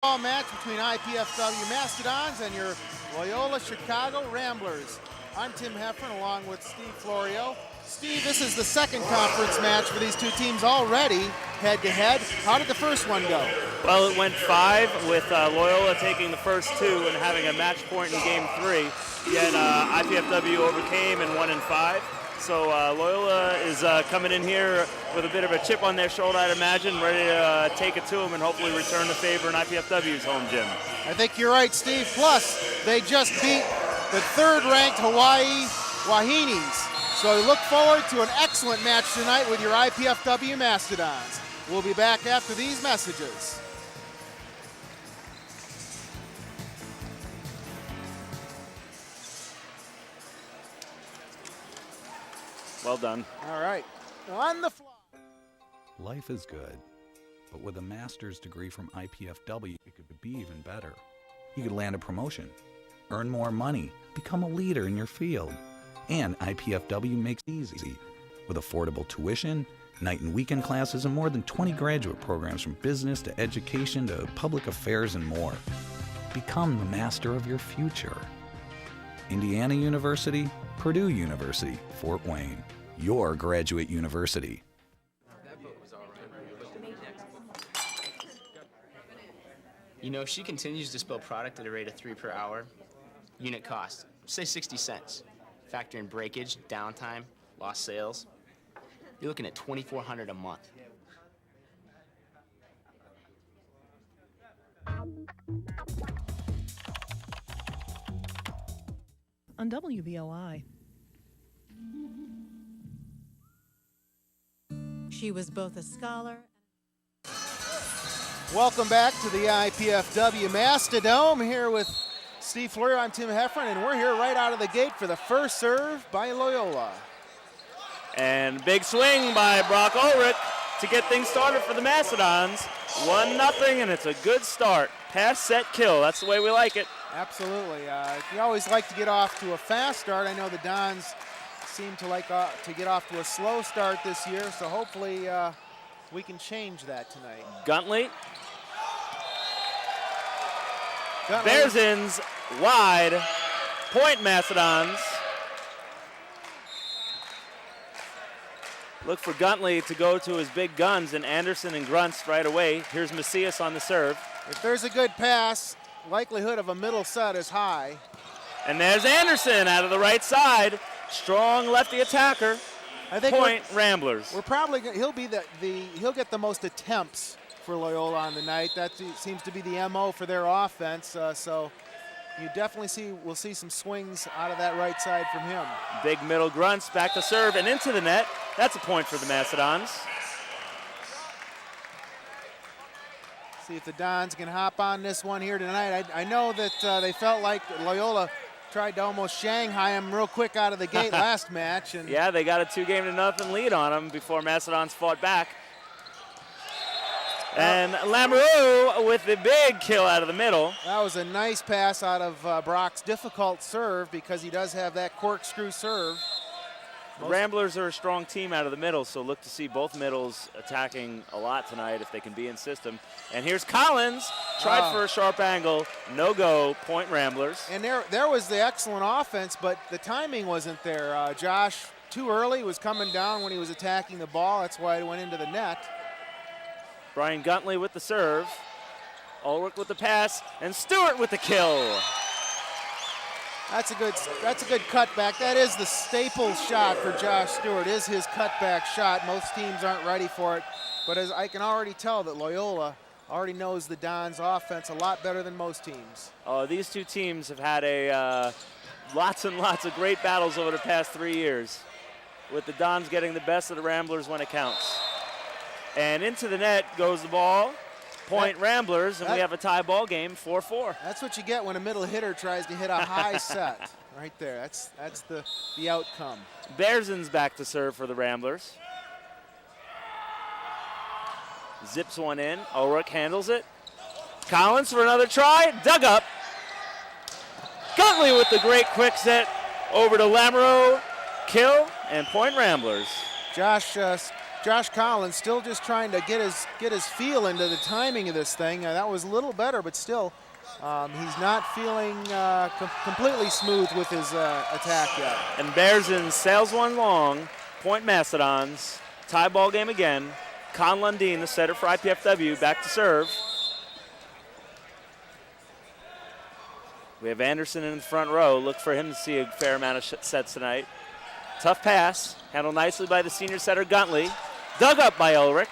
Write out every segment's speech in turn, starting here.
Match between IPFW Mastodons and your Loyola Chicago Ramblers. I'm Tim Heffern along with Steve Florio. Steve, this is the second conference match for these two teams already, head-to-head. How did the first one go? Well, it went 5 with Loyola taking the first 2 and having a match point in game 3. Yet IPFW overcame and won in 5. So Loyola is coming in here with a bit of a chip on their shoulder, I'd imagine, ready to take it to them and hopefully return the favor in IPFW's home gym. I think you're right, Steve. Plus, they just beat the third-ranked Hawaii Wahinis. So look forward to an excellent match tonight with your IPFW Mastodons. We'll be back after these messages. Well done. All right, on the fly. Life is good, but with a master's degree from IPFW, it could be even better. You could land a promotion, earn more money, become a leader in your field. And IPFW makes it easy. With affordable tuition, night and weekend classes, and more than 20 graduate programs from business to education to public affairs and more. Become the master of your future. Indiana University, Purdue University, Fort Wayne, your graduate university. You know, if she continues to spill product at a rate of 3 per hour, unit cost, say 60 cents. Factor in breakage, downtime, lost sales, you're looking at $2,400 a month. On WVOI. She was both a scholar. Welcome back to the IPFW Mastodome here with Steve Florio. I'm Tim Heffern, and we're here right out of the gate for the first serve by Loyola. And big swing by Brock Ulrich to get things started for the Mastodons. 1-0, and it's a good start. Pass, set, kill. That's the way we like it. Absolutely. You always like to get off to a fast start. I know the Dons seem to like to get off to a slow start this year, so hopefully we can change that tonight. Guntley. Bearsins wide. Point Mastodons. Look for Guntley to go to his big guns, and Anderson and Grunts right away. Here's Macias on the serve. If there's a good pass, likelihood of a middle set is high. And there's Anderson out of the right side. Strong lefty attacker. I think Point Ramblers. We're probably he'll get the most attempts for Loyola on the night. That seems to be the MO for their offense. So you definitely we'll see some swings out of that right side from him. Big middle Grunts back to serve and into the net. That's a point for the Mastodons. See if the Dons can hop on this one here tonight. I know that they felt like Loyola tried to almost Shanghai him real quick out of the gate last match. And yeah, they got a 2-0 lead on them before Mastodons fought back. And Lamoureux with the big kill out of the middle. That was a nice pass out of Brock's difficult serve because he does have that corkscrew serve. The Ramblers are a strong team out of the middle, so look to see both middles attacking a lot tonight if they can be in system. And here's Collins, tried for a sharp angle, no go, point Ramblers. And there was the excellent offense, but the timing wasn't there. Josh, too early, was coming down when he was attacking the ball. That's why it went into the net. Brian Guntley with the serve, Ulrich with the pass, and Stewart with the kill. That's a good cutback. That is the staple shot for Josh Stewart, is his cutback shot. Most teams aren't ready for it, but as I can already tell that Loyola already knows the Dons offense a lot better than most teams. Oh, these two teams have had lots and lots of great battles over the past 3 years, with the Dons getting the best of the Ramblers when it counts. And into the net goes the ball. Point Ramblers, and we have a tie ball game, 4-4. That's what you get when a middle hitter tries to hit a high set. Right there, that's the outcome. Bearsins back to serve for the Ramblers. Zips one in, Ulrich handles it. Collins for another try, dug up. Guntley with the great quick set over to Lamoureux, kill, and point Ramblers. Josh Josh Collins still just trying to get his feel into the timing of this thing. That was a little better, but still, he's not feeling completely smooth with his attack yet. And Bearsen sails one long. Point Mastodons. Tie ball game again. Con Lundin, the setter for IPFW, back to serve. We have Anderson in the front row. Look for him to see a fair amount of sets tonight. Tough pass, handled nicely by the senior setter Guntley. Dug up by Ulrich.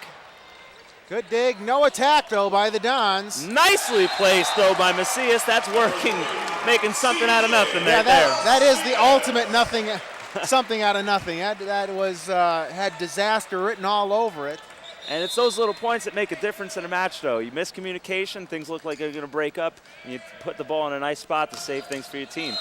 Good dig, no attack though by the Dons. Nicely placed though by Macias. That's working, making something out of nothing Yeah, right there. that is the ultimate nothing, something out of nothing. That was had disaster written all over it. And it's those little points that make a difference in a match, though. You miss communication, things look like they're going to break up, and you put the ball in a nice spot to save things for your team.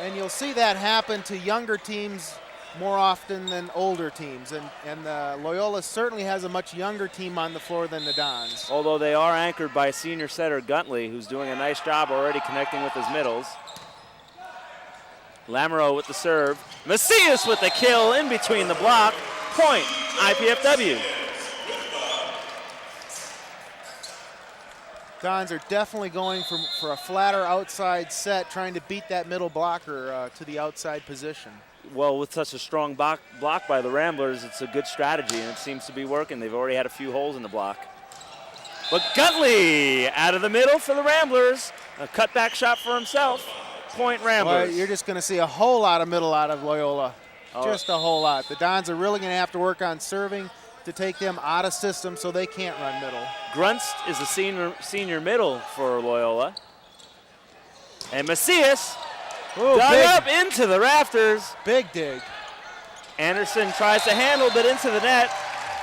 And you'll see that happen to younger teams more often than older teams. And Loyola certainly has a much younger team on the floor than the Dons. Although they are anchored by senior setter Guntley, who's doing a nice job already connecting with his middles. Lamoureux with the serve. Macias with the kill in between the block. Point, IPFW. Dons are definitely going for a flatter outside set, trying to beat that middle blocker to the outside position. Well, with such a strong block by the Ramblers, it's a good strategy, and it seems to be working. They've already had a few holes in the block. But Guntley out of the middle for the Ramblers. A cutback shot for himself. Point Ramblers. Well, you're just going to see a whole lot of middle out of Loyola. Just a whole lot. The Dons are really going to have to work on serving to take them out of system so they can't run middle. Grunst is the senior middle for Loyola. And Macias dug up into the rafters. Big dig. Anderson tries to handle, but into the net.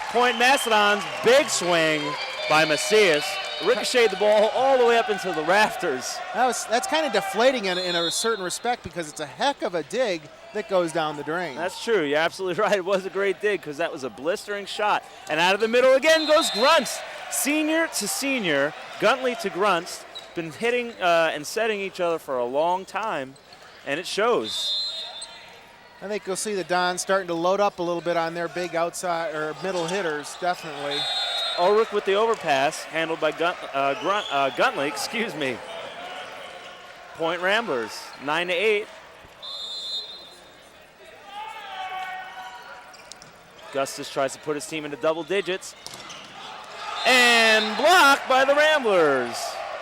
Point Mastodons, big swing by Macias. Ricocheted the ball all the way up into the rafters. That's kind of deflating in a certain respect because it's a heck of a dig that goes down the drain. That's true. You're absolutely right. It was a great dig because that was a blistering shot. And out of the middle again goes Grunst. Senior to senior, Guntley to Grunst. Been hitting and setting each other for a long time, and it shows. I think you'll see the Dons starting to load up a little bit on their big outside or middle hitters, definitely. Ulrich with the overpass, handled by Guntley, excuse me. Point Ramblers, 9-8. Gustus tries to put his team into double digits. And blocked by the Ramblers.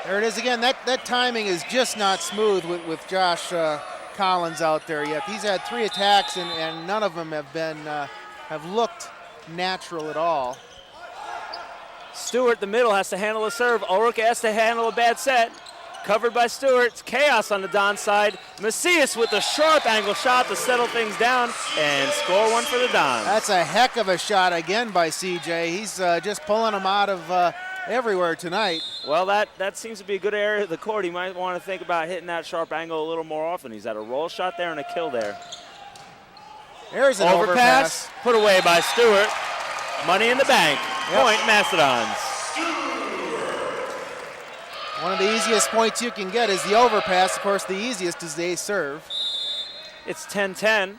There it is again. That timing is just not smooth with Josh Collins out there yet. He's had 3 attacks and none of them have looked natural at all. Stewart, the middle, has to handle a serve. Ulrich has to handle a bad set. Covered by Stewart. It's chaos on the Don side. Macias with a sharp angle shot to settle things down and score one for the Dons. That's a heck of a shot again by CJ. He's just pulling them out of everywhere tonight. Well, that seems to be a good area of the court. He might want to think about hitting that sharp angle a little more often. He's had a roll shot there and a kill there. There's an overpass. Put away by Stewart. Money in the bank. Yep. Point Mastodons. One of the easiest points you can get is the overpass. Of course, the easiest is the ace serve. It's 10-10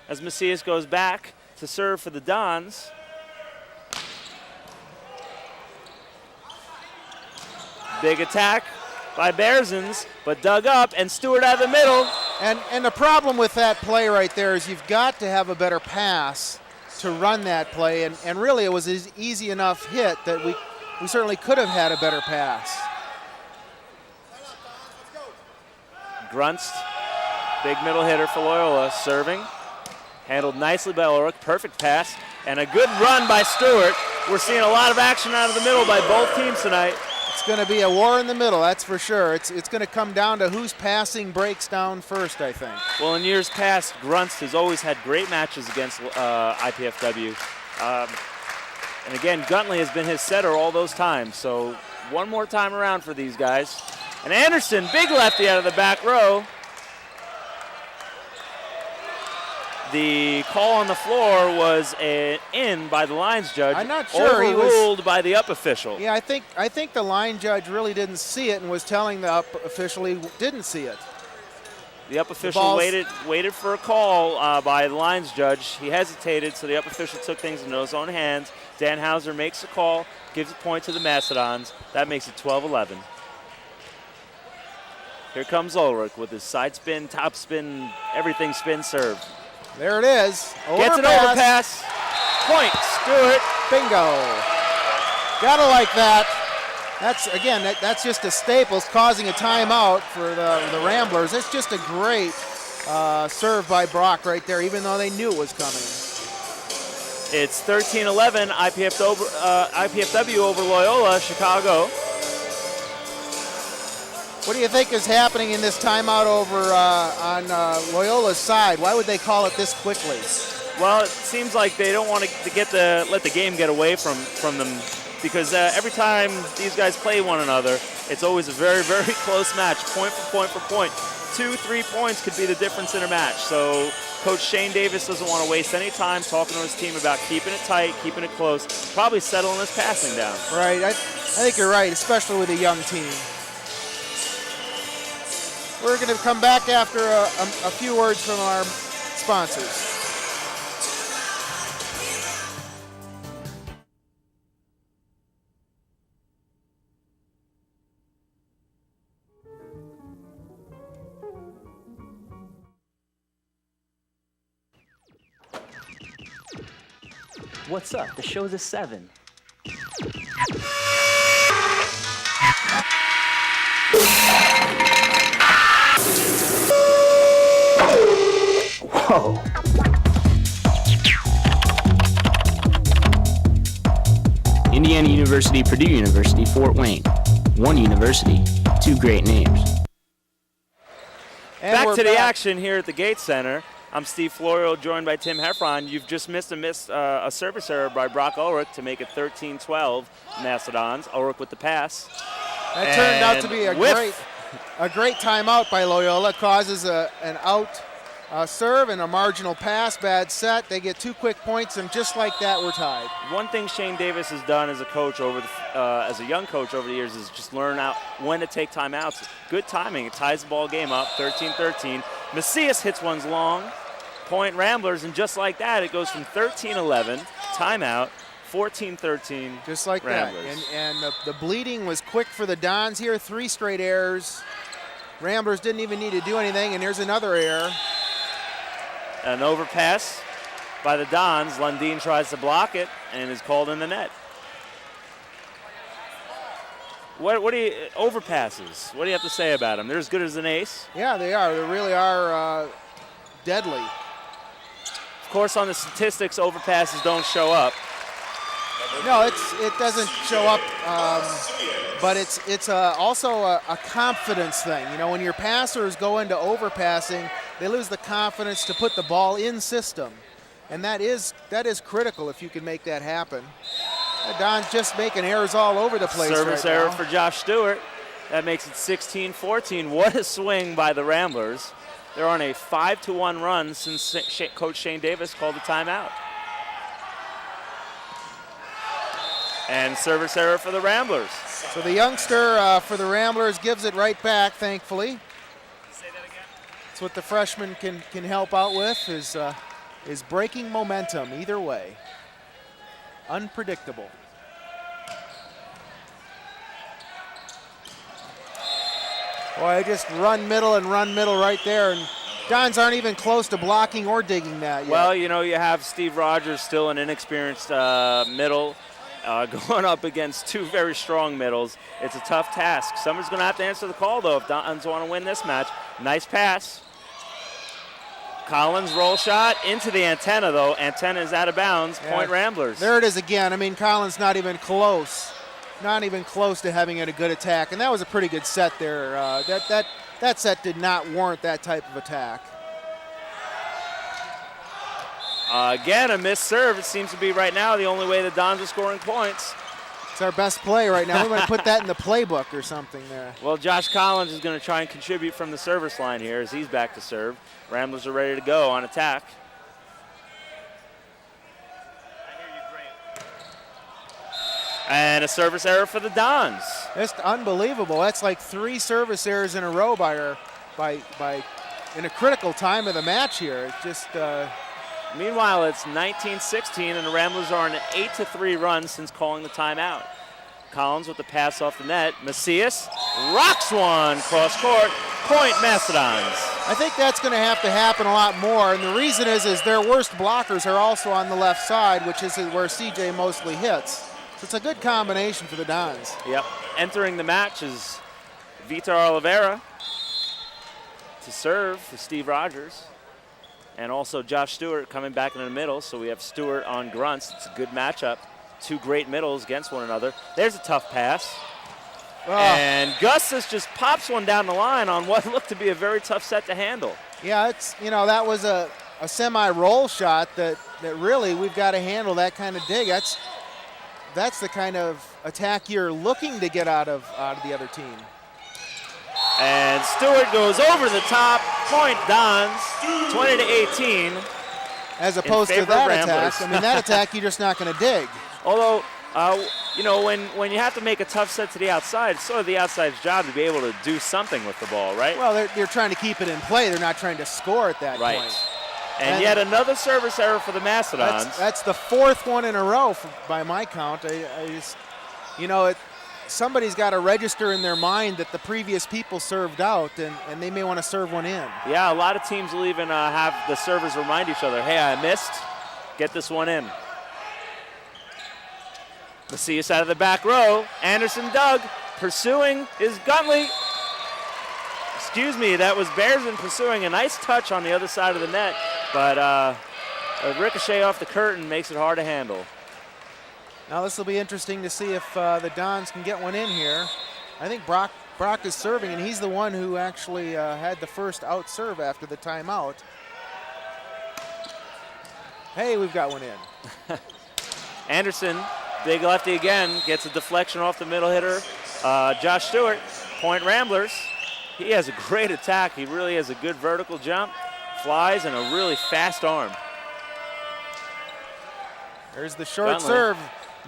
as Macias goes back to serve for the Dons. Big attack by Bearsons, but dug up, and Stewart out of the middle. And the problem with that play right there is you've got to have a better pass to run that play, and really it was an easy enough hit that we certainly could have had a better pass. Grunst, big middle hitter for Loyola, serving. Handled nicely by Ulrich, perfect pass, and a good run by Stewart. We're seeing a lot of action out of the middle by both teams tonight. It's going to be a war in the middle, that's for sure. It's going to come down to whose passing breaks down first, I think. Well, in years past, Grunst has always had great matches against IPFW. And again, Guntley has been his setter all those times, so one more time around for these guys. And Anderson, big lefty out of the back row. The call on the floor was an in by the lines judge. I'm not sure. Overruled by the up official. Yeah, I think the line judge really didn't see it and was telling the up official he didn't see it. The up official waited for a call by the lines judge. He hesitated, so the up official took things into his own hands. Dan Hauser makes the call, gives a point to the Mastodons. That makes it 12-11. Here comes Ulrich with his side spin, top spin, everything spin serve. There it is. Gets an overpass. Point, Stewart. Bingo. Gotta like that. That's just a Staples causing a timeout for the Ramblers. It's just a great serve by Brock right there, even though they knew it was coming. It's 13-11, IPFW over Loyola, Chicago. What do you think is happening in this timeout over on Loyola's side? Why would they call it this quickly? Well, it seems like they don't want to let the game get away from them, because every time these guys play one another, it's always a very, very close match, point for point for point. 2-3 points could be the difference in a match. So Coach Shane Davis doesn't want to waste any time talking to his team about keeping it tight, keeping it close, probably settling his passing down. Right, I think you're right, especially with a young team. We're going to come back after a few words from our sponsors. What's up? The show's at 7. Whoa. Indiana University, Purdue University, Fort Wayne. One university, two great names. And back to the action here at the Gates Center. I'm Steve Florio, joined by Tim Heffron. You've just missed a service error by Brock Ulrich to make it 13-12 Mastodons. Ulrich with the pass. That turned out to be a great timeout by Loyola. Causes an out serve and a marginal pass, bad set. They get 2 quick points, and just like that, we're tied. One thing Shane Davis has done as a coach as a young coach over the years is just learn out when to take timeouts. Good timing. It ties the ball game up, 13-13. Macias hits one's long. Point Ramblers, and just like that, it goes from 13-11, timeout, 14-13. Just like Ramblers. that. And the bleeding was quick for the Dons here. 3 straight errors. Ramblers didn't even need to do anything, and there's another error. An overpass by the Dons. Lundin tries to block it and is called in the net. What do you overpasses? What do you have to say about them? They're as good as an ace. Yeah, they are. They really are deadly. Of course, on the statistics, overpasses don't show up. No, it doesn't show up, but it's also a confidence thing. You know, when your passers go into overpassing, they lose the confidence to put the ball in system, and that is critical if you can make that happen. Don's just making errors all over the place. Service right error now for Josh Stewart. That makes it 16-14. What a swing by the Ramblers. They're on a 5-1 run since Coach Shane Davis called the timeout. And service error for the Ramblers. So the youngster for the Ramblers gives it right back, thankfully. Say that again. That's what the freshman can help out with, is breaking momentum either way. Unpredictable. Boy, I just run middle right there, and Dons aren't even close to blocking or digging that yet. Well, you know, you have Steve Rogers, still an inexperienced middle, going up against 2 very strong middles. It's a tough task. Someone's going to have to answer the call, though, if Dons want to win this match. Nice pass. Collins roll shot into the antenna, though. Antenna is out of bounds. Yeah. Point Ramblers. There it is again. I mean, Collins not even close to having a good attack, and that was a pretty good set there. That set did not warrant that type of attack. Again, a missed serve. It seems to be right now the only way the Dons are scoring points. It's our best play right now. We might put that in the playbook or something there. Well, Josh Collins is going to try and contribute from the service line here as he's back to serve. Ramblers are ready to go on attack. And a service error for the Dons. Just unbelievable. That's like 3 service errors in a row by in a critical time of the match here. It's just Meanwhile, it's 19-16, and the Ramblers are on an 8-3 run since calling the timeout. Collins with the pass off the net. Macias rocks one cross court. Point Mastodons. I think that's going to happen a lot more, and the reason is their worst blockers are also on the left side, which is where CJ mostly hits. So it's a good combination for the Dons. Yep. Entering the match is Vitor Oliveira to serve for Steve Rogers. And also Josh Stewart coming back in the middle, so we have Stewart on grunts. It's a good matchup. Two great middles against one another. There's a tough pass. Oh. And Gustus just pops one down the line on what looked to be a very tough set to handle. Yeah, it's, that was a semi-roll shot that really we've got to handle that kind of dig. That's the kind of attack you're looking to get out of the other team. And Stewart goes over the top. Point Dons, 20-18. As opposed to that Ramblers. attack. I mean, that attack you're just not going to dig. Although, when you have to make a tough set to the outside, it's sort of the outside's job to be able to do something with the ball, right? Well, they're trying to keep it in play. They're not trying to score at that point. And yet another service error for the Mastodons. That's the fourth one in a row by my count. Somebody's got to register in their mind that the previous people served out, and they may want to serve one in. Yeah, a lot of teams will even have the servers remind each other, hey, I missed, get this one in. Macias out of the back row. Anderson Doug pursuing is Guntley. Excuse me, that was Bearson pursuing a nice touch on the other side of the net, but a ricochet off the curtain makes it hard to handle. Now this will be interesting to see if the Dons can get one in here. I think Brock is serving, and he's the one who actually had the first out serve after the timeout. Hey, we've got one in. Anderson, big lefty again, gets a deflection off the middle hitter. Josh Stewart, point Ramblers. He has a great attack. He really has a good vertical jump, flies, and a really fast arm. There's the short serve.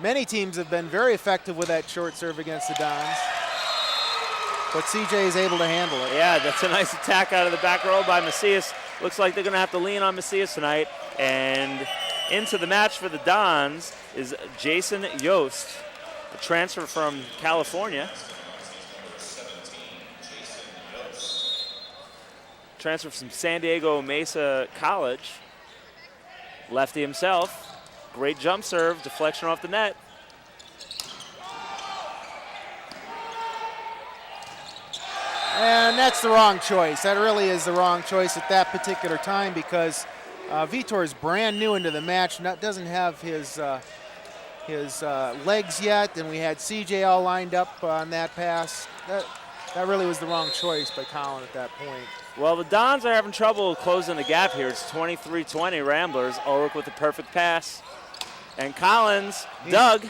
Many teams have been very effective with that short serve against the Dons, but CJ is able to handle it. Yeah, that's a nice attack out of the back row by Macias. Looks like they're going to have to lean on Macias tonight. And into the match for the Dons is Jason Yost, a transfer from California. Transfer from San Diego Mesa College. Lefty himself. Great jump serve, deflection off the net. And that's the wrong choice. That really is the wrong choice at that particular time, because Vitor is brand new into the match, doesn't have his legs yet, and we had CJ all lined up on that pass. That really was the wrong choice by Colin at that point. Well, the Dons are having trouble closing the gap here. It's 23-20 Ramblers. Ulrich with the perfect pass. And Collins, Doug,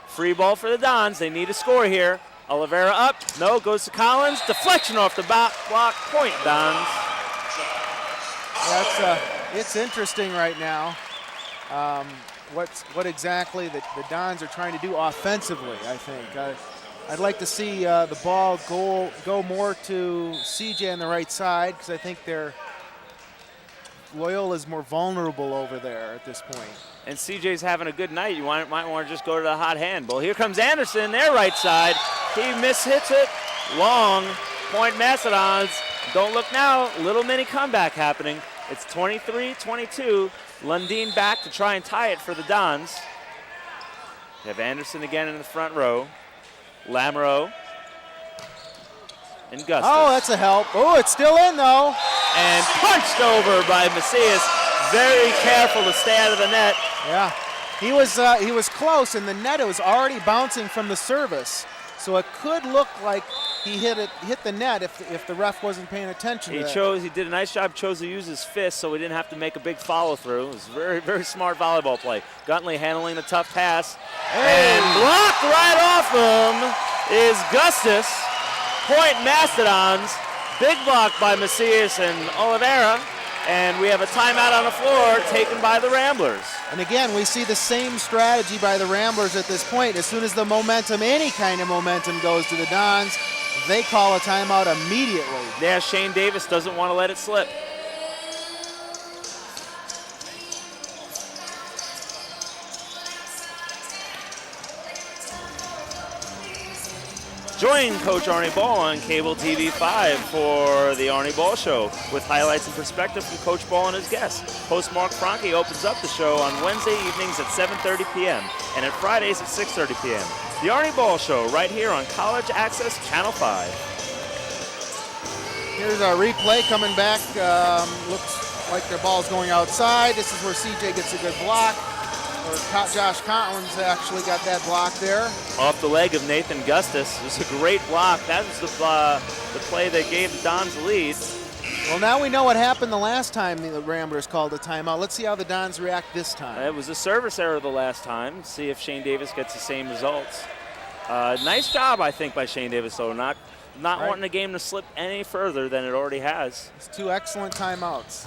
free ball for the Dons. They need a score here. Oliveira up, no, goes to Collins. Deflection off the block, point Dons. It's interesting right now what exactly the Dons are trying to do offensively, I think. I'd like to see the ball go more to CJ on the right side, because I think Loyola's more vulnerable over there at this point. And CJ's having a good night. You might want to just go to the hot hand. Well, here comes Anderson, their right side. He mishits it. Long. Point Mastodons. Don't look now. Little mini comeback happening. It's 23-22. Lundin back to try and tie it for the Dons. You have Anderson again in the front row. Lamoureux. And Gustus. Oh, that's a help. Oh, it's still in, though. And punched over by Macias. Very careful to stay out of the net. Yeah, he was close, and the net was already bouncing from the service. So it could look like he hit the net if the ref wasn't paying attention to that. He did a nice job, chose to use his fist so he didn't have to make a big follow through. It was very, very smart volleyball play. Guntley handling the tough pass. Hey. And blocked right off him is Gustus. Point Mastodons. Big block by Macias and Oliveira. And we have a timeout on the floor taken by the Ramblers. And again, we see the same strategy by the Ramblers at this point. As soon as the momentum, any kind of momentum, goes to the Dons, They call a timeout immediately. Yeah, Shane Davis doesn't want to let it slip. Join Coach Arnie Ball on Cable TV 5 for the Arnie Ball Show with highlights and perspective from Coach Ball and his guests. Host Mark Franke opens up the show on Wednesday evenings at 7:30 p.m. and at Fridays at 6:30 p.m. The Arnie Ball Show right here on College Access Channel 5. Here's our replay coming back. Looks like their ball's going outside. This is where CJ gets a good block. Or Josh Collins actually got that block there. Off the leg of Nathan Gustus. It was a great block. That was the play that gave the Dons the lead. Well, now we know what happened the last time the Ramblers called a timeout. Let's see how the Dons react this time. It was a service error the last time. See if Shane Davis gets the same results. Nice job, I think, by Shane Davis, though. Not wanting the game to slip any further than it already has. It's 2 excellent timeouts.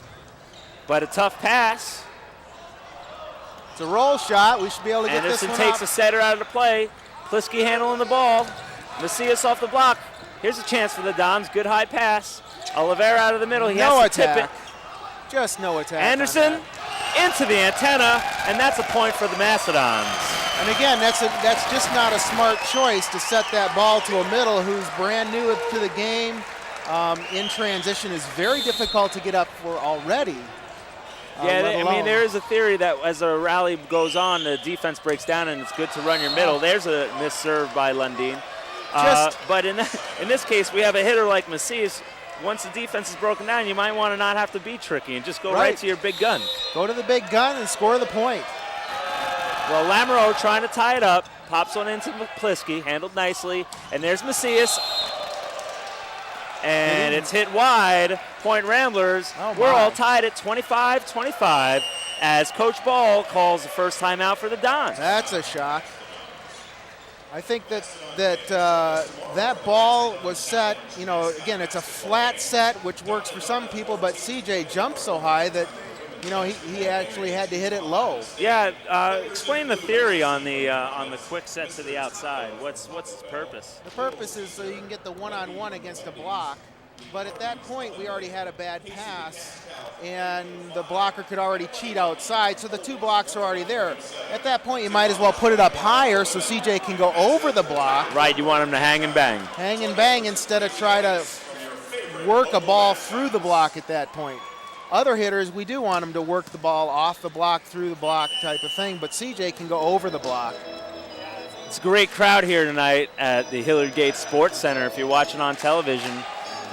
But a tough pass. It's a roll shot. We should be able to get this one Anderson takes up. a setter out of the play. Plisky handling the ball. Macias off the block. Here's a chance for the Dons. Good high pass. Oliveira out of the middle. He has to tip it. Just no attack. Anderson into the antenna, and that's a point for the Mastodons. And again, that's just not a smart choice to set that ball to a middle who's brand new to the game. In transition is very difficult to get up for already. Yeah, I mean, there is a theory that as a rally goes on, the defense breaks down and it's good to run your middle. There's a missed serve by Lundin. But in this case, we have a hitter like Macias. Once the defense is broken down, you might want to not have to be tricky and just go right to your big gun. Go to the big gun and score the point. Well, Lamoureux trying to tie it up, pops one into Plisky, handled nicely, and there's Macias. And it's hit wide. Point Ramblers. We're all tied at 25-25 as Coach Ball calls the first timeout for the Dons. That's a shock. I think that ball was set, you know, again, it's a flat set, which works for some people, but CJ jumped so high that, you know, he actually had to hit it low. Yeah, explain the theory on the quick set to the outside. What's its purpose? The purpose is so you can get the one-on-one against a block. But at that point, we already had a bad pass, and the blocker could already cheat outside, so the 2 blocks are already there. At that point, you might as well put it up higher so CJ can go over the block. Right, you want him to hang and bang. Hang and bang instead of try to work a ball through the block at that point. Other hitters, we do want them to work the ball off the block, through the block type of thing, but CJ can go over the block. It's a great crowd here tonight at the Hilliard Gates Sports Center. If you're watching on television,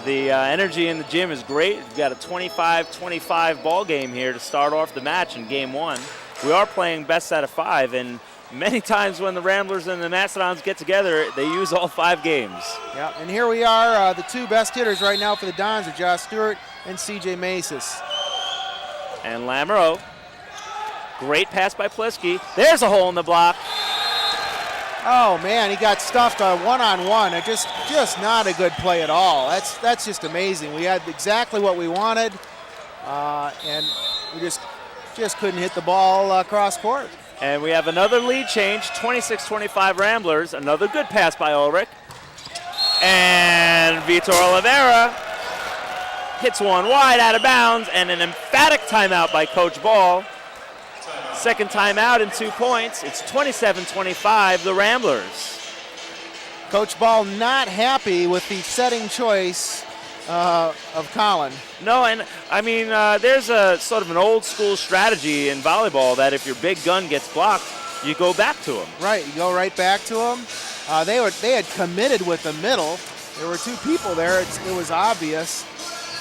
the energy in the gym is great. We've got a 25-25 ball game here to start off the match in game 1. We are playing best out of 5, and many times when the Ramblers and the Mastodons get together, they use all 5 games. Yeah, and here we are. The 2 best hitters right now for the Dons are Josh Stewart and CJ Macias. And Lamoureux. Great pass by Plisky. There's a hole in the block. Oh man, he got stuffed on one-on-one. It just not a good play at all. That's just amazing. We had exactly what we wanted, and we just couldn't hit the ball cross court. And we have another lead change, 26-25 Ramblers. Another good pass by Ulrich. And Vitor Oliveira hits one wide out of bounds, and an emphatic timeout by Coach Ball. Second timeout and 2 points. It's 27-25, the Ramblers. Coach Ball not happy with the setting choice of Colin. No, and I mean, there's a sort of an old school strategy in volleyball that if your big gun gets blocked, you go back to him. Right, you go right back to him. They had committed with the middle. There were 2 people there. It was obvious.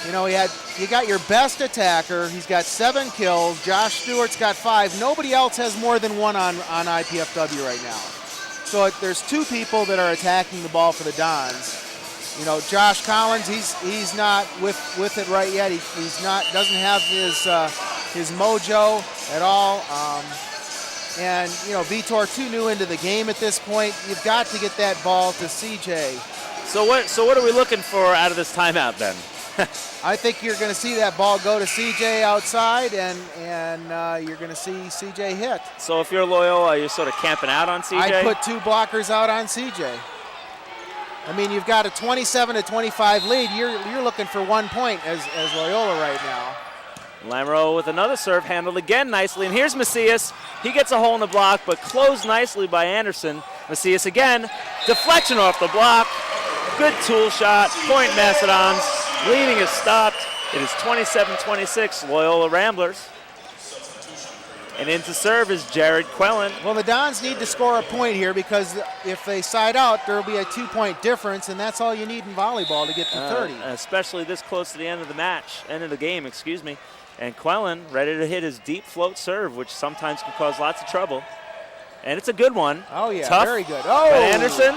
You know, you got your best attacker. He's got 7 kills. Josh Stewart's got 5. Nobody else has more than 1 on IPFW right now. So there's 2 people that are attacking the ball for the Dons. You know, Josh Collins, he's not with it right yet. Doesn't have his mojo at all. And you know, Vitor too new into the game at this point. You've got to get that ball to CJ. So what are we looking for out of this timeout then? I think you're going to see that ball go to CJ outside, and you're going to see CJ hit. So if you're Loyola, you're sort of camping out on CJ? I'd put 2 blockers out on CJ. I mean, you've got a 27-25 lead. You're looking for 1 point as Loyola right now. Lamoureux with another serve, handled again nicely. And here's Macias. He gets a hole in the block, but closed nicely by Anderson. Macias again, deflection off the block. Good tool shot, point Mastodons. Bleeding is stopped. It is 27-26, Loyola Ramblers. And in to serve is Jared Quellen. Well, the Dons need to score a point here because if they side out, there will be a 2-point difference, and that's all you need in volleyball to get to 30. Especially this close to the end of the game, excuse me. And Quellen ready to hit his deep float serve, which sometimes can cause lots of trouble. And it's a good one. Oh, yeah, tough. Very good. Oh! But Anderson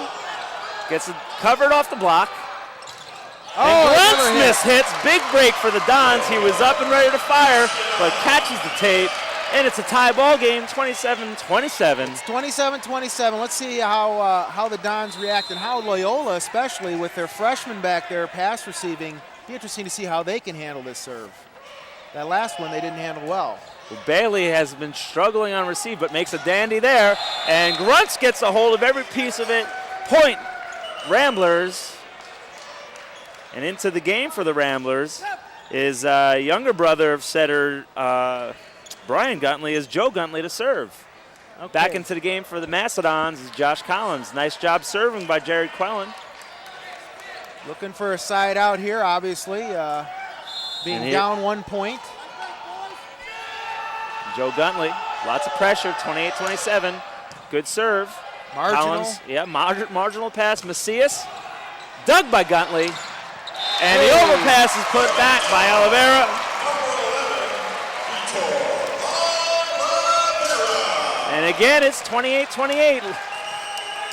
gets it covered off the block. Oh, and Gruntsmith hits. Big break for the Dons. He was up and ready to fire, but catches the tape. And it's a tie ball game, 27-27. It's 27-27. Let's see how the Dons react and how Loyola, especially with their freshmen back there pass receiving. Be interesting to see how they can handle this serve. That last one they didn't handle well. Bailey has been struggling on receive, but makes a dandy there. And Grunts gets a hold of every piece of it. Point Ramblers. And into the game for the Ramblers is younger brother of setter Brian Guntley, is Joe Guntley to serve. Okay. Back into the game for the Mastodons is Josh Collins. Nice job serving by Jared Quellen. Looking for a side out here, obviously. Being down 1 point. Joe Guntley, lots of pressure, 28-27. Good serve. Marginal. Collins, yeah, marginal pass. Macias, dug by Guntley. And the overpass is put back by Oliveira. And again, it's 28-28.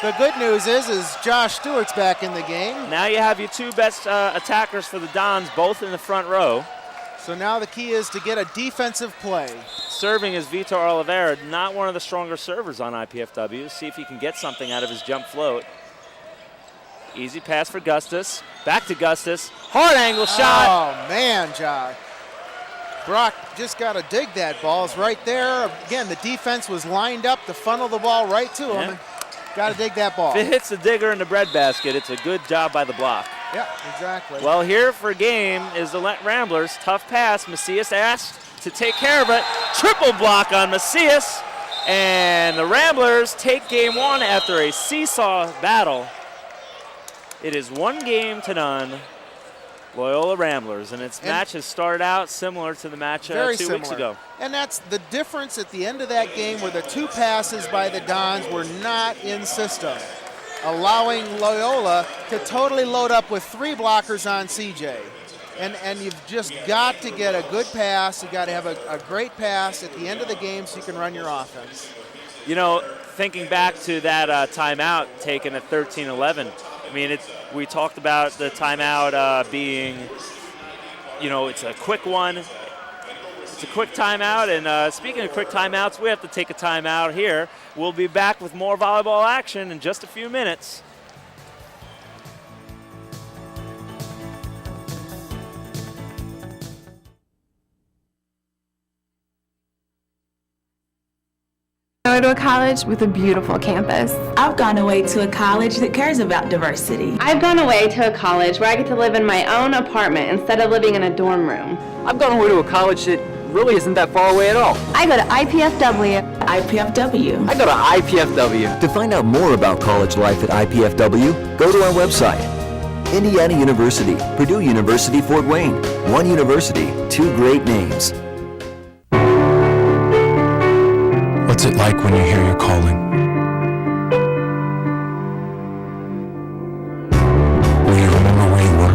The good news is Josh Stewart's back in the game. Now you have your two best attackers for the Dons, both in the front row. So now the key is to get a defensive play. Serving is Vitor Oliveira, not one of the stronger servers on IPFW. See if he can get something out of his jump float. Easy pass for Gustus. Back to Gustus. Hard angle shot. Oh, man, Josh. Brock just got to dig that ball. It's right there. Again, the defense was lined up to funnel the ball right to him. Yeah. Got to dig that ball. If it hits the digger in the breadbasket, it's a good job by the block. Yeah, exactly. Well, here for game is the Ramblers. Tough pass. Macias asked to take care of it. Triple block on Macias. And the Ramblers take game one after a seesaw battle. It is 1-0. Loyola Ramblers, and its match has started out similar to the match 2 weeks ago. And that's the difference at the end of that game where the two passes by the Dons were not in system, allowing Loyola to totally load up with 3 blockers on CJ. And you've just got to get a good pass. You've got to have a great pass at the end of the game so you can run your offense. You know, thinking back to that timeout taken at 13-11, I mean, we talked about the timeout being, you know, it's a quick one. It's a quick timeout, and speaking of quick timeouts, we have to take a timeout here. We'll be back with more volleyball action in just a few minutes. Go to a college with a beautiful campus. I've gone away to a college that cares about diversity. I've gone away to a college where I get to live in my own apartment instead of living in a dorm room. I've gone away to a college that really isn't that far away at all. I go to IPFW. IPFW. I go to IPFW. To find out more about college life at IPFW, go to our website. Indiana University, Purdue University, Fort Wayne. One university, 2 great names. What's it like when you hear your calling? Will you remember where you were?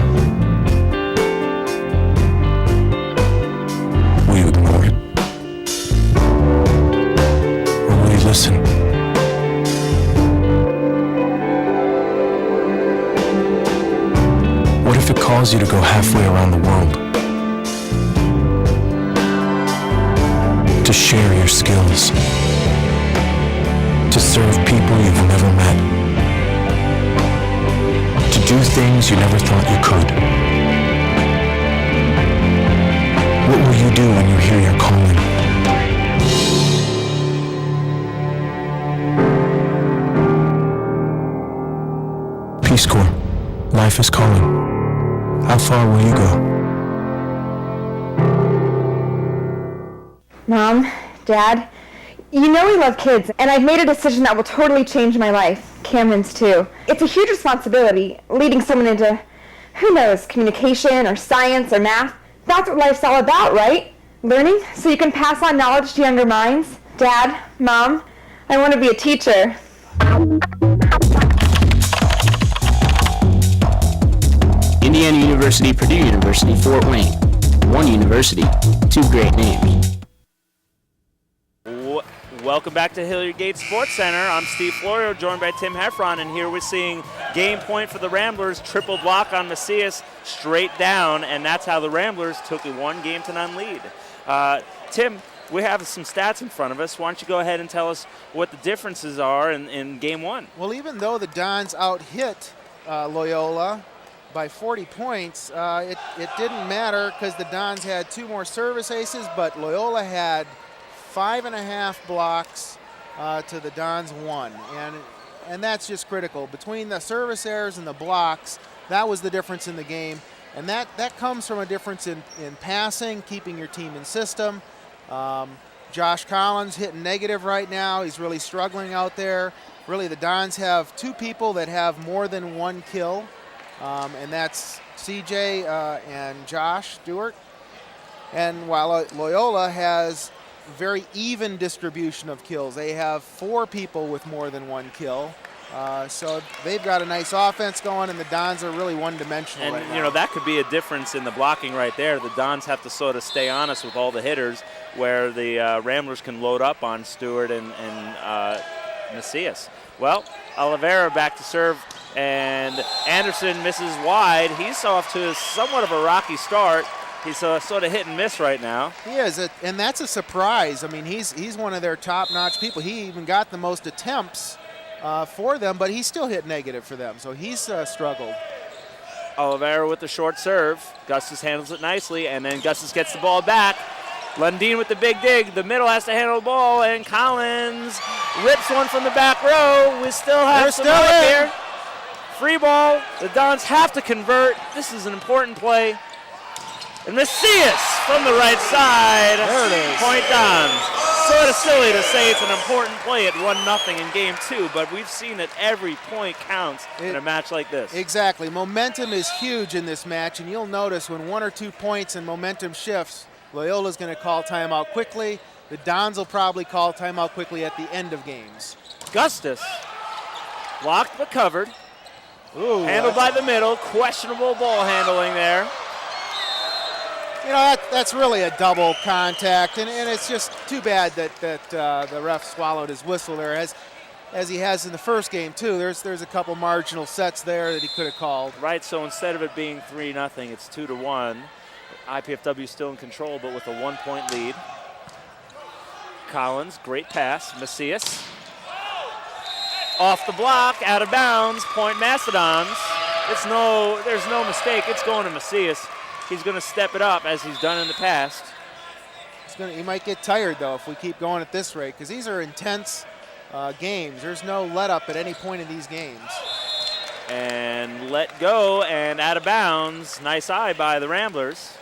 Will you ignore it? Or will you listen? What if it calls you to go halfway around the world? To share your skills? To serve people you've never met, to do things you never thought you could. What will you do when you hear your calling? Peace Corps. Life is calling. How far will you go? Mom, Dad, you know we love kids, and I've made a decision that will totally change my life. Cameron's too. It's a huge responsibility, leading someone into, who knows, communication or science or math. That's what life's all about, right? Learning so you can pass on knowledge to younger minds. Dad, Mom, I want to be a teacher. Indiana University, Purdue University, Fort Wayne. One university, two great names. Welcome back to Hilliard Gate Sports Center. I'm Steve Florio, joined by Tim Heffron, and here we're seeing game point for the Ramblers, triple block on Macias, straight down, and that's how the Ramblers took a 1-0 lead. Tim, we have some stats in front of us. Why don't you go ahead and tell us what the differences are in game one? Well, even though the Dons out-hit Loyola by 40 points, it didn't matter because the Dons had 2 more service aces, but Loyola had 5.5 blocks to the Dons 1, and that's just critical. Between the service errors and the blocks, that was the difference in the game, and that comes from a difference in passing, keeping your team in system. Josh Collins hitting negative right now. He's really struggling out there. Really, the Dons have 2 people that have more than 1 kill, and that's CJ and Josh Stewart. And while Loyola has very even distribution of kills. They have 4 people with more than 1 kill. So they've got a nice offense going, and the Dons are really one-dimensional And, right now. you know, that could be a difference in the blocking right there. The Dons have to sort of stay honest with all the hitters, where the Ramblers can load up on Stewart and Macias. Well, Oliveira back to serve, and Anderson misses wide. He's off to somewhat of a rocky start. He's sort of hit and miss right now. He is, and that's a surprise. I mean, he's one of their top-notch people. He even got the most attempts for them, but he still hit negative for them, so he's struggled. Oliveira with the short serve. Gustus handles it nicely, and then Gustus gets the ball back. Lundin with the big dig. The middle has to handle the ball, and Collins rips one from the back row. We still have some help here. Free ball. The Dons have to convert. This is an important play. And Macias from the right side. There it is. Point Dons. Sort of silly to say it's an important play at 1-0 in game 2, but we've seen that every point counts in a match like this. Exactly. Momentum is huge in this match, and you'll notice when 1 or 2 points and momentum shifts, Loyola's going to call timeout quickly. The Dons will probably call timeout quickly at the end of games. Gustus blocked but covered. Ooh, handled by the middle. Questionable ball handling there. You know, that's really a double contact, and it's just too bad that the ref swallowed his whistle there, as he has in the first game too. There's a couple marginal sets there that he could have called. Right, so instead of it being 3-0, it's 2-1. IPFW still in control, but with a 1-point lead. Collins, great pass. Macias. Off the block, out of bounds, point Mastodons. There's no mistake, it's going to Macias. He's going to step it up as he's done in the past. He might get tired, though, if we keep going at this rate, because these are intense games. There's no let-up at any point in these games. And let go and out of bounds. Nice eye by the Ramblers.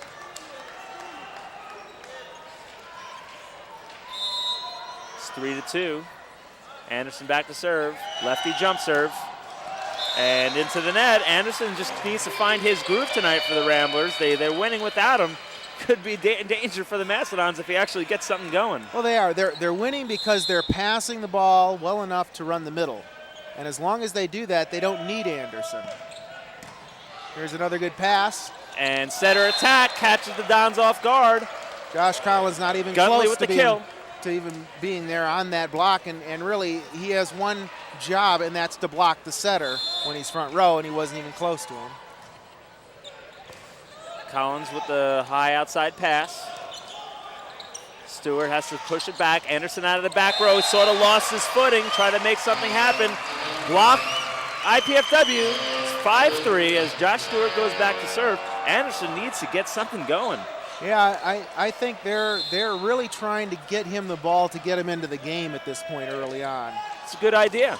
It's 3-2. Anderson back to serve. Lefty jump serve. And into the net. Anderson just needs to find his groove tonight for the Ramblers. They're winning without him. Could be danger for the Mastodons if he actually gets something going. Well, they are. They're winning because they're passing the ball well enough to run the middle. And as long as they do that, they don't need Anderson. Here's another good pass. And setter attack catches the Dons off guard. Josh Collins not even Gunley close with to the kill. To even being there on that block, and really he has one job, and that's to block the setter when he's front row, and he wasn't even close to him. Collins with the high outside pass. Stewart has to push it back. Anderson out of the back row, sort of lost his footing, trying to make something happen. Block IPFW. It's 5-3 as Josh Stewart goes back to serve. Anderson needs to get something going. Yeah, I think they're really trying to get him the ball to get him into the game at this point early on. It's a good idea.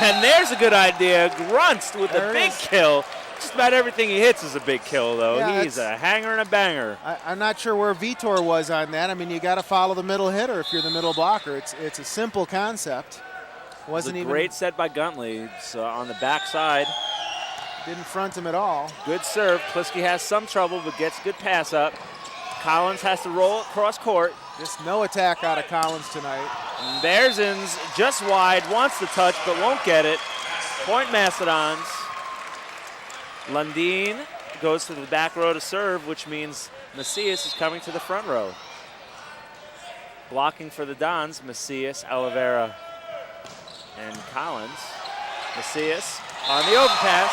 And there's a good idea. Grunts with a big kill. Just about everything he hits is a big kill, though. Yeah, He's a hanger and a banger. I'm not sure where Vitor was on that. I mean, you got to follow the middle hitter if you're the middle blocker. It's a simple concept. Wasn't a even great set by Guntley. It's on the backside. Didn't front him at all. Good serve. Pliski has some trouble, but gets a good pass up. Collins has to roll it cross court. Just no attack out of Collins tonight. Bearsen's just wide, wants the touch, but won't get it. Point Mastodons. Lundin goes to the back row to serve, which means Macias is coming to the front row. Blocking for the Dons, Macias, Oliveira, and Collins. Macias on the overpass.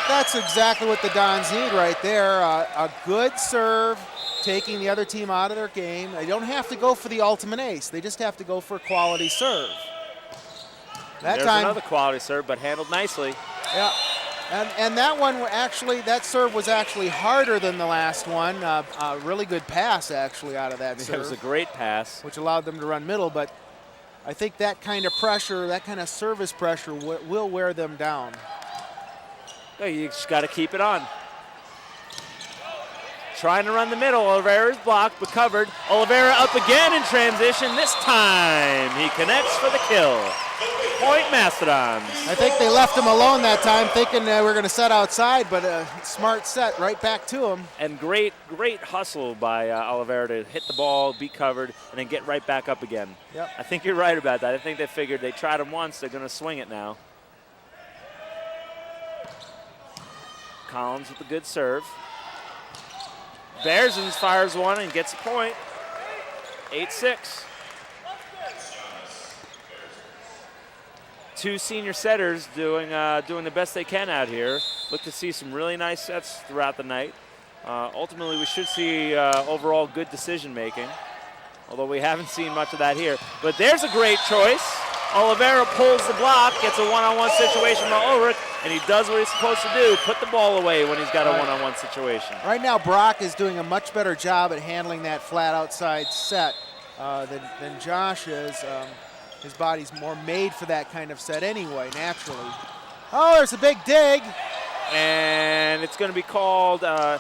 That's exactly what the Dons need right there. A good serve, taking the other team out of their game. They don't have to go for the ultimate ace. They just have to go for a quality serve. There's another quality serve, but handled nicely. Yeah, and that one that serve was actually harder than the last one. A really good pass actually out of that serve. It was a great pass. Which allowed them to run middle, but I think that kind of pressure, that kind of service pressure will wear them down. You just got to keep it on. Trying to run the middle. Oliveira's blocked, but covered. Oliveira up again in transition. This time he connects for the kill. Point Mastodons. I think they left him alone that time, thinking we're going to set outside, but a smart set right back to him. And great hustle by Oliveira to hit the ball, be covered, and then get right back up again. Yep. I think you're right about that. I think they figured they tried him once, they're going to swing it now. Collins with a good serve. Bearsens fires one and gets a point. 8-6. Two senior setters doing the best they can out here. Look to see some really nice sets throughout the night. Ultimately, we should see overall good decision making, although we haven't seen much of that here. But there's a great choice. Oliveira pulls the block, gets a one-on-one situation from Ulrich, and he does what he's supposed to do, put the ball away when he's got a one-on-one situation. Right now, Brock is doing a much better job at handling that flat outside set than Josh is. His body's more made for that kind of set anyway, naturally. Oh, there's a big dig. And it's going to be called out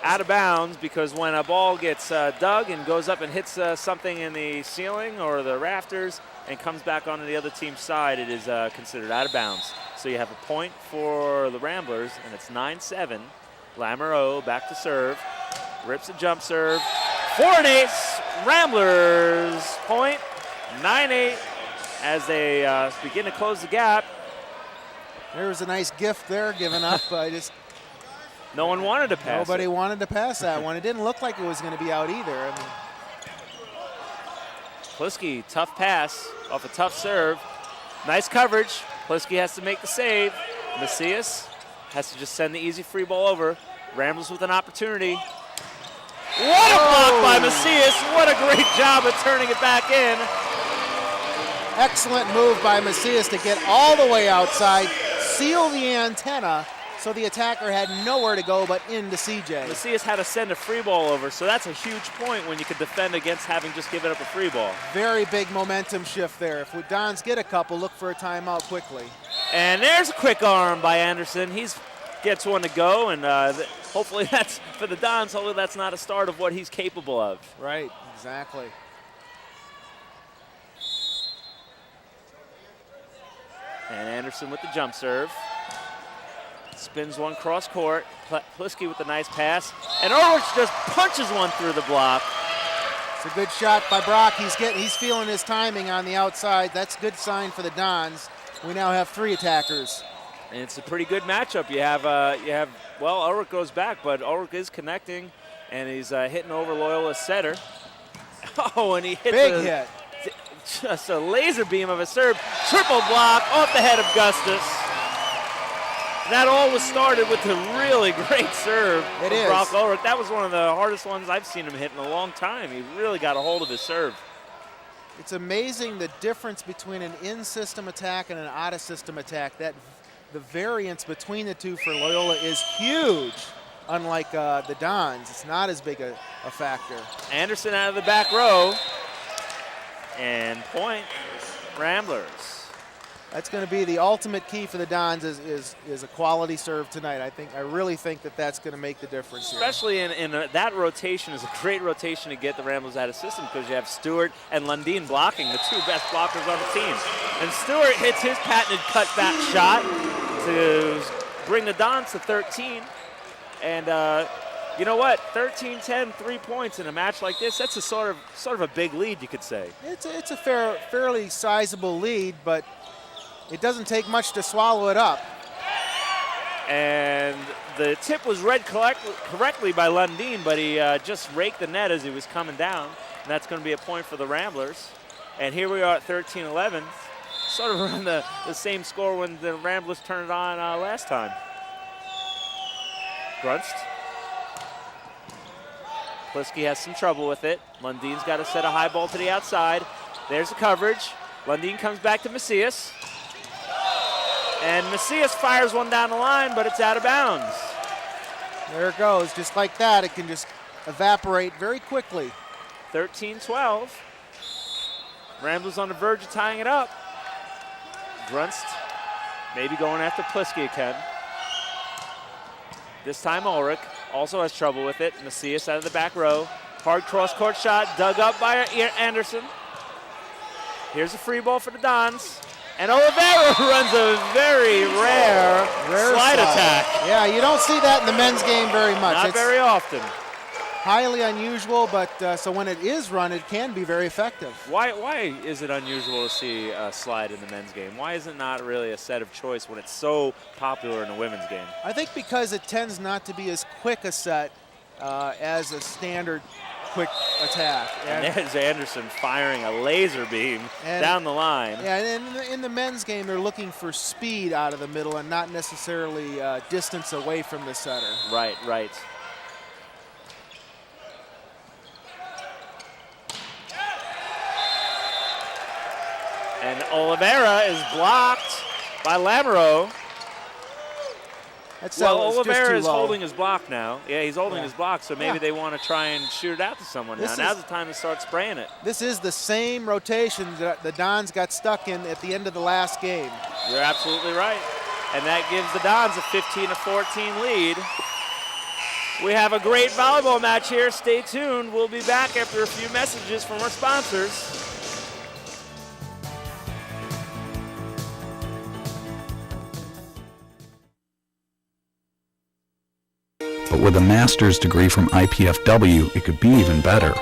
of bounds because when a ball gets dug and goes up and hits something in the ceiling or the rafters and comes back onto the other team's side, it is considered out of bounds. So you have a point for the Ramblers, and it's 9-7. Lamoureux back to serve, rips a jump serve. 4 and ace, Ramblers point, 9-8 as they begin to close the gap. There was a nice gift there given up. No one wanted to pass Nobody wanted to pass that one. It didn't look like it was going to be out either. I mean, Pliski, tough pass off a tough serve. Nice coverage. Pliski has to make the save. Macias has to just send the easy free ball over. Ramblers with an opportunity. What a block by Macias. What a great job of turning it back in. Excellent move by Macias to get all the way outside, seal the antenna, so the attacker had nowhere to go but into CJ. Macias had to send a free ball over, so that's a huge point when you could defend against having just given up a free ball. Very big momentum shift there. If Dons get a couple, look for a timeout quickly. And there's a quick arm by Anderson. He gets one to go, and hopefully that's, for the Dons, hopefully that's not a start of what he's capable of. Right, exactly. And Anderson with the jump serve. Spins one cross court. Pliski with a nice pass. And Ulrich just punches one through the block. It's a good shot by Brock. He's feeling his timing on the outside. That's a good sign for the Dons. We now have 3 attackers. And it's a pretty good matchup. You have well, Ulrich goes back, but Ulrich is connecting, and he's hitting over Loyola's setter. Oh, and he hits big hit. Just a laser beam of a serve. Triple block off the head of Gustus. That all was started with a really great serve from Brock Ulrich. That was one of the hardest ones I've seen him hit in a long time. He really got a hold of his serve. It's amazing the difference between an in-system attack and an out-of-system attack. The variance between the two for Loyola is huge, unlike the Dons. It's not as big a factor. Anderson out of the back row. And point, Ramblers. That's going to be the ultimate key for the Dons is a quality serve tonight. I really think that's going to make the difference here. Especially in that rotation is a great rotation to get the Ramblers out of system because you have Stewart and Lundeen blocking, the two best blockers on the team. And Stewart hits his patented cutback shot to bring the Dons to 13. And you know what? 13-10, 3 points in a match like this, that's a sort of a big lead, you could say. It's a fairly sizable lead, but it doesn't take much to swallow it up. And the tip was read correctly by Lundeen, but he just raked the net as he was coming down. And that's going to be a point for the Ramblers. And here we are at 13-11. Sort of around the same score when the Ramblers turned it on last time. Grunst. Plisky has some trouble with it. Lundeen's got to set a high ball to the outside. There's the coverage. Lundeen comes back to Macias. And Macias fires one down the line, but it's out of bounds. There it goes. Just like that, it can just evaporate very quickly. 13-12. Ramblers on the verge of tying it up. Grunst maybe going after Plisky again. This time Ulrich also has trouble with it. Macias out of the back row. Hard cross-court shot dug up by Anderson. Here's a free ball for the Dons. And Oliveira runs a very rare slide attack. Yeah, you don't see that in the men's game very much. Not very often. Highly unusual, but so when it is run, it can be very effective. Why is it unusual to see a slide in the men's game? Why is it not really a set of choice when it's so popular in the women's game? I think because it tends not to be as quick a set as a standard quick attack. And there's Anderson firing a laser beam down the line. Yeah, and in the men's game, they're looking for speed out of the middle and not necessarily distance away from the setter. Right. And Oliveira is blocked by Lamoureux. Oliveira is holding his block now. Yeah, he's holding his block, so maybe they want to try and shoot it out to someone now. Now's the time to start spraying it. This is the same rotation that the Dons got stuck in at the end of the last game. You're absolutely right. And that gives the Dons a 15-14 lead. We have a great volleyball match here. Stay tuned. We'll be back after a few messages from our sponsors. But with a master's degree from IPFW, it could be even better.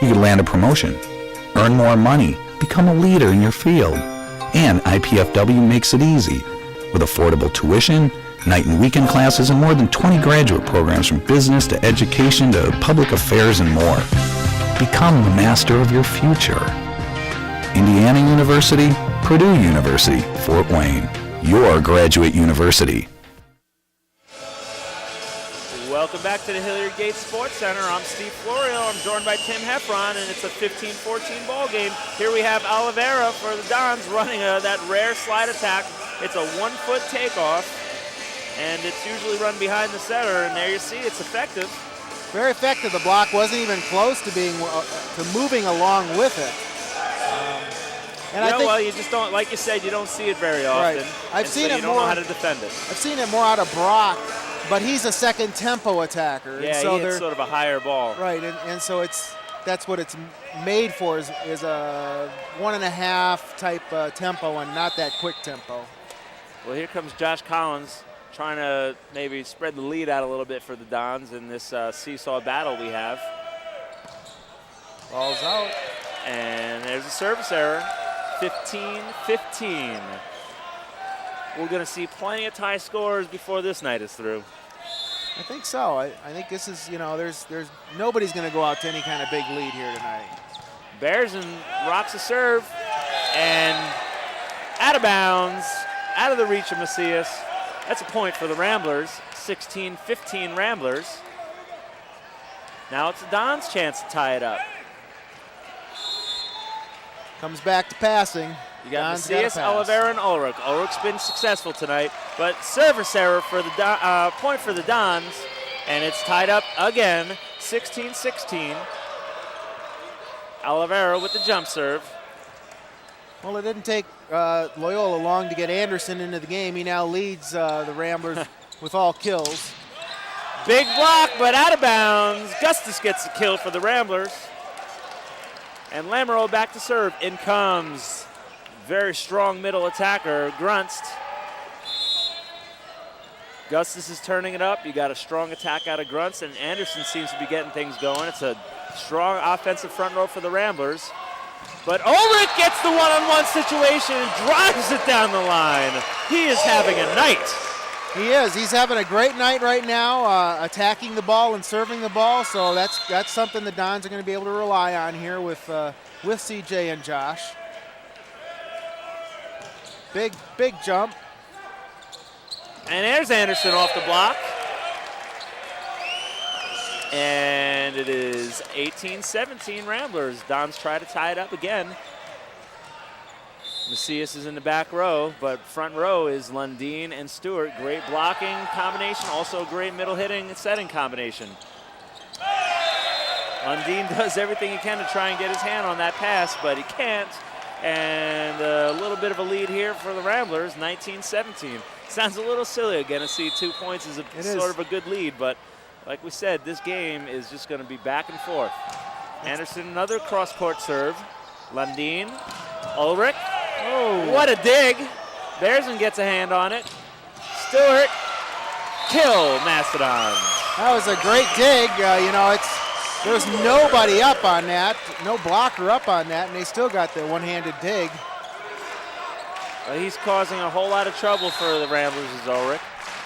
You could land a promotion, earn more money, become a leader in your field. And IPFW makes it easy. With affordable tuition, night and weekend classes, and more than 20 graduate programs from business to education to public affairs and more. Become the master of your future. Indiana University, Purdue University, Fort Wayne. Your graduate university. Welcome back to the Hilliard Gates Sports Center. I'm Steve Florio. I'm joined by Tim Heffron, and it's a 15-14 ball game. Here we have Oliveira for the Dons running that rare slide attack. It's a 1-foot takeoff, and it's usually run behind the setter, and there you see it's effective. Very effective. The block wasn't even close to being to moving along with it. Well, you just don't, like you said, you don't see it very often. Right. I've seen it more. You don't know how to defend it. I've seen it more out of Brock. But he's a second tempo attacker. Yeah, so he hits sort of a higher ball. Right, and so that's what it's made for is a 1.5 type tempo and not that quick tempo. Well, here comes Josh Collins trying to maybe spread the lead out a little bit for the Dons in this seesaw battle we have. Ball's out. And there's a service error, 15-15. We're going to see plenty of tie scores before this night is through. I think so. I think this is, there's nobody's going to go out to any kind of big lead here tonight. Bearson rocks a serve and out of bounds, out of the reach of Macias. That's a point for the Ramblers, 16-15 Ramblers. Now it's the Dons' chance to tie it up. Comes back to passing. You got Macias, Oliveira, and Ulrich. Ulrich's been successful tonight, but service error for the point for the Dons, and it's tied up again, 16-16. Oliveira with the jump serve. Well, it didn't take Loyola long to get Anderson into the game. He now leads the Ramblers with all kills. Big block, but out of bounds. Gustus gets the kill for the Ramblers. And Lamoureux back to serve. In comes very strong middle attacker, Grunst. Gustus is turning it up. You got a strong attack out of Grunst, and Anderson seems to be getting things going. It's a strong offensive front row for the Ramblers. But Ulrich gets the one-on-one situation and drives it down the line. He is having a night. He is. He's having a great night right now, attacking the ball and serving the ball. So that's something the Dons are going to be able to rely on here with CJ and Josh. Big jump. And there's Anderson off the block. And it is 18-17 Ramblers. Dons try to tie it up again. Macias is in the back row, but front row is Lundeen and Stewart. Great blocking combination, also a great middle hitting and setting combination. Lundeen does everything he can to try and get his hand on that pass, but he can't. And a little bit of a lead here for the Ramblers, 19-17. Sounds a little silly again to see 2 points as sort of a good lead, but like we said, this game is just going to be back and forth. Anderson, another cross-court serve. Lundeen, Ulrich. Oh, what a dig. Bearson gets a hand on it. Stewart, kill Mastodons. That was a great dig. There's nobody up on that, no blocker up on that, and they still got the one-handed dig. Well, he's causing a whole lot of trouble for the Ramblers, is Ulrich,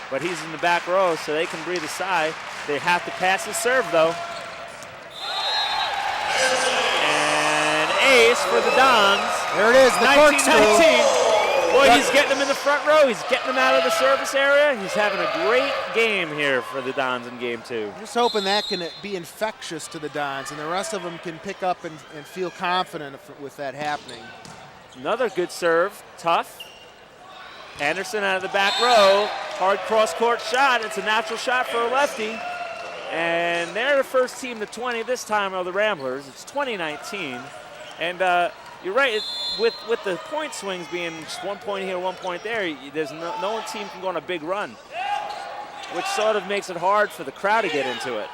but he's in the back row, so they can breathe a sigh. They have to pass his serve, though. And ace for the Dons. There it is, the corkscrew. Boy, he's getting them in the front row. He's getting them out of the service area. He's having a great game here for the Dons in game 2. Just hoping that can be infectious to the Dons, and the rest of them can pick up and feel confident with that happening. Another good serve, tough. Anderson out of the back row. Hard cross-court shot. It's a natural shot for a lefty. And they're the first team to 20 this time are the Ramblers. It's 2019. And you're right, with the point swings being just 1 point here, 1 point there, there's no one team can go on a big run, which sort of makes it hard for the crowd to get into it.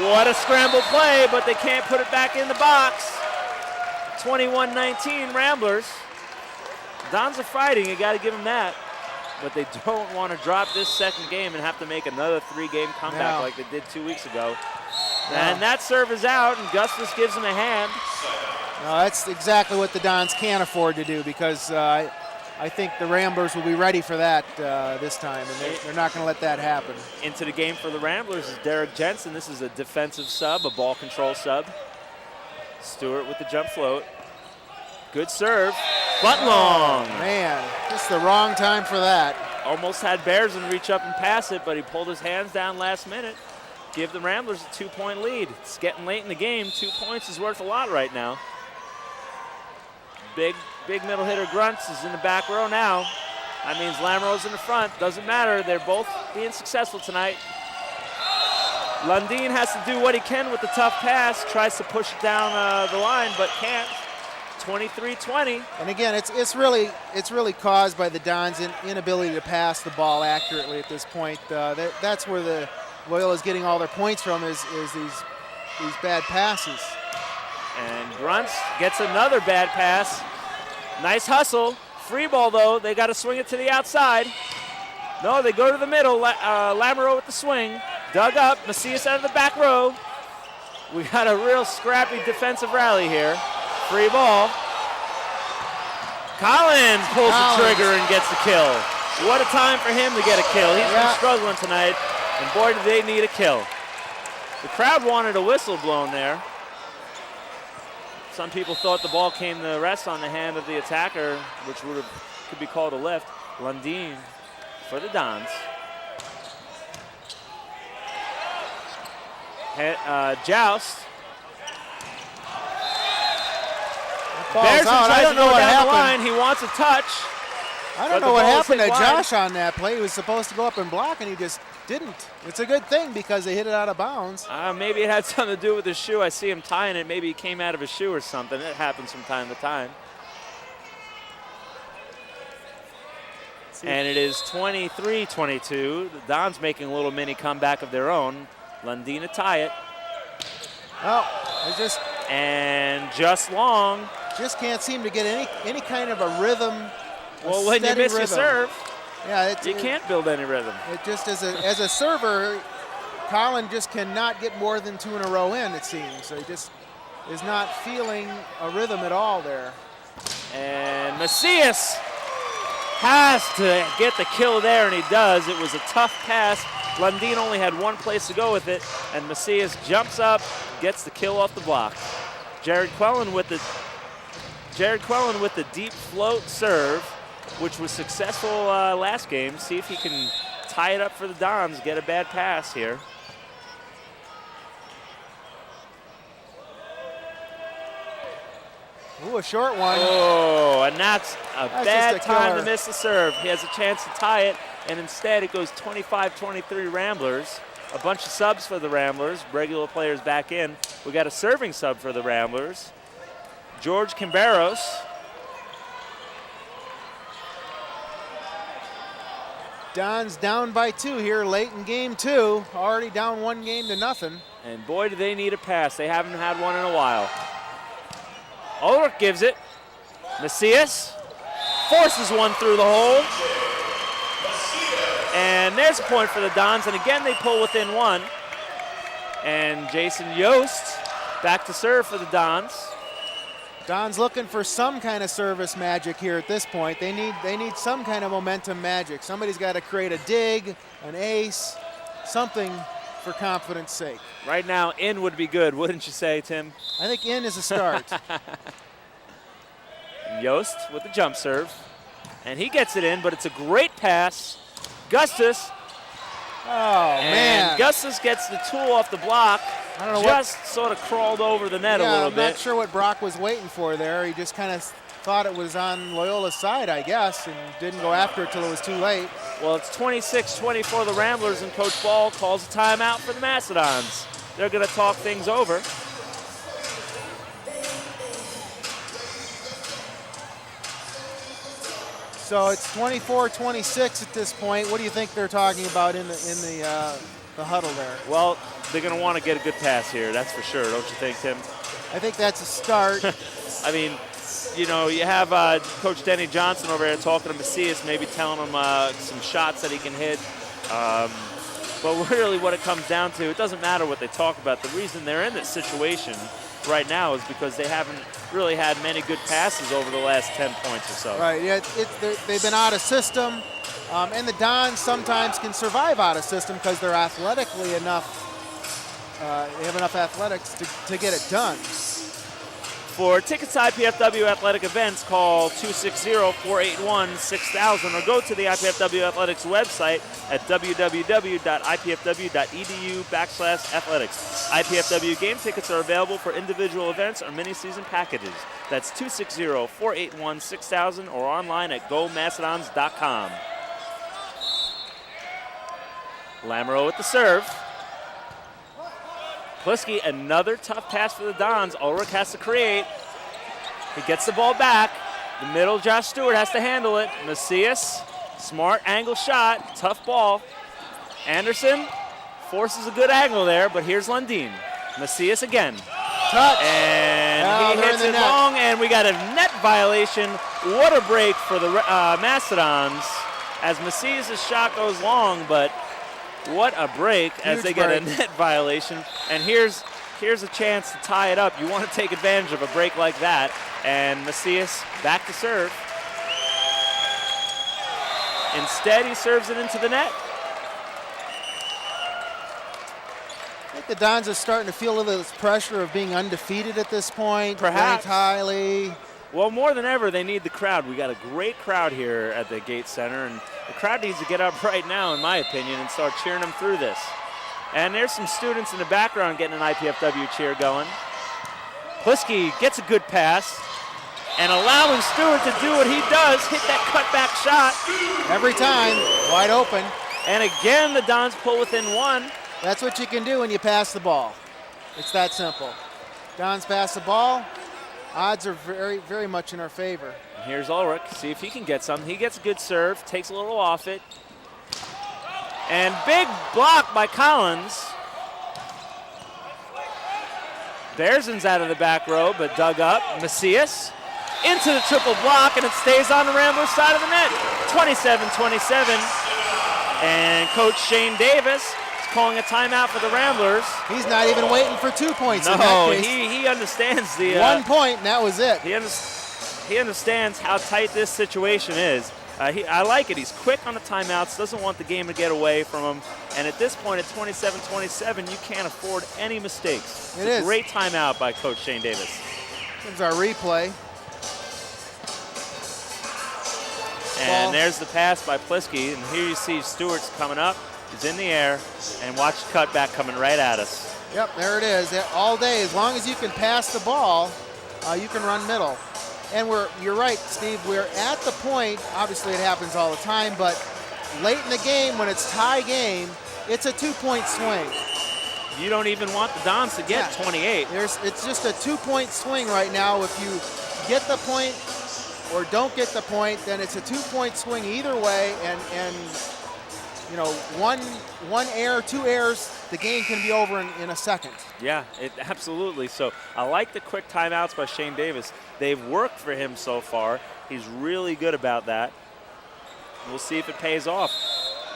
What a scramble play, but they can't put it back in the box. 21-19 Ramblers. Dons are fighting, you got to give them that. But they don't want to drop this second game and have to make another 3-game comeback like they did 2 weeks ago. And that serve is out, and Gustus gives him a hand. No, that's exactly what the Dons can't afford to do, because I think the Ramblers will be ready for that this time, and they're not going to let that happen. Into the game for the Ramblers is Derek Jensen. This is a defensive sub, a ball control sub. Stewart with the jump float. Good serve, but long. Man, just the wrong time for that. Almost had Bearson reach up and pass it, but he pulled his hands down last minute. Give the Ramblers a 2-point lead. It's getting late in the game. 2 points is worth a lot right now. Big middle hitter Grunts is in the back row now. That means Lamoureux's in the front. Doesn't matter. They're both being successful tonight. Lundeen has to do what he can with the tough pass. Tries to push it down the line, but can't. 23-20. And again, it's really caused by the Dons' inability to pass the ball accurately at this point. That's where the Loyola's getting all their points from is these bad passes. And Grunts gets another bad pass. Nice hustle. Free ball, though. They got to swing it to the outside. No, they go to the middle. Lamoureux with the swing. Dug up. Macias out of the back row. We got a real scrappy defensive rally here. Free ball. Collins pulls the trigger and gets the kill. What a time for him to get a kill. He's been struggling tonight, and boy, did they need a kill. The crowd wanted a whistle blown there. Some people thought the ball came to rest on the hand of the attacker, which could be called a lift. Lundeen for the Dons. Joust. Bearson tries to go down the line. He wants a touch. I don't know what happened to Josh on that play. He was supposed to go up and block, and he just didn't. It's a good thing because they hit it out of bounds. Maybe it had something to do with his shoe. I see him tying it. Maybe he came out of his shoe or something. It happens from time to time. And it is 23-22. The Dons making a little mini comeback of their own. Lundin to tie it. Oh, it's just... And just long. Just can't seem to get any kind of a rhythm. Well, when you miss your serve, you can't build any rhythm. It just as a server, Colin just cannot get more than 2 in a row in, it seems. So he just is not feeling a rhythm at all there. And Macias has to get the kill there, and he does. It was a tough pass. Lundin only had one place to go with it, and Macias jumps up, gets the kill off the block. Jared Quellen with the deep float serve, which was successful last game. See if he can tie it up for the Dons, get a bad pass here. Ooh, a short one. Oh, and that's a bad time to miss the serve. He has a chance to tie it, and instead it goes 25-23 Ramblers. A bunch of subs for the Ramblers, regular players back in. We got a serving sub for the Ramblers. George Camberos. Don's down by 2 here late in game 2. Already down 1-0. And boy, do they need a pass. They haven't had one in a while. Ulrich gives it. Macias forces one through the hole. And there's a point for the Dons. And again, they pull within 1. And Jason Yost back to serve for the Dons. Don's looking for some kind of service magic here at this point. They need some kind of momentum magic. Somebody's got to create a dig, an ace, something for confidence sake. Right now, in would be good, wouldn't you say, Tim? I think in is a start. Yost with the jump serve. And he gets it in, but it's a great pass. Gustus. Oh, man. Gustus gets the tool off the block. I don't know just sort of crawled over the net a little bit. I'm not sure what Brock was waiting for there. He just kind of thought it was on Loyola's side, I guess, and didn't go after it till it was too late. Well, it's 26-24 the Ramblers, and Coach Ball calls a timeout for the Mastodons. They're going to talk things over. So it's 24-26 at this point. What do you think they're talking about in the huddle there? Well, they're going to want to get a good pass here, that's for sure, don't you think, Tim? I think that's a start. I mean, you know, you have Coach Denny Johnson over there talking to Macias, maybe telling him some shots that he can hit. But really what it comes down to, it doesn't matter what they talk about. The reason they're in this situation right now is because they haven't really had many good passes over the last 10 points or so. Right, yeah, they've been out of system. And the Dons sometimes can survive out of system because they're athletically enough. They have enough athletics to get it done. For tickets to IPFW athletic events, call 260-481-6000 or go to the IPFW Athletics website at www.ipfw.edu/athletics. IPFW game tickets are available for individual events or mini-season packages. That's 260-481-6000 or online at gomastodons.com. Lamoureux with the serve. Plisky, another tough pass for the Dons. Ulrich has to create. He gets the ball back. The middle, Josh Stewart has to handle it. Macias, smart angle shot, tough ball. Anderson forces a good angle there, but here's Lundin. Macias again. Touch. And he hits it long, and we got a net violation. What a break for the Mastodons as Macias' shot goes long, but what a break as they get a net violation. And here's a chance to tie it up. You want to take advantage of a break like that. And Macias back to serve. Instead, he serves it into the net. I think the Dons are starting to feel a little pressure of being undefeated at this point. Perhaps. Ranked highly. Well, more than ever, they need the crowd. We got a great crowd here at the Gate Center, and the crowd needs to get up right now, in my opinion, and start cheering them through this. And there's some students in the background getting an IPFW cheer going. Plisky gets a good pass. and allowing Stewart to do what he does, hit that cutback shot. Every time, wide open. And again, the Dons pull within 1. That's what you can do when you pass the ball. It's that simple. Dons pass the ball, odds are very, very much in our favor. And here's Ulrich, see if he can get some. He gets a good serve, takes a little off it. And big block by Collins. Bearsen's out of the back row, but dug up. Macias into the triple block, and it stays on the Ramblers' side of the net. 27-27. And Coach Shane Davis is calling a timeout for the Ramblers. He's not even waiting for 2 points no, in that case. he understands the... 1 point, and that was it. He understands how tight this situation is. I like it. He's quick on the timeouts, doesn't want the game to get away from him. And at this point, at 27-27, you can't afford any mistakes. It's a great timeout by Coach Shane Davis. Here's our replay. And there's the pass by Plisky. And here you see Stewart's coming up. He's in the air. And watch the cutback coming right at us. Yep, there it is. All day, as long as you can pass the ball, you can run middle. And you're right, Steve, we're at the point, obviously it happens all the time, but late in the game, when it's tie game, it's a 2-point swing. You don't even want the Dons to get 28. It's just a 2-point swing right now. If you get the point or don't get the point, then it's a 2-point swing either way, and you know, one error, 2 errors, the game can be over in a second. Yeah, absolutely. So I like the quick timeouts by Shane Davis. They've worked for him so far. He's really good about that. We'll see if it pays off.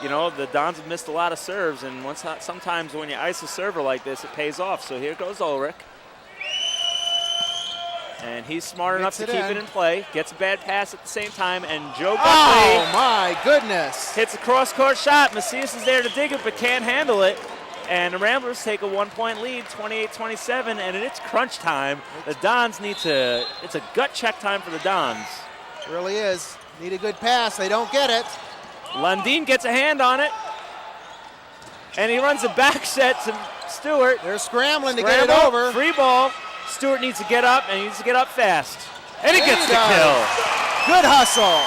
You know, the Dons have missed a lot of serves, and sometimes when you ice a server like this, it pays off. So here goes Ulrich. And he's smart enough to keep it in play. Gets a bad pass at the same time, and Joe Buckley. Oh, my goodness. Hits a cross-court shot. Macias is there to dig it, but can't handle it. And the Ramblers take a 1-point lead, 28-27, and it's crunch time. The Dons it's a gut check time for the Dons. It really is. Need a good pass. They don't get it. Lundin gets a hand on it. And he runs a back set to Stewart. They're scrambling to get it over. Free ball. Stewart needs to get up, and he needs to get up fast. And he gets the kill. Good hustle.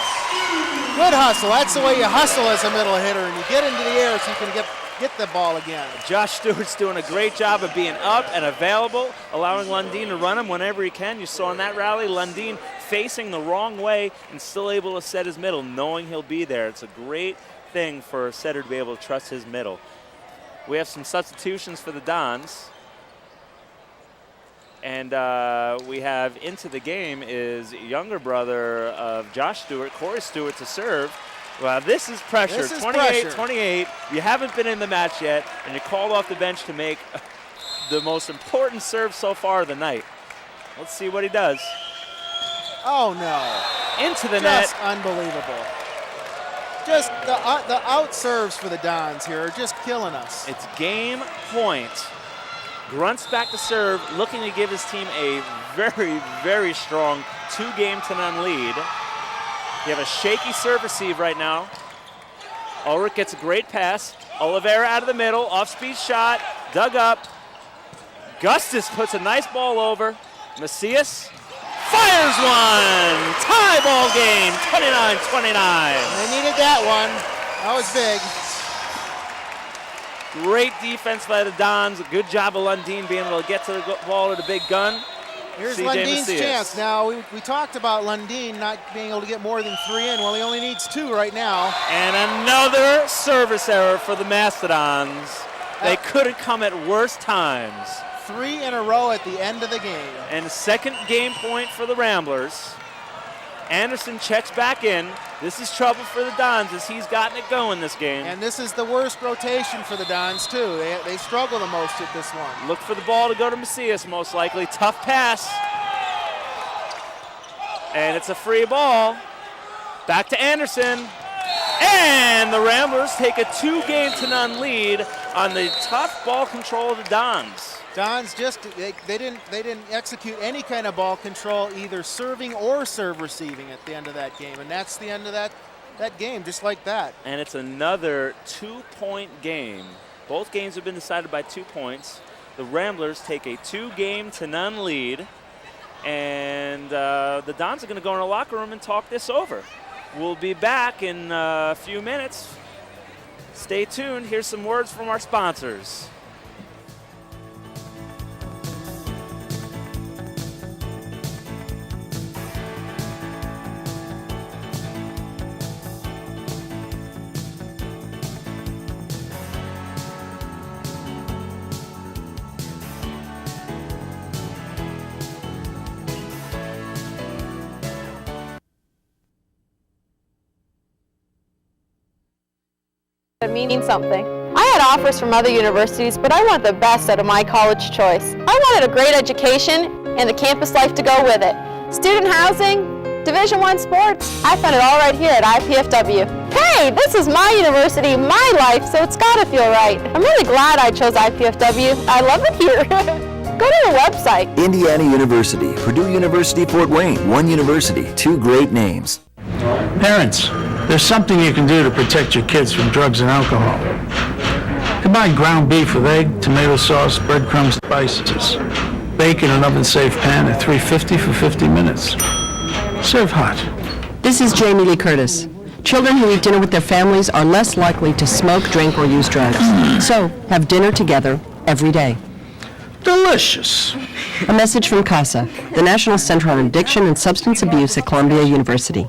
Good hustle. That's the way you hustle as a middle hitter, and you get into the air so you can get the ball again. Josh Stewart's doing a great job of being up and available, allowing Lundin to run him whenever he can. You saw in that rally, Lundin facing the wrong way and still able to set his middle, knowing he'll be there. It's a great thing for a setter to be able to trust his middle. We have some substitutions for the Dons. And we have into the game is younger brother of Josh Stewart, Corey Stewart, to serve. Well, this is pressure. 28-28. You haven't been in the match yet, and you're called off the bench to make the most important serve so far of the night. Let's see what he does. Oh, no. Into the net. Just unbelievable. Just the out serves for the Dons here are just killing us. It's game point. Grunts back to serve, looking to give his team a very, very strong 2-0 lead. You have a shaky serve receive right now. Ulrich gets a great pass. Oliveira out of the middle, off-speed shot, dug up. Gustus puts a nice ball over. Macias fires one! Tie ball game, 29-29. They needed that one. That was big. Great defense by the Dons. A good job of Lundin being able to get to the ball with a big gun. Here's CJ Lundin's Macias. chance. Now, we talked about Lundin not being able to get more than 3 in. Well, he only needs 2 right now. And another service error for the Mastodons. They couldn't come at worse times. 3 in a row at the end of the game. And the second game point for the Ramblers. Anderson checks back in. This is trouble for the Dons as he's gotten it going this game. And this is the worst rotation for the Dons, too. They struggle the most at this one. Look for the ball to go to Macias, most likely. Tough pass. And it's a free ball. Back to Anderson. And the Ramblers take a 2-0 lead on the tough ball control of the Dons. Dons they didn't execute any kind of ball control, either serving or serve receiving at the end of that game, and that's the end of that game, just like that. And it's another 2-point game. Both games have been decided by 2 points. The Ramblers take a 2-0 lead, and the Dons are going to go in the locker room and talk this over. We'll be back in a few minutes. Stay tuned. Here's some words from our sponsors. It means something. I had offers from other universities, but I wanted the best out of my college choice. I wanted a great education and the campus life to go with it. Student housing, Division I sports, I found it all right here at IPFW. Hey, this is my university, my life, so it's gotta feel right. I'm really glad I chose IPFW. I love it here. Go to the website. Indiana University, Purdue University, Fort Wayne, one university, two great names. Parents, there's something you can do to protect your kids from drugs and alcohol. Combine ground beef with egg, tomato sauce, breadcrumbs, spices. Bake in an oven-safe pan at 350 for 50 minutes. Serve hot. This is Jamie Lee Curtis. Children who eat dinner with their families are less likely to smoke, drink, or use drugs. So, have dinner together every day. Delicious. A message from CASA, the National Center on Addiction and Substance Abuse at Columbia University.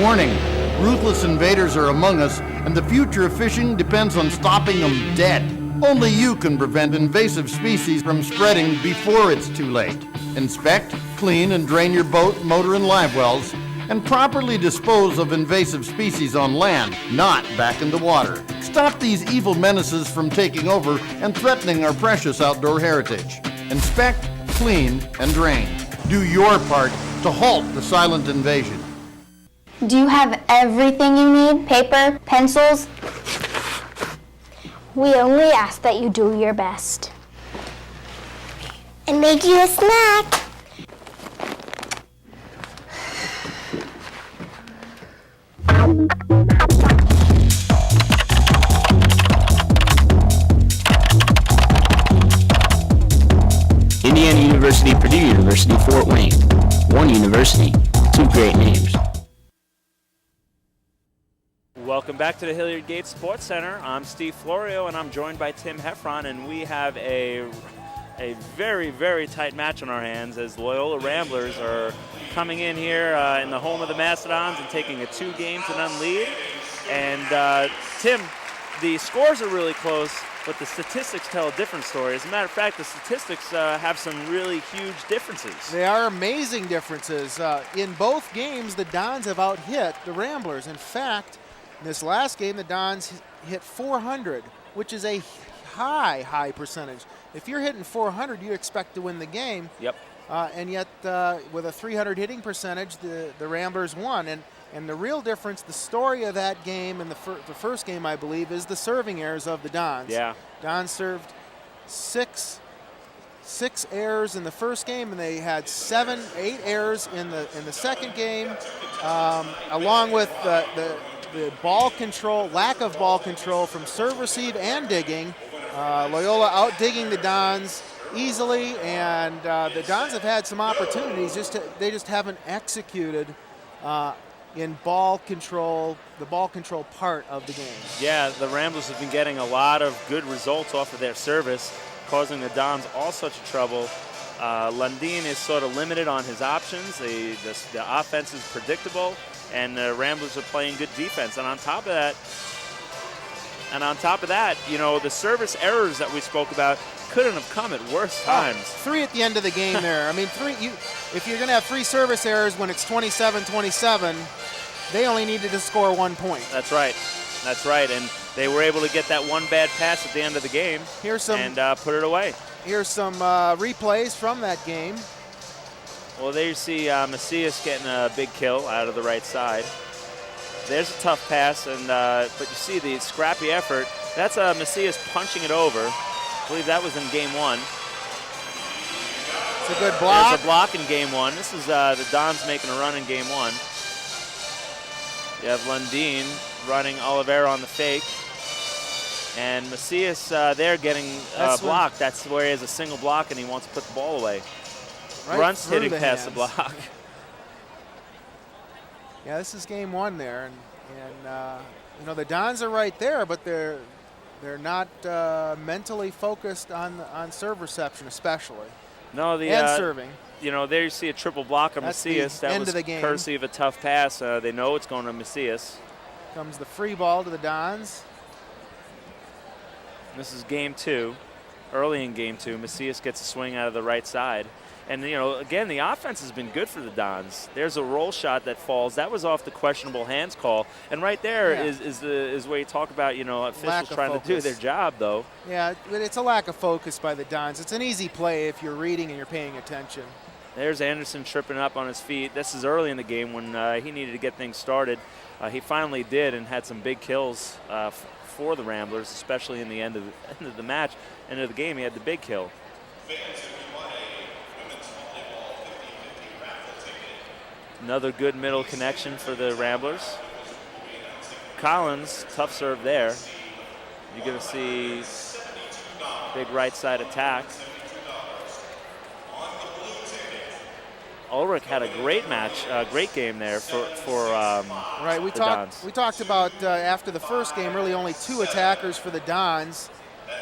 Warning, ruthless invaders are among us, and the future of fishing depends on stopping them dead. Only you can prevent invasive species from spreading before it's too late. Inspect, clean, and drain your boat, motor, and live wells, and properly dispose of invasive species on land, not back in the water. Stop these evil menaces from taking over and threatening our precious outdoor heritage. Inspect, clean, and drain. Do your part to halt the silent invasion. Do you have everything you need? Paper, pencils? We only ask that you do your best. And made you a snack. Indiana University, Purdue University, Fort Wayne. One university, two great names. Welcome back to the Hilliard Gates Sports Center. I'm Steve Florio, and I'm joined by Tim Heffron, and we have a very, very tight match on our hands as Loyola Ramblers are coming in here in the home of the Mastodons and taking a 2-game-to-none lead. And Tim, the scores are really close, but the statistics tell a different story. As a matter of fact, the statistics have some really huge differences. They are amazing differences. In both games, the Dons have out-hit the Ramblers. In fact, in this last game, the Dons hit 400, which is a high percentage. If you're hitting 400, you expect to win the game. Yep. And yet, with a 300 hitting percentage, the Ramblers won. And the real difference, the story of that game and the first game, I believe, is the serving errors of the Dons. Yeah. Dons served six errors in the first game, and they had 8 errors in the second game, along with the ball control, lack of ball control from serve, receive, and digging. Loyola out-digging the Dons easily, and the Dons have had some opportunities. They just haven't executed in ball control, the ball control part of the game. Yeah, the Ramblers have been getting a lot of good results off of their service, causing the Dons all such trouble. Lundin is sort of limited on his options. The offense is predictable, and the Ramblers are playing good defense. And on top of that, you know, the service errors that we spoke about couldn't have come at worse times. 3 at the end of the game there. I mean, if you're going to have 3 service errors when it's 27-27, they only needed to score 1 point. That's right. That's right. And they were able to get that one bad pass at the end of the game and put it away. Here's some replays from that game. Well, there you see Macias getting a big kill out of the right side. There's a tough pass, but you see the scrappy effort. That's Macias punching it over. I believe that was in game 1. It's a good block. There's a block in game 1. This is the Dons making a run in game 1. You have Lundin running Oliveira on the fake. And Macias there getting blocked. That's where he has a single block and he wants to put the ball away. Runt's hitting past the block. Yeah, this is game one there, and you know, the Dons are right there, but they're not mentally focused on serve reception, especially. No, and serving. You know, there you see a triple block of That's Macias. the That end was of the game. courtesy of a tough pass. They know it's going to Macias. Comes the free ball to the Dons. This is game two. Early in game two, Macias gets a swing out of the right side. And, you know, again, the offense has been good for the Dons. There's a roll shot that falls. That was off the questionable hands call. And right there is where you talk about, you know, officials trying to do their job, though. Yeah, but it's a lack of focus by the Dons. It's an easy play if you're reading and you're paying attention. There's Anderson tripping up on his feet. This is early in the game when he needed to get things started. He finally did and had some big kills for the Ramblers, especially in the end of the match. End of the game, he had the big kill. Another good middle connection for the Ramblers. Collins, tough serve there. You're going to see big right side attack. Ulrich had a great match, great game there for right. We talked about after the first game, really only 2 attackers for the Dons,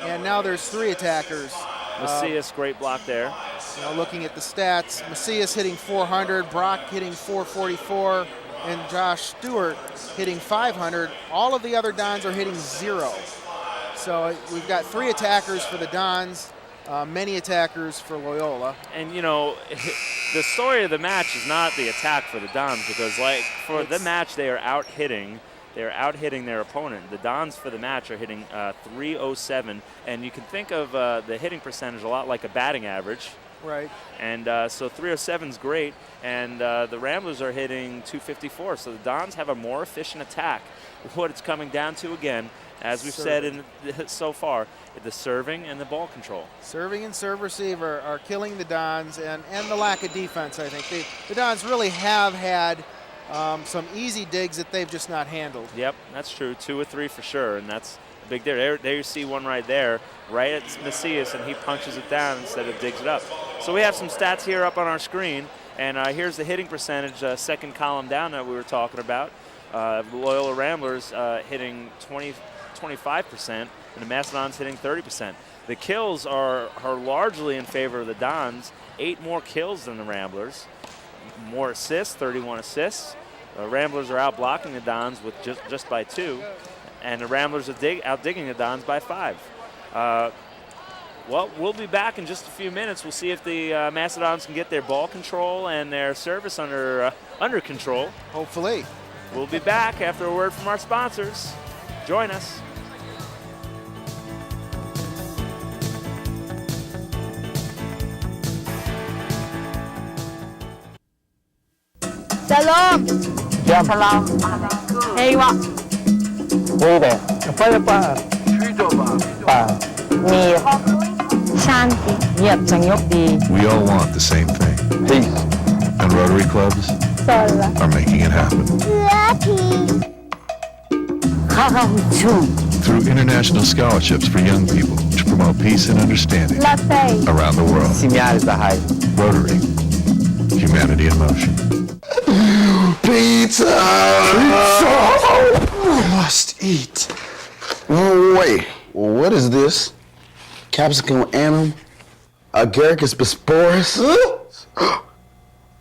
and now there's 3 attackers. Macias, great block there. You know, looking at the stats, Macias hitting 400, Brock hitting 444, and Josh Stewart hitting 500. All of the other Dons are hitting 0. So we've got 3 attackers for the Dons, many attackers for Loyola. And, you know, the story of the match is not the attack for the Dons, because, like, for the match, they are out-hitting. They're out-hitting their opponent. The Dons for the match are hitting .307, and you can think of the hitting percentage a lot like a batting average. Right. And so .307 is great, and the Ramblers are hitting .254. So the Dons have a more efficient attack. What it's coming down to, again, as we've said so far, the serving and the ball control. Serving and serve receiver are killing the Dons, and the lack of defense, I think. The Dons really have had some easy digs that they've just not handled. Yep, that's true. 2 or 3 for sure, and that's big there. There you see one right there, right at Macias, and he punches it down instead of digs it up. So we have some stats here up on our screen, and here's the hitting percentage, second column down that we were talking about. The Loyola Ramblers hitting 25%, and the Mastodons hitting 30%. The kills are largely in favor of the Dons. 8 more kills than the Ramblers. More assists, 31 assists. The Ramblers are out blocking the Dons with just by 2, and the Ramblers are out digging the Dons by 5. Well, we'll be back in just a few minutes. We'll see if the Mastodons can get their ball control and their service under control. Hopefully. We'll be back after a word from our sponsors. Join us. Shalom. Yeah. Shalom. Hey, what? Hey there. Apa pa? Pa. Mir. Shanti. Yep, We all want the same thing. Peace. And Rotary clubs are making it happen. Lucky. Through international scholarships for young people to promote peace and understanding around the world. Rotary. Humanity in motion. Pizza! I must eat. No way. What is this? Capsicum annum? Agaricus bisporus?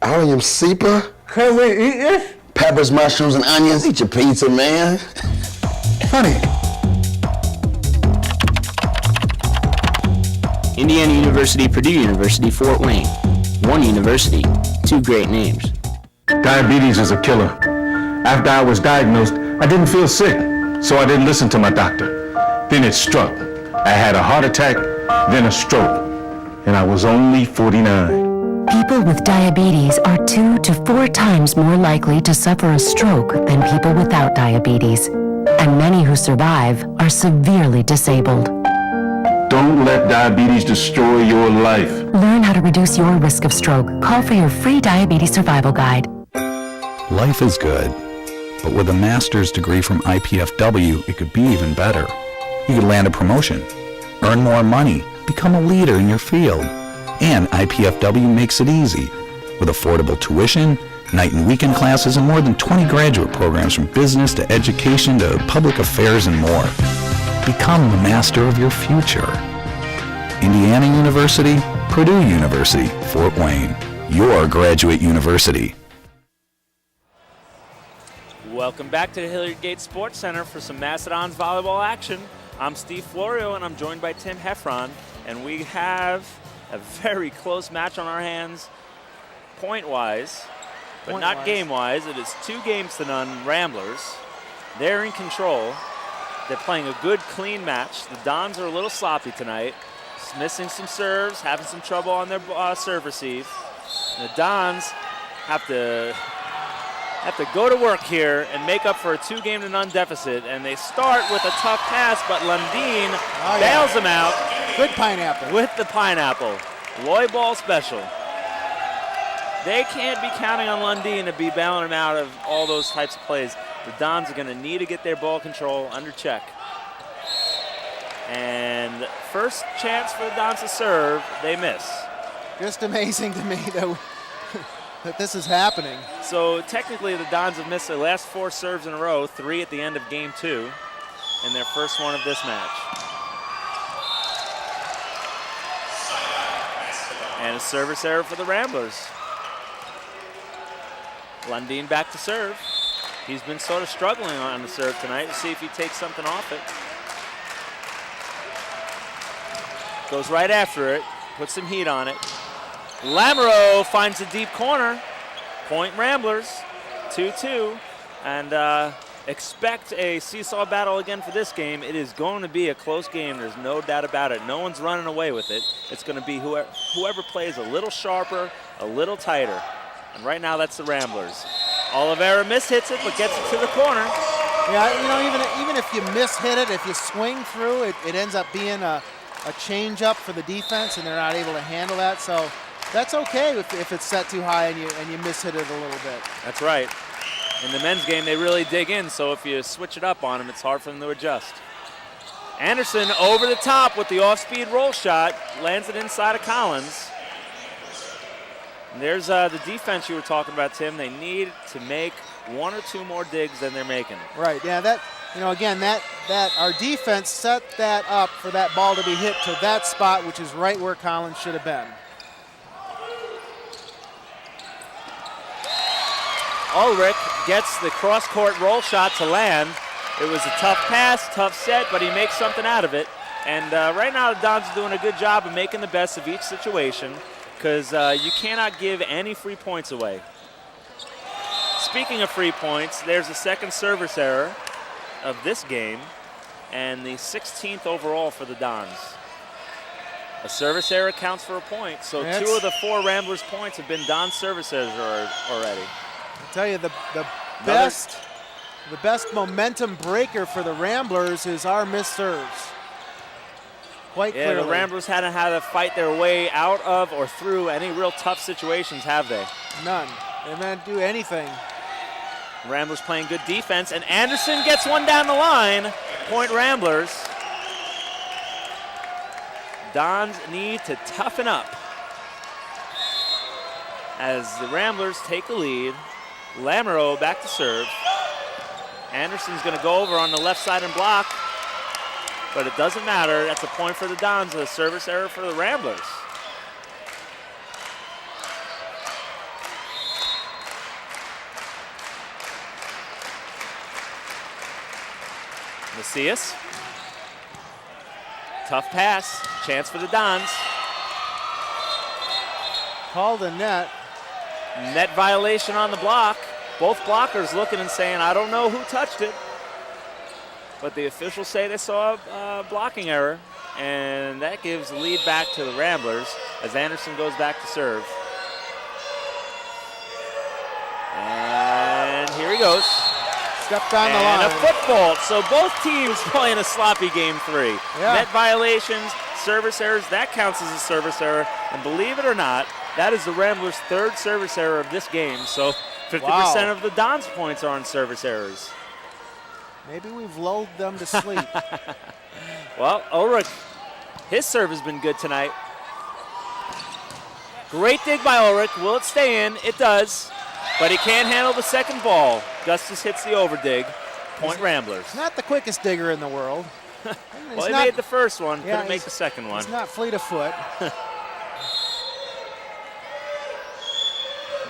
Allium cepa? Can we eat this? Peppers, mushrooms, and onions. Eat your pizza, man. Honey. Indiana University, Purdue University, Fort Wayne. One university, 2 great names. Diabetes is a killer. After I was diagnosed, I didn't feel sick, so I didn't listen to my doctor. Then it struck. I had a heart attack, then a stroke, and I was only 49. People with diabetes are 2 to 4 times more likely to suffer a stroke than people without diabetes, and many who survive are severely disabled. Don't let diabetes destroy your life. Learn how to reduce your risk of stroke. Call for your free diabetes survival guide. Life is good, but with a master's degree from IPFW, it could be even better. You could land a promotion, earn more money, become a leader in your field. And IPFW makes it easy with affordable tuition, night and weekend classes, and more than 20 graduate programs from business to education to public affairs and more. Become the master of your future. Indiana University, Purdue University, Fort Wayne, your graduate university. Welcome back to the Hilliard Gates Sports Center for some Mastodons volleyball action. I'm Steve Florio, and I'm joined by Tim Heffron, and we have a very close match on our hands, point-wise, but not game-wise. It is 2-0 Ramblers. They're in control. They're playing a good, clean match. The Dons are a little sloppy tonight, missing some serves, having some trouble on their serve receive. And the Dons have to go to work here and make up for a 2-0 deficit, and they start with a tough pass, but Lundin bails them out. Good pineapple. With the pineapple. Loyball special. They can't be counting on Lundin to be bailing them out of all those types of plays. The Dons are going to need to get their ball control under check. And first chance for the Dons to serve, they miss. Just amazing to me that that this is happening. So technically the Dons have missed their last 4 serves in a row, 3 at the end of game 2, and their first one of this match. And a service error for the Ramblers. Lundin back to serve. He's been sort of struggling on the serve tonight. We'll see if he takes something off it. Goes right after it, puts some heat on it. Lamoureux finds the deep corner. Point Ramblers, 2-2. And expect a seesaw battle again for this game. It is going to be a close game. There's no doubt about it. No one's running away with it. It's going to be whoever plays a little sharper, a little tighter. And right now that's the Ramblers. Oliveira mishits it, but gets it to the corner. Yeah, you know, even if you mishit it, if you swing through, it ends up being a change-up for the defense, and they're not able to handle that. So that's okay if it's set too high and you mishit it a little bit. That's right. In the men's game, they really dig in, so if you switch it up on them, it's hard for them to adjust. Anderson over the top with the off-speed roll shot, lands it inside of Collins. And there's the defense you were talking about, Tim. They need to make 1 or 2 more digs than they're making. Right, yeah, that, you know, again, that our defense set that up for that ball to be hit to that spot, which is right where Collins should have been. Ulrich gets the cross-court roll shot to land. It was a tough pass, tough set, but he makes something out of it. And right now the Dons are doing a good job of making the best of each situation, because you cannot give any free points away. Speaking of free points, there's a second service error of this game, and the 16th overall for the Dons. A service error counts for a point, so 2 of the 4 Ramblers points have been Don service errors already. I'll tell you, the best momentum breaker for the Ramblers is our missed serves. Quite clearly. The Ramblers hadn't had to fight their way out of or through any real tough situations, have they? None. They didn't do anything. Ramblers playing good defense, and Anderson gets one down the line. Point Ramblers. Dons need to toughen up as the Ramblers take the lead. Lamoureux back to serve. Anderson's going to go over on the left side and block, but it doesn't matter. That's a point for the Dons, a service error for the Ramblers. Macias. Tough pass. Chance for the Dons. Called a net. Net violation on the block. Both blockers looking and saying, I don't know who touched it. But the officials say they saw a blocking error, and that gives the lead back to the Ramblers as Anderson goes back to serve. And here he goes. Stepped on the line. And a foot fault. So both teams playing a sloppy game 3. Yeah. Net violations, service errors, that counts as a service error. And believe it or not, that is the Ramblers' 3rd service error of this game. So 50% of the Dons' points are on service errors. Maybe we've lulled them to sleep. Well, Ulrich, his serve has been good tonight. Great dig by Ulrich. Will it stay in? It does. but he can't handle the second ball. Gustus hits the overdig. Point Ramblers. He's not the quickest digger in the world. Well, he made the first one, couldn't make the second one. He's not fleet of foot.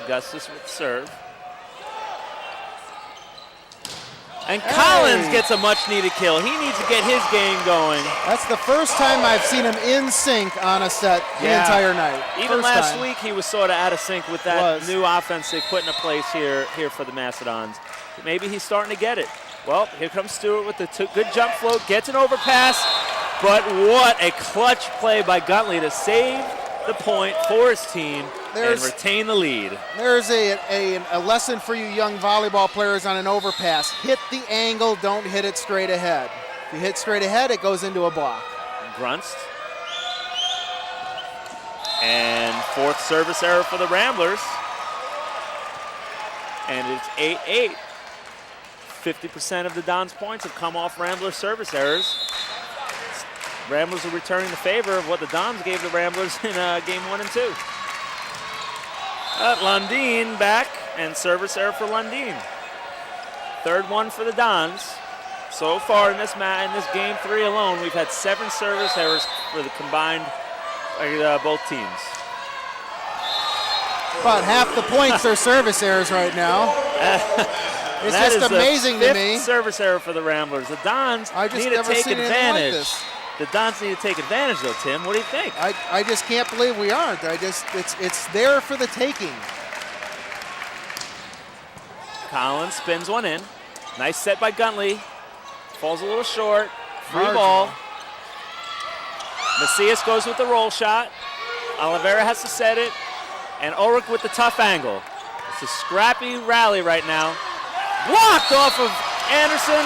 Gustus with the serve. And Collins gets a much-needed kill. He needs to get his game going. That's the first time I've seen him in sync on a set the entire night. Even last week, he was sort of out of sync with that new offense they put into place here for the Mastodons. Maybe he's starting to get it. Well, here comes Stewart with the good jump float, gets an overpass, but what a clutch play by Guntley to save the point for his team and retain the lead. There's a lesson for you young volleyball players on an overpass. Hit the angle, don't hit it straight ahead. If you hit straight ahead, it goes into a block. Grunst. And fourth service error for the Ramblers. And it's 8-8. 50% of the Dons' points have come off Rambler service errors. Ramblers are returning the favor of what the Dons gave the Ramblers in game 1 and 2. Lundin back, and service error for Lundin. Third one for the Dons. So far in this game 3 alone, we've had 7 service errors for the combined both teams. About half the points are service errors right now. It's just amazing to me. Service error for the Ramblers. The Dons need to take advantage. The Dons need to take advantage, though, Tim. What do you think? I just can't believe we aren't. It's there for the taking. Collins spins one in. Nice set by Guntley. Falls a little short. Free ball. Macias goes with the roll shot. Oliveira has to set it. And Ulrich with the tough angle. It's a scrappy rally right now. Blocked off of Anderson.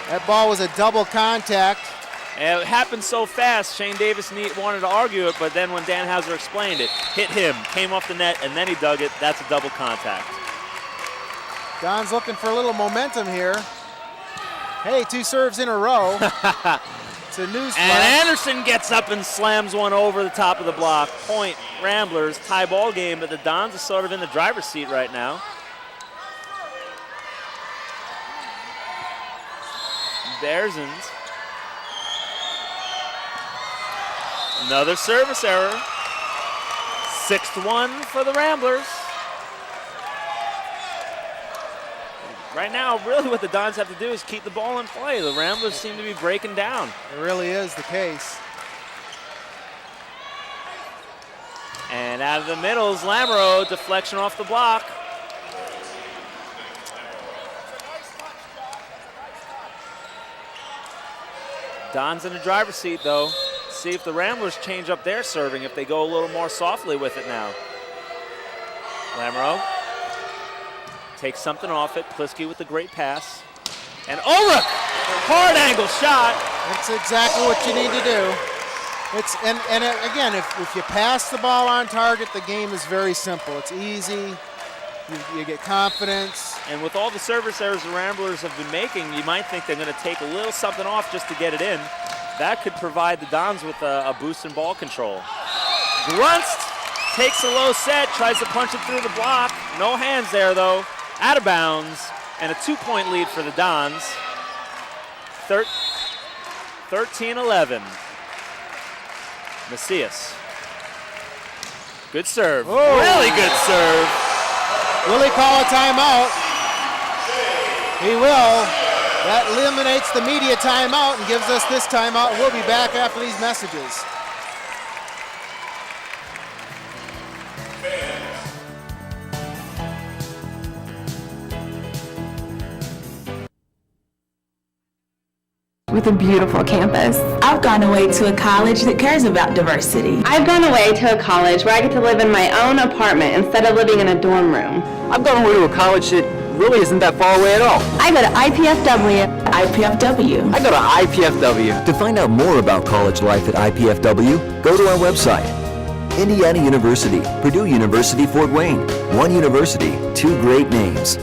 That ball was a double contact. And it happened so fast, Shane Davis wanted to argue it, but then when Dan Hauser explained it, hit him, came off the net, and then he dug it. That's a double contact. Don's looking for a little momentum here. Hey, 2 serves in a row. It's a news And Anderson gets up and slams one over the top of the block. Point Ramblers, tie ball game, but the Dons are sort of in the driver's seat right now. Bearsons. Another service error. 6th one for the Ramblers. Right now, really what the Dons have to do is keep the ball in play. The Ramblers seem to be breaking down. It really is the case. And out of the middle is Lamoureux, deflection off the block. Don's in the driver's seat, though. See if the Ramblers change up their serving, if they go a little more softly with it now. Lamoureux takes something off it. Plisky with the great pass. And Ulrich, hard angle shot. That's exactly what you need to do. Again, if you pass the ball on target, the game is very simple. It's easy. You get confidence. And with all the service errors the Ramblers have been making, you might think they're going to take a little something off just to get it in. That could provide the Dons with a boost in ball control. Grunst takes a low set, tries to punch it through the block. No hands there, though. Out of bounds, and a 2-point lead for the Dons. 13-11. Macias. Good serve. Whoa. Really good serve. Will he call a timeout? He will. That eliminates the media timeout and gives us this timeout. We'll be back after these messages. With a beautiful campus. I've gone away to a college that cares about diversity. I've gone away to a college where I get to live in my own apartment instead of living in a dorm room. I've gone away to a college that really isn't that far away at all. I go to IPFW. IPFW. I go to IPFW. To find out more about college life at IPFW, go to our website. Indiana University, Purdue University, Fort Wayne. One university, 2 great names.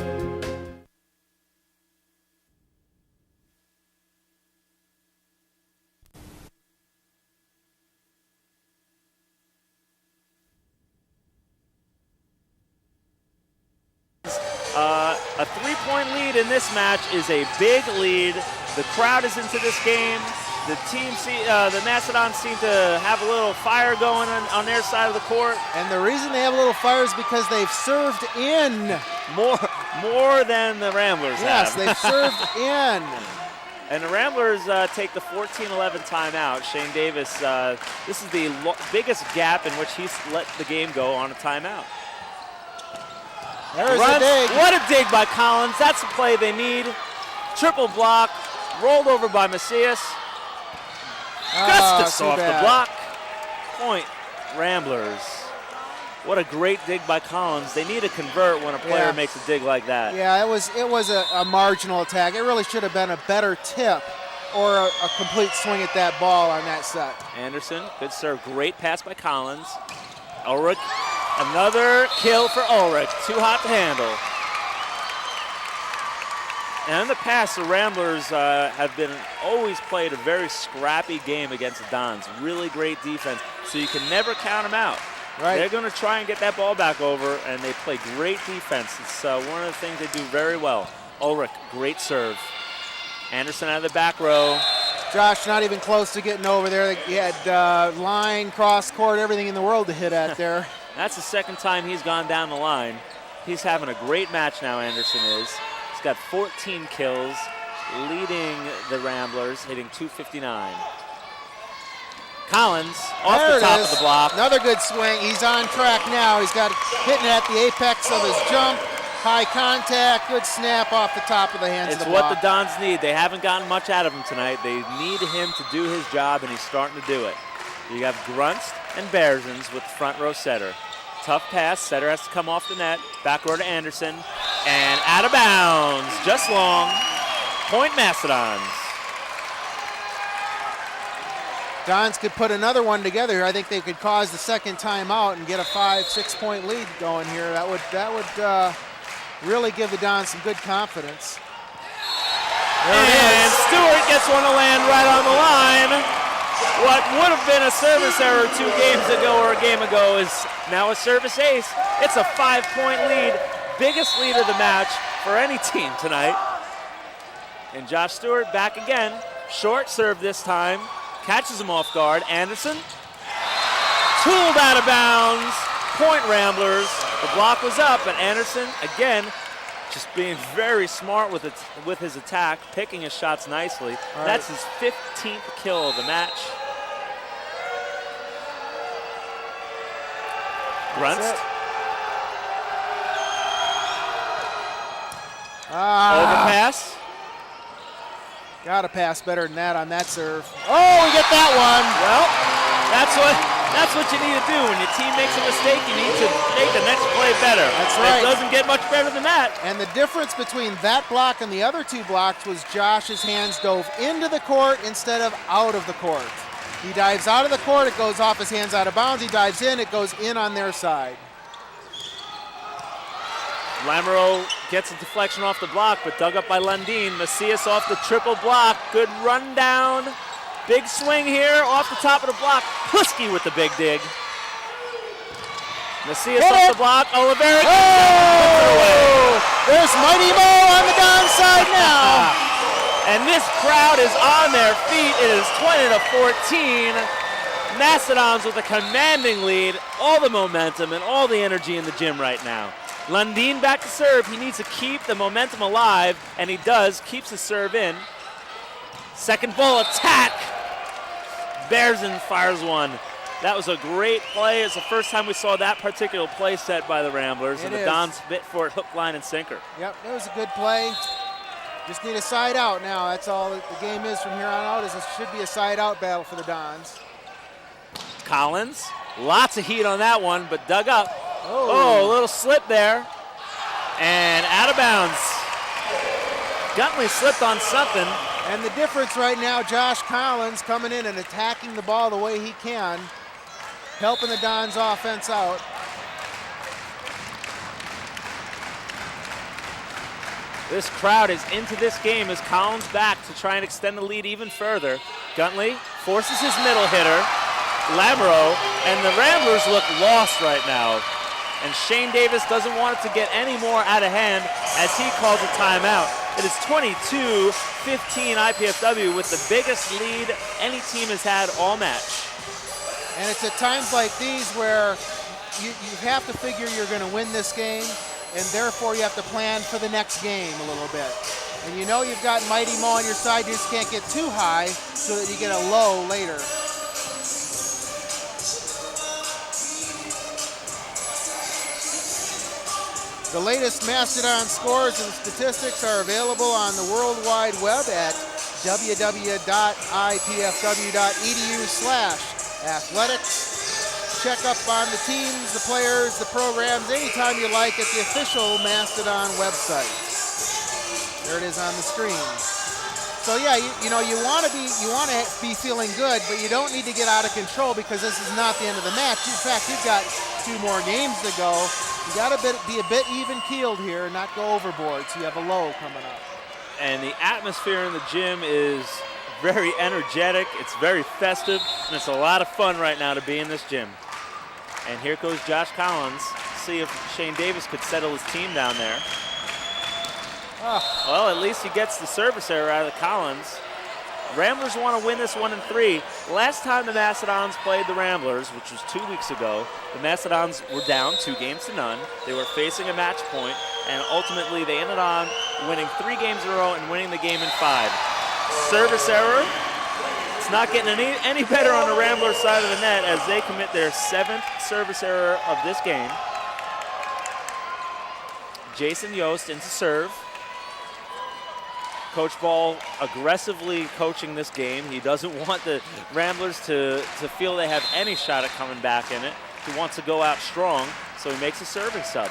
9-point lead in this match is a big lead. The crowd is into this game. The Mastodons seem to have a little fire going on their side of the court. And the reason they have a little fire is because they've served in. More than the Ramblers have. Yes, they've served in. And the Ramblers take the 14-11 timeout. Shane Davis, this is the biggest gap in which he's let the game go on a timeout. There's a dig. What a dig by Collins. That's the play they need. Triple block, rolled over by Macias. Gustus off the block. Point, Ramblers. What a great dig by Collins. They need to convert when a player makes a dig like that. Yeah, it was a marginal attack. It really should have been a better tip or a complete swing at that ball on that set. Anderson, good serve. Great pass by Collins. Ulrich, another kill for Ulrich. Too hot to handle. And in the past, the Ramblers have always played a very scrappy game against the Dons. Really great defense, so you can never count them out. Right. They're going to try and get that ball back over, and they play great defense. It's one of the things they do very well. Ulrich, great serve. Anderson out of the back row. Josh not even close to getting over there. He had line, cross court, everything in the world to hit at there. That's the second time he's gone down the line. He's having a great match now, Anderson is. He's got 14 kills, leading the Ramblers, hitting .259. Collins off the top of the block. Another good swing. He's on track now. He's got hitting at the apex of his jump. High contact, good snap off the top of the hands of the block. It's what the Dons need. They haven't gotten much out of him tonight. They need him to do his job, and he's starting to do it. You have Grunst and Bearsons with the front row setter. Tough pass. Setter has to come off the net. Back row to Anderson. And out of bounds. Just long. Point Mastodons. Dons could put another one together here. I think they could cause the second timeout and get a 5-6 point lead going here. That would really give the Dons some good confidence. And Stewart gets one to land right on the line. What would have been a service error 2 games ago or a game ago is now a service ace. It's a 5-point lead. Biggest lead of the match for any team tonight. And Josh Stewart back again. Short serve this time. Catches him off guard. Anderson. Tooled out of bounds. Point Ramblers. The block was up, and Anderson, again, just being very smart with his attack, picking his shots nicely. Right. That's his 15th kill of the match. Grunst. Overpass. Got to pass better than that on that serve. Oh, we get that one. Well, that's what you need to do. When your team makes a mistake, you need to make the next play better. That's right. It doesn't get much better than that. And the difference between that block and the other 2 blocks was Josh's hands dove into the court instead of out of the court. He dives out of the court, it goes off his hands out of bounds. He dives in, it goes in on their side. Lamoureux gets a deflection off the block, but dug up by Lundin. Macias off the triple block. Good run down. Big swing here off the top of the block. Husky with the big dig. Macias off the block. Olivera. Oh! There's Mighty Mo on the Don side now. And this crowd is on their feet. It is 20-14. Mastodons with a commanding lead. All the momentum and all the energy in the gym right now. Lundin back to serve. He needs to keep the momentum alive, and he does. Keeps his serve in. Second ball attack. Bearson fires one. That was a great play. It's the first time we saw that particular play set by the Ramblers, and the Dons bit for it, hook, line, and sinker. Yep, it was a good play. Just need a side out now. That's all the game is from here on out. It should be a side out battle for the Dons. Collins, lots of heat on that one, but dug up. Oh, a little slip there. And out of bounds. Guntley slipped on something. And the difference right now, Josh Collins coming in and attacking the ball the way he can, helping the Dons offense out. This crowd is into this game as Collins back to try and extend the lead even further. Guntley forces his middle hitter, Lamoureux, and the Ramblers look lost right now. and Shane Davis doesn't want it to get any more out of hand as he calls a timeout. It is 22-15 IPFW with the biggest lead any team has had all match. And it's at times like these where you have to figure you're going to win this game, and therefore you have to plan for the next game a little bit. And you know you've got Mighty Mo on your side, you just can't get too high so that you get a low later. The latest Mastodon scores and statistics are available on the World Wide Web at www.ipfw.edu/athletics. Check up on the teams, the players, the programs anytime you like at the official Mastodon website. There it is on the screen. So yeah, you know you want to be feeling good, but you don't need to get out of control because this is not the end of the match. In fact, you've got 2 more games to go. You got to be a bit even-keeled here and not go overboard, so you have a low coming up. And the atmosphere in the gym is very energetic, it's very festive, and it's a lot of fun right now to be in this gym. And here goes Josh Collins. See if Shane Davis could settle his team down there. Well, at least he gets the service error out of Collins. Ramblers want to win this 1-3. Last time the Mastodons played the Ramblers, which was 2 weeks ago, the Mastodons were down 2-0. They were facing a match point, and ultimately they ended on winning 3 games in a row and winning the game in 5. Service error. It's not getting any better on the Ramblers side of the net as they commit their 7th service error of this game. Jason Yost into serve. Coach Ball aggressively coaching this game. He doesn't want the Ramblers to feel they have any shot at coming back in it. He wants to go out strong, so he makes a serving sub.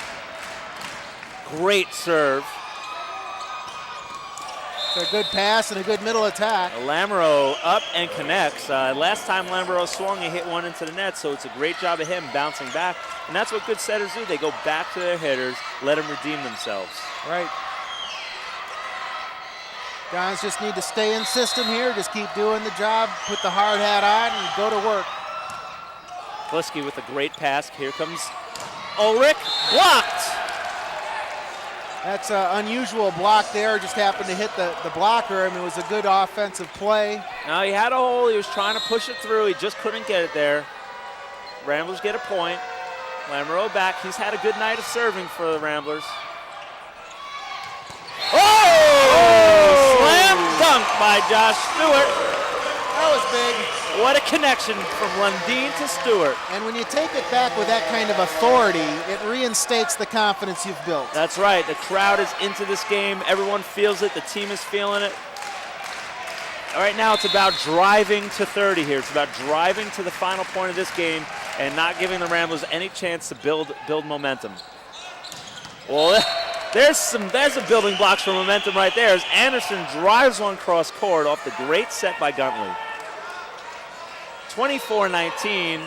Great serve. It's a good pass and a good middle attack. Lamoureux up and connects. Last time Lamoureux swung, he hit one into the net, so it's a great job of him bouncing back. And that's what good setters do. They go back to their hitters, let them redeem themselves. Right. Guys just need to stay in system here, just keep doing the job, put the hard hat on, and go to work. Pliski with a great pass. Here comes Ulrich, blocked. That's an unusual block there, just happened to hit the blocker. I mean, it was a good offensive play. No, he had a hole, he was trying to push it through, he just couldn't get it there. Ramblers get a point. Lamoureux back, he's had a good night of serving for the Ramblers. Slam dunk by Josh Stewart. That was big. What a connection from Lundin to Stewart. And when you take it back with that kind of authority, it reinstates the confidence you've built. That's right. The crowd is into this game. Everyone feels it. The team is feeling it. All right, now it's about driving to 30 here. It's about driving to the final point of this game and not giving the Ramblers any chance to build momentum. Well, there's the building blocks for momentum right there as Anderson drives one cross court off the great set by Guntley. 24-19.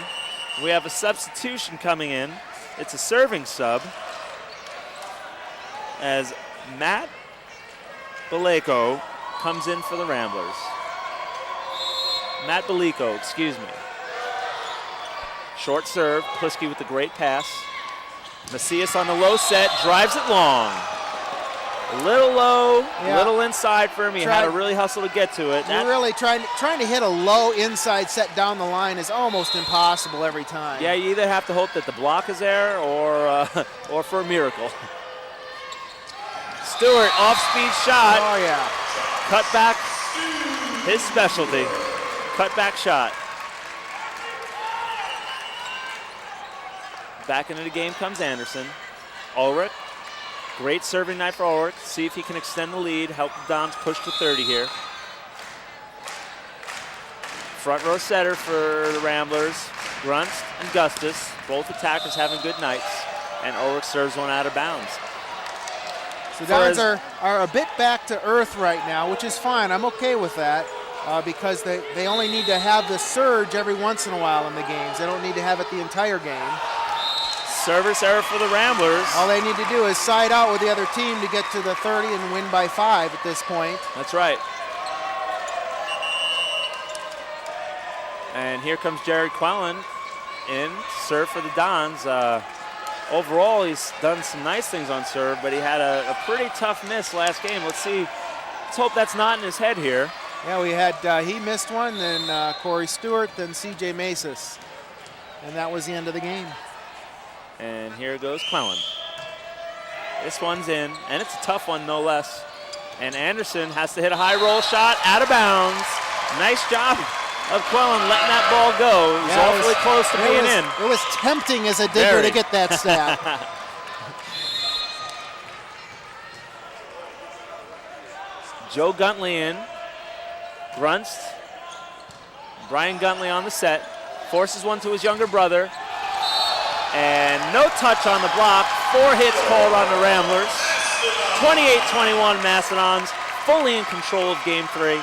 We have a substitution coming in. It's a serving sub as Matt Baleko comes in for the Ramblers. Matt Baleko, excuse me. Short serve, Pliski with the great pass. Macias on the low set, drives it long. A little low, a little inside for him. He had to really hustle to get to it. You're really trying to hit a low inside set down the line is almost impossible every time. Yeah, you either have to hope that the block is there or for a miracle. Stewart, off-speed shot. Oh, yeah. Cut back, his specialty. Cut back shot. Back into the game comes Anderson. Ulrich, great serving night for Ulrich. See if he can extend the lead, help the Dons push to 30 here. Front row setter for the Ramblers. Grunst and Gustus, both attackers having good nights. And Ulrich serves one out of bounds. So Dons are a bit back to earth right now, which is fine. I'm okay with that because they only need to have the surge every once in a while in the games. They don't need to have it the entire game. Service error for the Ramblers. All they need to do is side out with the other team to get to the 30 and win by 5 at this point. That's right. And here comes Jared Quellen in, serve for the Dons. overall, he's done some nice things on serve, but he had a pretty tough miss last game. Let's see. Let's hope that's not in his head here. Yeah, we had, he missed one, then Corey Stewart, then CJ Masis. And that was the end of the game. And here goes Clellan. This one's in, and it's a tough one, no less. And Anderson has to hit a high roll shot out of bounds. Nice job of Clellan letting that ball go. It was awfully close to being in. It was tempting as a digger to get that stat. Joe Guntley in. Grunst. Brian Guntley on the set. Forces one to his younger brother. And no touch on the block. 4 hits called on the Ramblers. 28-21 Mastodons, fully in control of game 3.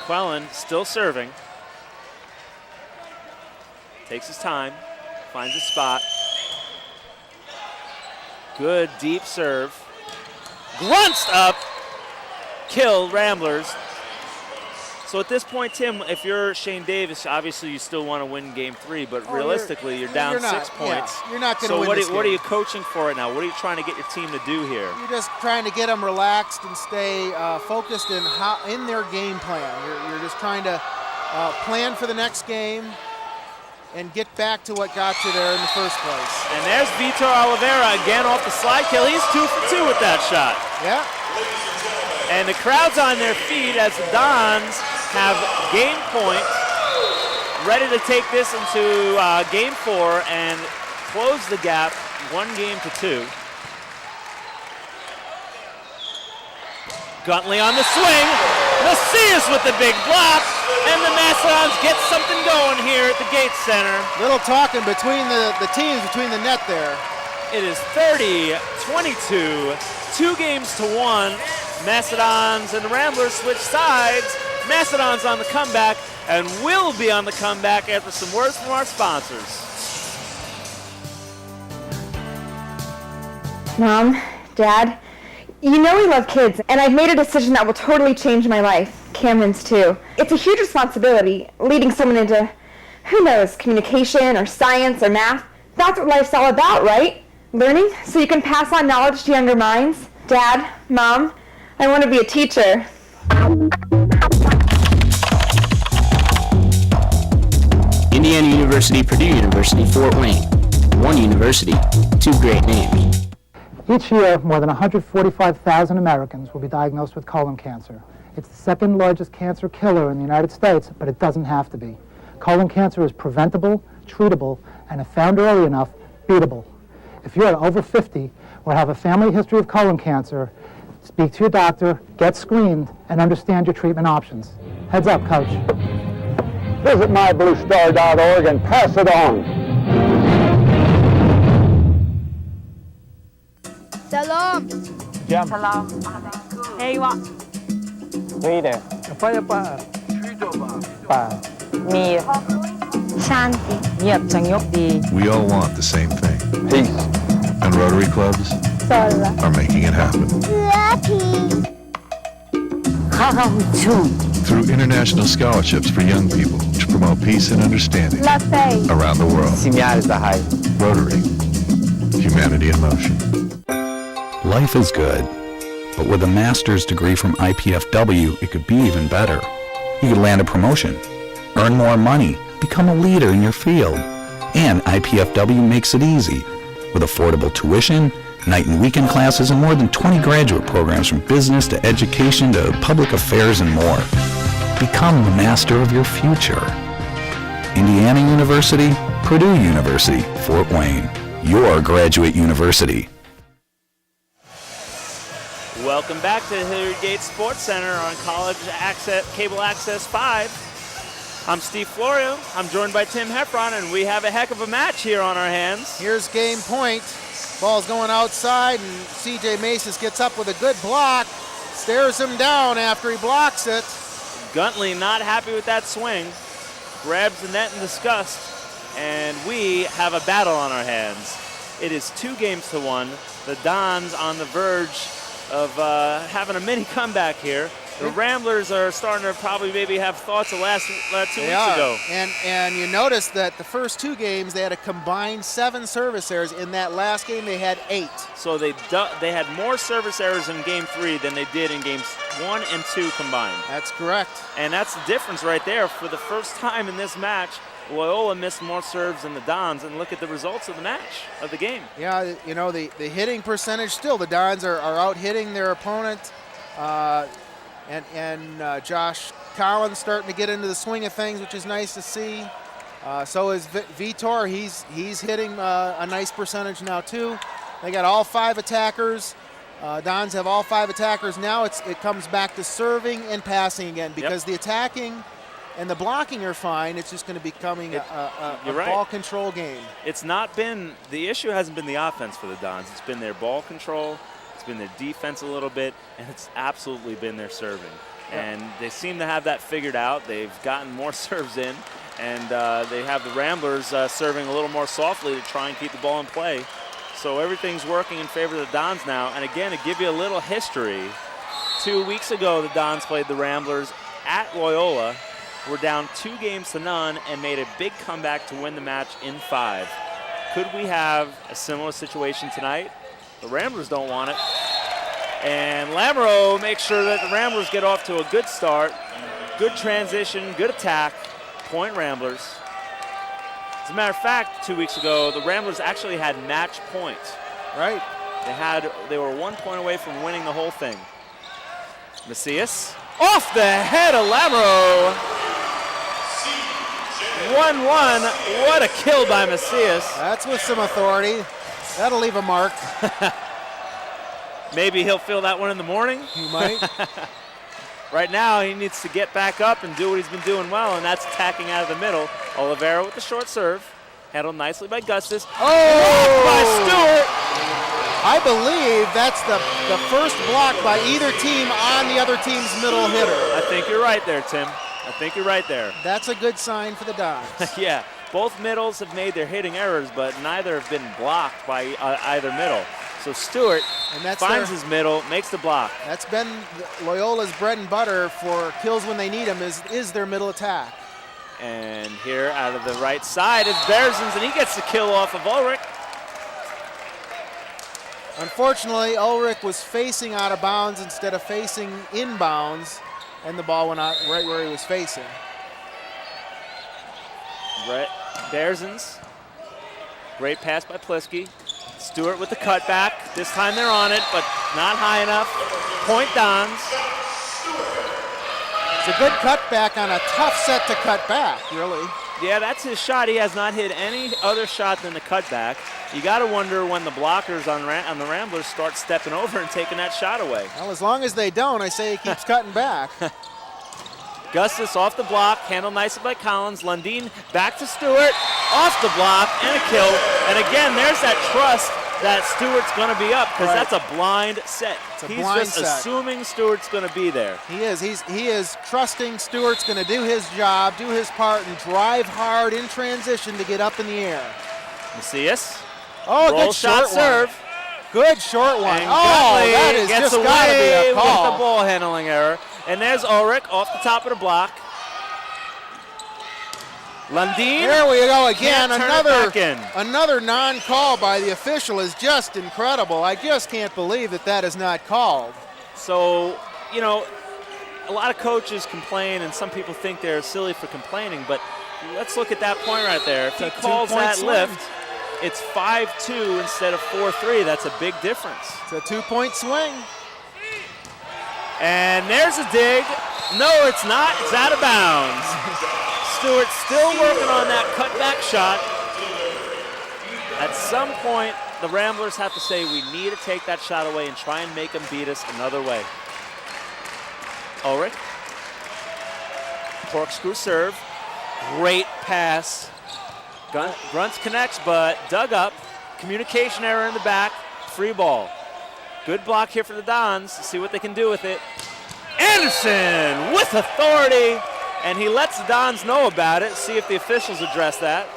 Clellan still serving. Takes his time, finds a spot. Good deep serve. Grunst up, killed Ramblers. So at this point, Tim, if you're Shane Davis, obviously you still want to win game 3, but realistically you're down 6 points. Yeah, you're not going to win this game. What are you coaching for right now? What are you trying to get your team to do here? You're just trying to get them relaxed and stay focused in their game plan. You're just trying to plan for the next game and get back to what got you there in the first place. And there's Vitor Oliveira again off the slide kill. He's 2 for 2 with that shot. Yeah. And the crowd's on their feet as the Dons have game point, ready to take this into game 4 and close the gap 1-2. Guntley on the swing. Macias with the big block, and the Mastodons get something going here at the Gates Center. Little talking between the teams, between the net there. It is 30-22, 2-1. Mastodons and the Ramblers switch sides. Mastodons on the comeback, and will be on the comeback after some words from our sponsors. Mom, Dad, you know we love kids, and I've made a decision that will totally change my life. Cameron's too. It's a huge responsibility, leading someone into, who knows, communication or science or math. That's what life's all about, right? Learning so you can pass on knowledge to younger minds. Dad, Mom, I want to be a teacher. Indiana University, Purdue University, Fort Wayne. One university, 2 great names. Each year, more than 145,000 Americans will be diagnosed with colon cancer. It's the 2nd largest cancer killer in the United States, but it doesn't have to be. Colon cancer is preventable, treatable, and if found early enough, beatable. If you're over 50 or have a family history of colon cancer, speak to your doctor, get screened, and understand your treatment options. Heads up, Coach. Visit mybluestar.org and pass it on. Shalom. Jam. Salam. Hey, what? Rita. Mir. Shanti. We all want the same thing. Peace. And Rotary clubs are making it happen. Lucky. Through international scholarships for young people to promote peace and understanding around the world. Rotary. Humanity in motion. Life is good, but with a master's degree from IPFW, it could be even better. You could land a promotion, earn more money, become a leader in your field. And IPFW makes it easy, with affordable tuition, night and weekend classes, and more than 20 graduate programs from business to education to public affairs and more. Become the master of your future. Indiana University, Purdue University, Fort Wayne, your graduate university. Welcome back to the Hilliard Gates Sports Center on College Access, Cable Access 5. I'm Steve Florio. I'm joined by Tim Heffron, and we have a heck of a match here on our hands. Here's game point. Ball's going outside, and CJ Masis gets up with a good block, stares him down after he blocks it. Guntley not happy with that swing, grabs the net in disgust, and we have a battle on our hands. It is 2-1. The Dons on the verge of having a mini comeback here. The Ramblers are starting to probably maybe have thoughts of 2 weeks ago. And you notice that the first 2 games they had a combined 7 service errors. In that last game they had 8. So they had more service errors in Game 3 than they did in Games 1 and 2 combined. That's correct. And that's the difference right there. For the first time in this match, Loyola missed more serves than the Dons, and look at the results of the match, of the game. Yeah, you know, the hitting percentage still, the Dons are out hitting their opponent. And Josh Collins starting to get into the swing of things, which is nice to see. So is Vitor. He's hitting a nice percentage now too. They got all 5 attackers. Dons have all 5 attackers. Now it comes back to serving and passing again because the attacking and the blocking are fine. It's just going to be becoming a ball control game. It's not been, the issue hasn't been the offense for the Dons. It's been their ball control. It's been their defense a little bit, and it's absolutely been their serving. And they seem to have that figured out. They've gotten more serves in, and they have the Ramblers serving a little more softly to try and keep the ball in play. So everything's working in favor of the Dons now. And again, to give you a little history, 2 weeks ago the Dons played the Ramblers at Loyola, were down 2-0 and made a big comeback to win the match in 5. Could we have a similar situation tonight? The Ramblers don't want it. And Lamoureux makes sure that the Ramblers get off to a good start. Good transition, good attack. Point Ramblers. As a matter of fact, 2 weeks ago, the Ramblers actually had match points. Right. They were 1 point away from winning the whole thing. Macias off the head of Lamoureux. 1-1. What a kill by Macias. That's with some authority. That'll leave a mark. Maybe he'll feel that one in the morning. He might. Right now, he needs to get back up and do what he's been doing well, and that's attacking out of the middle. Oliveira with the short serve. Handled nicely by Gustus. Oh! By Stewart. I believe that's the first block by either team on the other team's middle hitter. I think you're right there, Tim. I think you're right there. That's a good sign for the Dons. Yeah, both middles have made their hitting errors, but neither have been blocked by either middle. So Stewart finds his middle, makes the block. That's been Loyola's bread and butter for kills when they need them is their middle attack. And here out of the right side is Berzins, and he gets the kill off of Ulrich. Unfortunately, Ulrich was facing out of bounds instead of facing inbounds, and the ball went out right where he was facing. Brett Berzins, great pass by Plisky. Stewart with the cutback. This time they're on it, but not high enough. Point Dons. It's a good cutback on a tough set to cut back, really. Yeah, that's his shot. He has not hit any other shot than the cutback. You got to wonder when the blockers on the Ramblers start stepping over and taking that shot away. Well, as long as they don't, I say he keeps cutting back. Gustus off the block, handled nicely by Collins. Lundin back to Stewart, off the block, and a kill. And again, there's that trust that Stewart's going to be up, because that's a blind set. He's just assuming Stewart's going to be there. He is. He is trusting Stewart's going to do his job, do his part, and drive hard in transition to get up in the air. Macias. Oh, roll good shot short serve. One. Good short one. And that is gets just got to be a call. with the ball handling error. And there's Ulrich off the top of the block. Lundin. There we go again. Another non-call by the official is just incredible. I just can't believe that is not called. So, you know, a lot of coaches complain, and some people think they're silly for complaining, but let's look at that point right there. If he calls that lift, it's 5-2 instead of 4-3. That's a big difference. It's a 2-point swing. And there's a dig. No, it's not. It's out of bounds. Stewart still working on that cutback shot. At some point, the Ramblers have to say, we need to take that shot away and try and make them beat us another way. Ulrich. Corkscrew serve. Great pass. Grunts connects, but dug up. Communication error in the back. Free ball. Good block here for the Dons. See what they can do with it. Anderson with authority, and he lets the Dons know about it. See if the officials address that.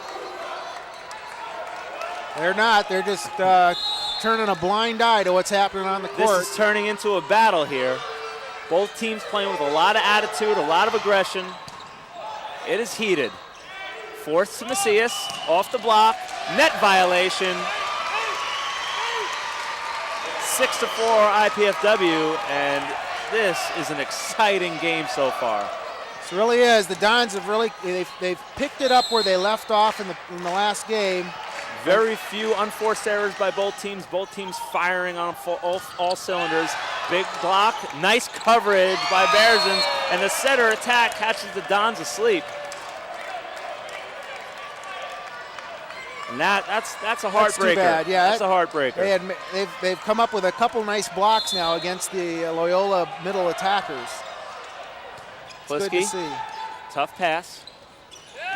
They're not. They're just turning a blind eye to what's happening on the court. This is turning into a battle here. Both teams playing with a lot of attitude, a lot of aggression. It is heated. Forced to Macias, off the block, net violation. 6-4 IPFW, and this is an exciting game so far. This really is. The Dons have really, they've picked it up where they left off in the last game. Very few unforced errors by both teams firing on all cylinders. Big block, nice coverage by Bearsons, and the center attack catches the Dons asleep. And that's a heartbreaker. That's too bad. Yeah, that's a heartbreaker. They've come up with a couple nice blocks now against the Loyola middle attackers. It's good to see. Tough pass.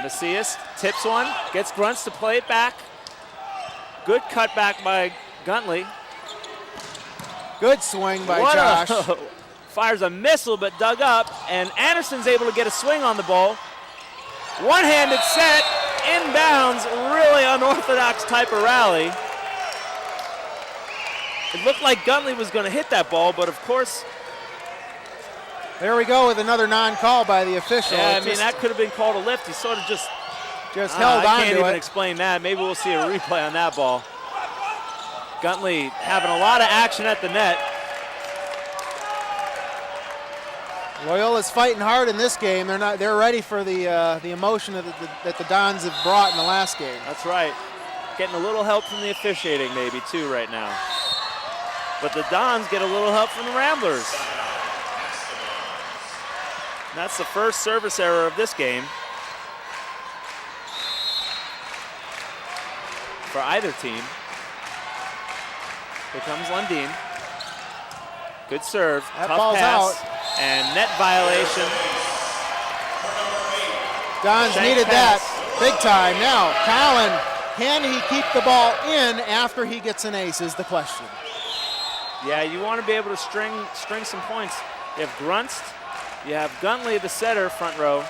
Macias tips one, gets Grunts to play it back. Good cutback by Guntley. Good swing by Josh. Fires a missile but dug up, and Anderson's able to get a swing on the ball. One-handed set, inbounds, really unorthodox type of rally. It looked like Guntley was going to hit that ball, but of course. There we go with another non-call by the official. Yeah, I mean, that could have been called a lift. He sort of just held on to it. I can't even explain that. Maybe we'll see a replay on that ball. Guntley having a lot of action at the net. Loyola's fighting hard in this game. They're ready for the emotion that the Dons have brought in the last game. That's right. Getting a little help from the officiating maybe too right now. But the Dons get a little help from the Ramblers. And that's the first service error of this game for either team. Here comes Lundin. Good serve. That tough ball's pass. out. And net violation. Dons needed that big time. Now, Collin, can he keep the ball in after he gets an ace is the question. Yeah, you want to be able to string some points. You have Grunst, you have Guntley, the setter, front row.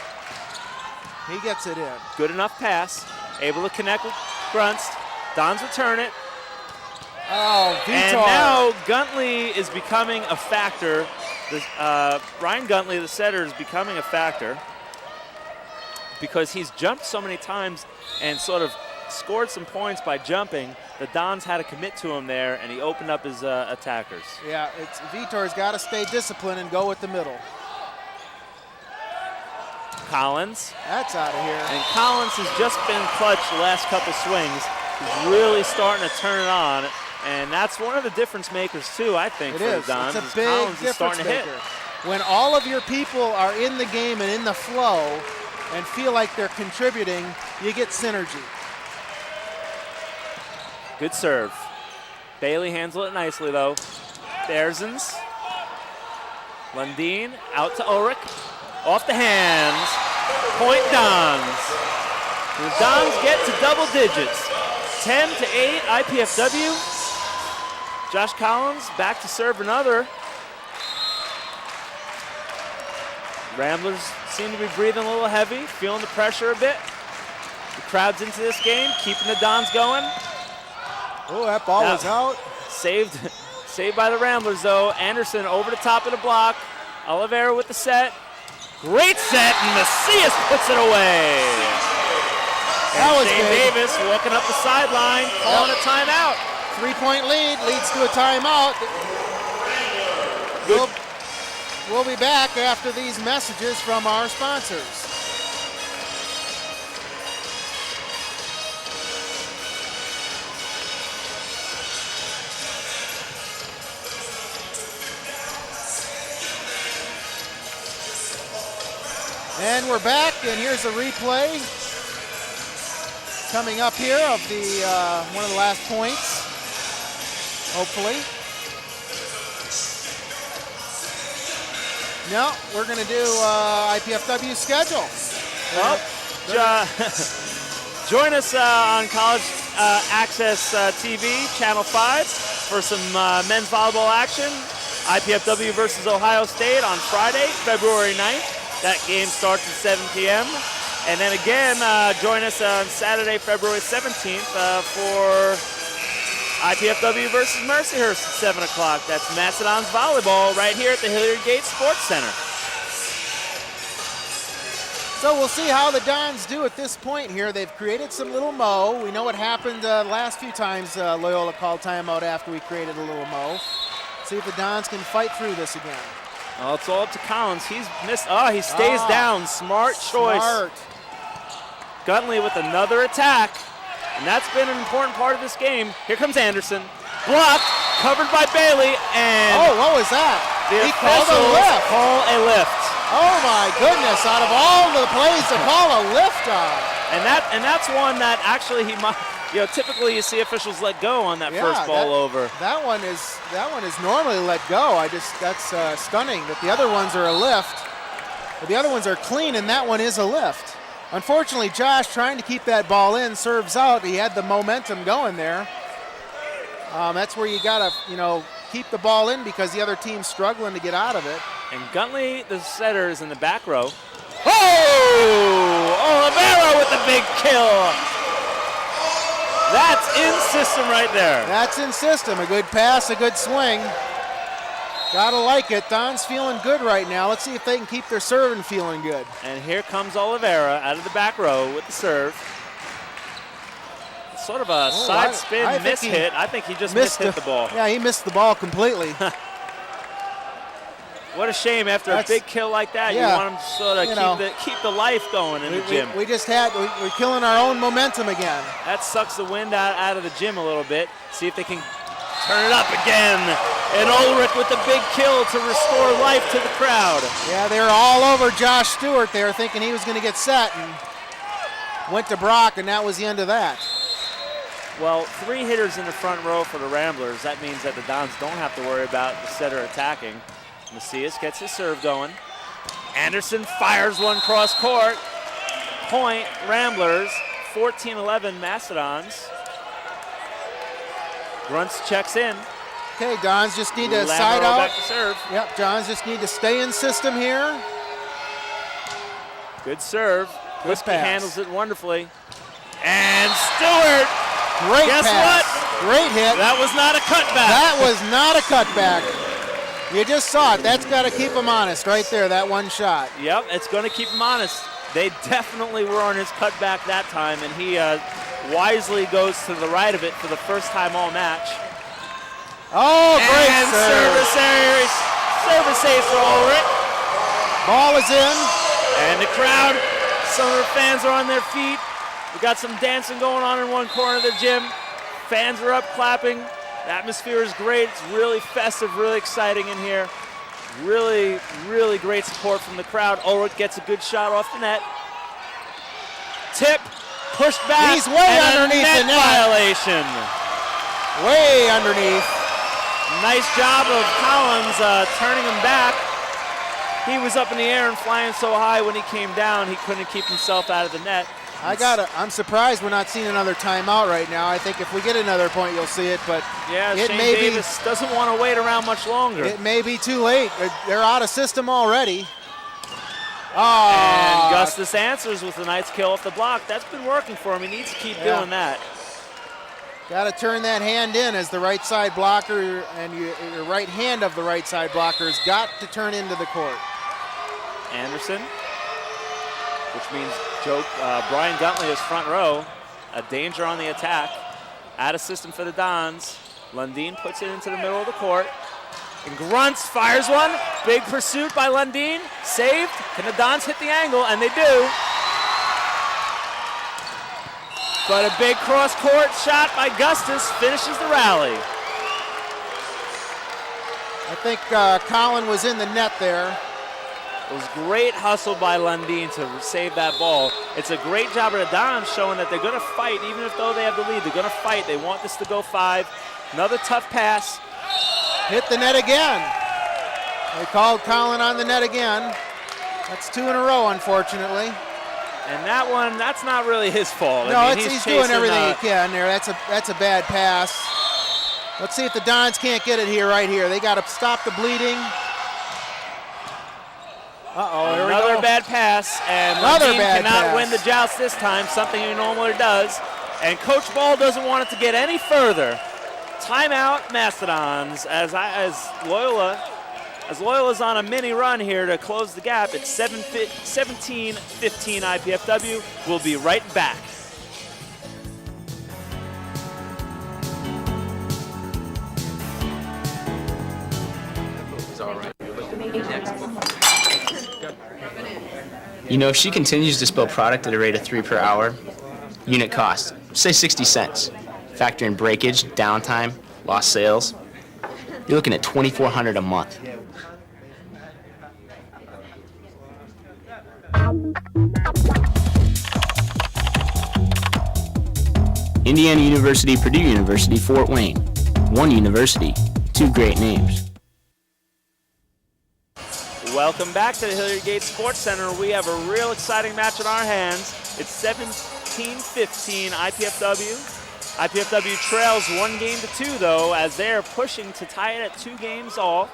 He gets it in. Good enough pass. Able to connect with Grunst. Dons return it. Oh, Vitor. And now Guntley is becoming a factor. Ryan Guntley, the setter, is becoming a factor because he's jumped so many times and sort of scored some points by jumping. The Dons had to commit to him there, and he opened up his attackers. Yeah, Vitor's got to stay disciplined and go with the middle. Collins. That's out of here. And Collins has just been clutch the last couple swings. He's really starting to turn it on. And that's one of the difference makers, too, I think, for the Dons. It's a big difference maker. When all of your people are in the game and in the flow and feel like they're contributing, you get synergy. Good serve. Bailey handles it nicely, though. Bearsons. Lundin out to Ulrich. Off the hands. Point Dons. The Dons get to double digits. 10-8 IPFW. Josh Collins back to serve another. Ramblers seem to be breathing a little heavy, feeling the pressure a bit. The crowd's into this game, keeping the Dons going. Oh, that ball was out. Saved by the Ramblers, though. Anderson over the top of the block. Oliveira with the set. Great set, and Macias puts it away. That was Shane big. Davis walking up the sideline, calling a timeout. 3-point lead leads to a timeout. We'll be back after these messages from our sponsors. And we're back, and here's a replay coming up here of the one of the last points. Hopefully. No, we're going to do IPFW schedule. Join us on College Access TV, Channel 5, for some men's volleyball action. IPFW versus Ohio State on Friday, February 9th. That game starts at 7 p.m. And then again, join us on Saturday, February 17th for IPFW versus Mercyhurst at 7 o'clock. That's Mastodons Volleyball right here at the Hilliard Gate Sports Center. So we'll see how the Dons do at this point here. They've created some little mo. We know what happened last few times Loyola called timeout after we created a little mo. See if the Dons can fight through this again. Well, it's all up to Collins. He's missed. Oh, he stays down. Smart choice. Smart. Guntley with another attack. And that's been an important part of this game. Here comes Anderson. Blocked, covered by Bailey, and oh, what was that? The he called a lift. Call a lift. Oh my goodness! Out of all the plays to call a lift on. And that's one that actually he might. Typically you see officials let go on that first ball over. That one is normally let go. That's stunning that the other ones are a lift. But the other ones are clean, and that one is a lift. Unfortunately, Josh trying to keep that ball in, serves out. He had the momentum going there. That's where you gotta, keep the ball in because the other team's struggling to get out of it. And Guntley, the setter, is in the back row. Oh! Olivera with the big kill. That's in system right there. That's in system. A good pass, a good swing. Gotta like it. Don's feeling good right now. Let's see if they can keep their serving feeling good. And here comes Olivera out of the back row with the serve. Sort of a side spin miss hit. I think he just mishit the ball. Yeah, he missed the ball completely. What a shame after a big kill like that. Yeah, you want him to sort of keep the life going in the gym. We're killing our own momentum again. That sucks the wind out of the gym a little bit. See if they can turn it up again. And Ulrich with the big kill to restore life to the crowd. Yeah, they were all over Josh Stewart there thinking he was going to get set and went to Brock, and that was the end of that. Well, 3 hitters in the front row for the Ramblers. That means that the Dons don't have to worry about the setter attacking. Macias gets his serve going. Anderson fires one cross court. Point, Ramblers, 14-11 Mastodons. Grunts checks in. Okay, Dons just need to side out. Back to serve. Yep, Dons just need to stay in system here. Good serve. Good pass. Handles it wonderfully. And Stewart. Great Guess pass. what? Great hit. That was not a cutback. That was not a cutback. You just saw it. That's got to keep him honest right there, that one shot. Yep, it's going to keep him honest. They definitely were on his cutback that time, and he wisely goes to the right of it for the first time all match. Oh, great and service ace for Ulrich. Ball is in. And the crowd, some of the fans are on their feet. We got some dancing going on in one corner of the gym. Fans are up clapping. The atmosphere is great. It's really festive, really exciting in here. Really, really great support from the crowd. Ulrich gets a good shot off the net. Tip, pushed back. He's way underneath the net. Violation. Way underneath. Nice job of Collins turning him back. He was up in the air and flying so high when he came down, he couldn't keep himself out of the net. I'm surprised we're not seeing another timeout right now. I think if we get another point, you'll see it, but yeah, it Shane may Davis doesn't want to wait around much longer. It may be too late. They're out of system already. And Gustus answers with a nice kill off the block. That's been working for him. He needs to keep doing that. Got to turn that hand in as the right side blocker, and your right hand of the right side blocker has got to turn into the court. Anderson, which means Brian Guntley is front row. A danger on the attack. Out of system for the Dons. Lundin puts it into the middle of the court. And Grunts fires one. Big pursuit by Lundin. Saved. Can the Dons hit the angle? And they do. But a big cross-court shot by Gustus finishes the rally. I think Colin was in the net there. It was great hustle by Lundin to save that ball. It's a great job of the Dons showing that they're going to fight even if though they have the lead. They're going to fight. They want this to go 5. Another tough pass. Hit the net again. They called Colin on the net again. That's 2 in a row, unfortunately. And that one, that's not really his fault. No, I mean, he's doing everything he can there. That's a bad pass. Let's see if the Dons can't get it here, right here. They got to stop the bleeding. Uh-oh, another bad pass, and Lundin cannot win the joust this time, something he normally does. And Coach Ball doesn't want it to get any further. Timeout, Mastodons, as Loyola's on a mini run here to close the gap. It's 17-15 IPFW. We'll be right back. You know, if she continues to spill product at a rate of 3 per hour, unit cost, say 60 cents. Factor in breakage, downtime, lost sales, you're looking at $2,400 a month. Indiana University, Purdue University, Fort Wayne. One university, two great names. Welcome back to the Hilliard Gates Sports Center. We have a real exciting match in our hands. It's 17-15 IPFW. IPFW trails 1-2 though, as they're pushing to tie it at 2 games all.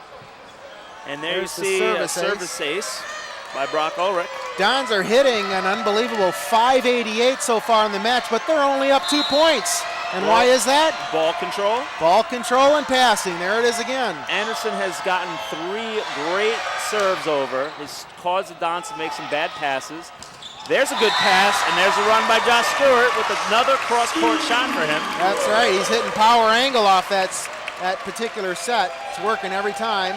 And there you see a service ace by Brock Ulrich. Dons are hitting an unbelievable 588 so far in the match, but they're only up 2 points. And why is that? Ball control. Ball control and passing. There it is again. Anderson has gotten 3 great serves over. He's caused the Dons to make some bad passes. There's a good pass, and there's a run by Josh Stewart with another cross-court shot for him. That's right. He's hitting power angle off that particular set. It's working every time.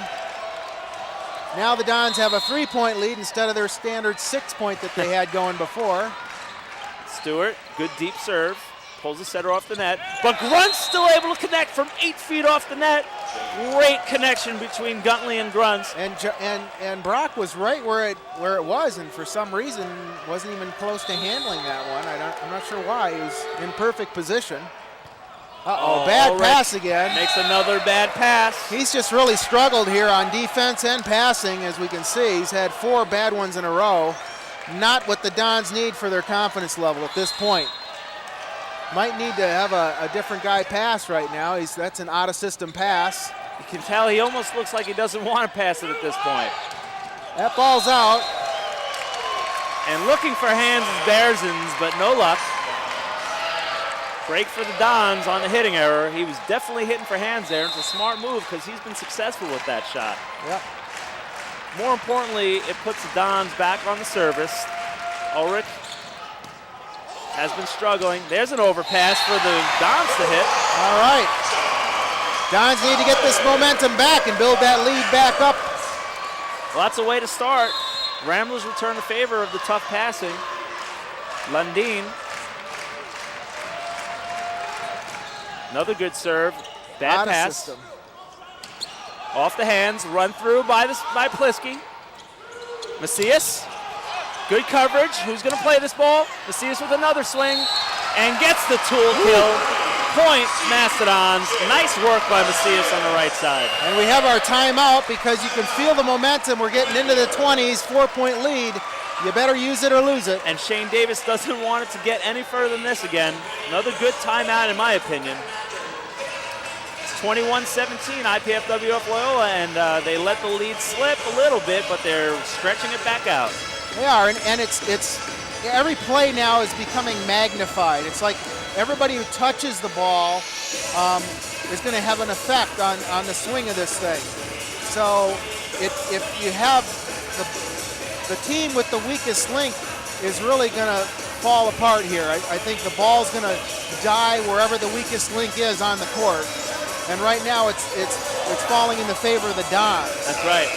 Now the Dons have a 3-point lead instead of their standard 6-point that they had going before. Stewart, good deep serve. Pulls the setter off the net, but Grunt's still able to connect from 8 feet off the net. Great connection between Guntley and Gruntz. And Brock was right where it was, and for some reason wasn't even close to handling that one. I'm not sure why. He was in perfect position. Bad pass again. Makes another bad pass. He's just really struggled here on defense and passing, as we can see. He's had 4 bad ones in a row. Not what the Dons need for their confidence level at this point. Might need to have a different guy pass right now. That's an out-of-system pass. You can tell he almost looks like he doesn't want to pass it at this point. That ball's out. And looking for hands is Bearsons, but no luck. Break for the Dons on the hitting error. He was definitely hitting for hands there. It's a smart move because he's been successful with that shot. Yep. More importantly, it puts the Dons back on the service. Ulrich has been struggling. There's an overpass for the Dons to hit. All right. Dons need to get this momentum back and build that lead back up. Well, that's a way to start. Ramblers return the favor of the tough passing. Lundin. Another good serve. Bad pass. Off the hands. Run through by Plisky. Macias. Good coverage. Who's going to play this ball? Macias with another swing and gets the tool kill. Point, Mastodons. Nice work by Macias on the right side. And we have our timeout because you can feel the momentum. We're getting into the 20s, 4-point lead. You better use it or lose it. And Shane Davis doesn't want it to get any further than this again. Another good timeout in my opinion. It's 21-17 IPFW of Loyola, and they let the lead slip a little bit, but they're stretching it back out. They are, and it's every play now is becoming magnified. It's like everybody who touches the ball is going to have an effect on the swing of this thing. So if you have the team with the weakest link is really going to fall apart here. I think the ball's going to die wherever the weakest link is on the court. And right now it's falling in the favor of the Dons. That's right.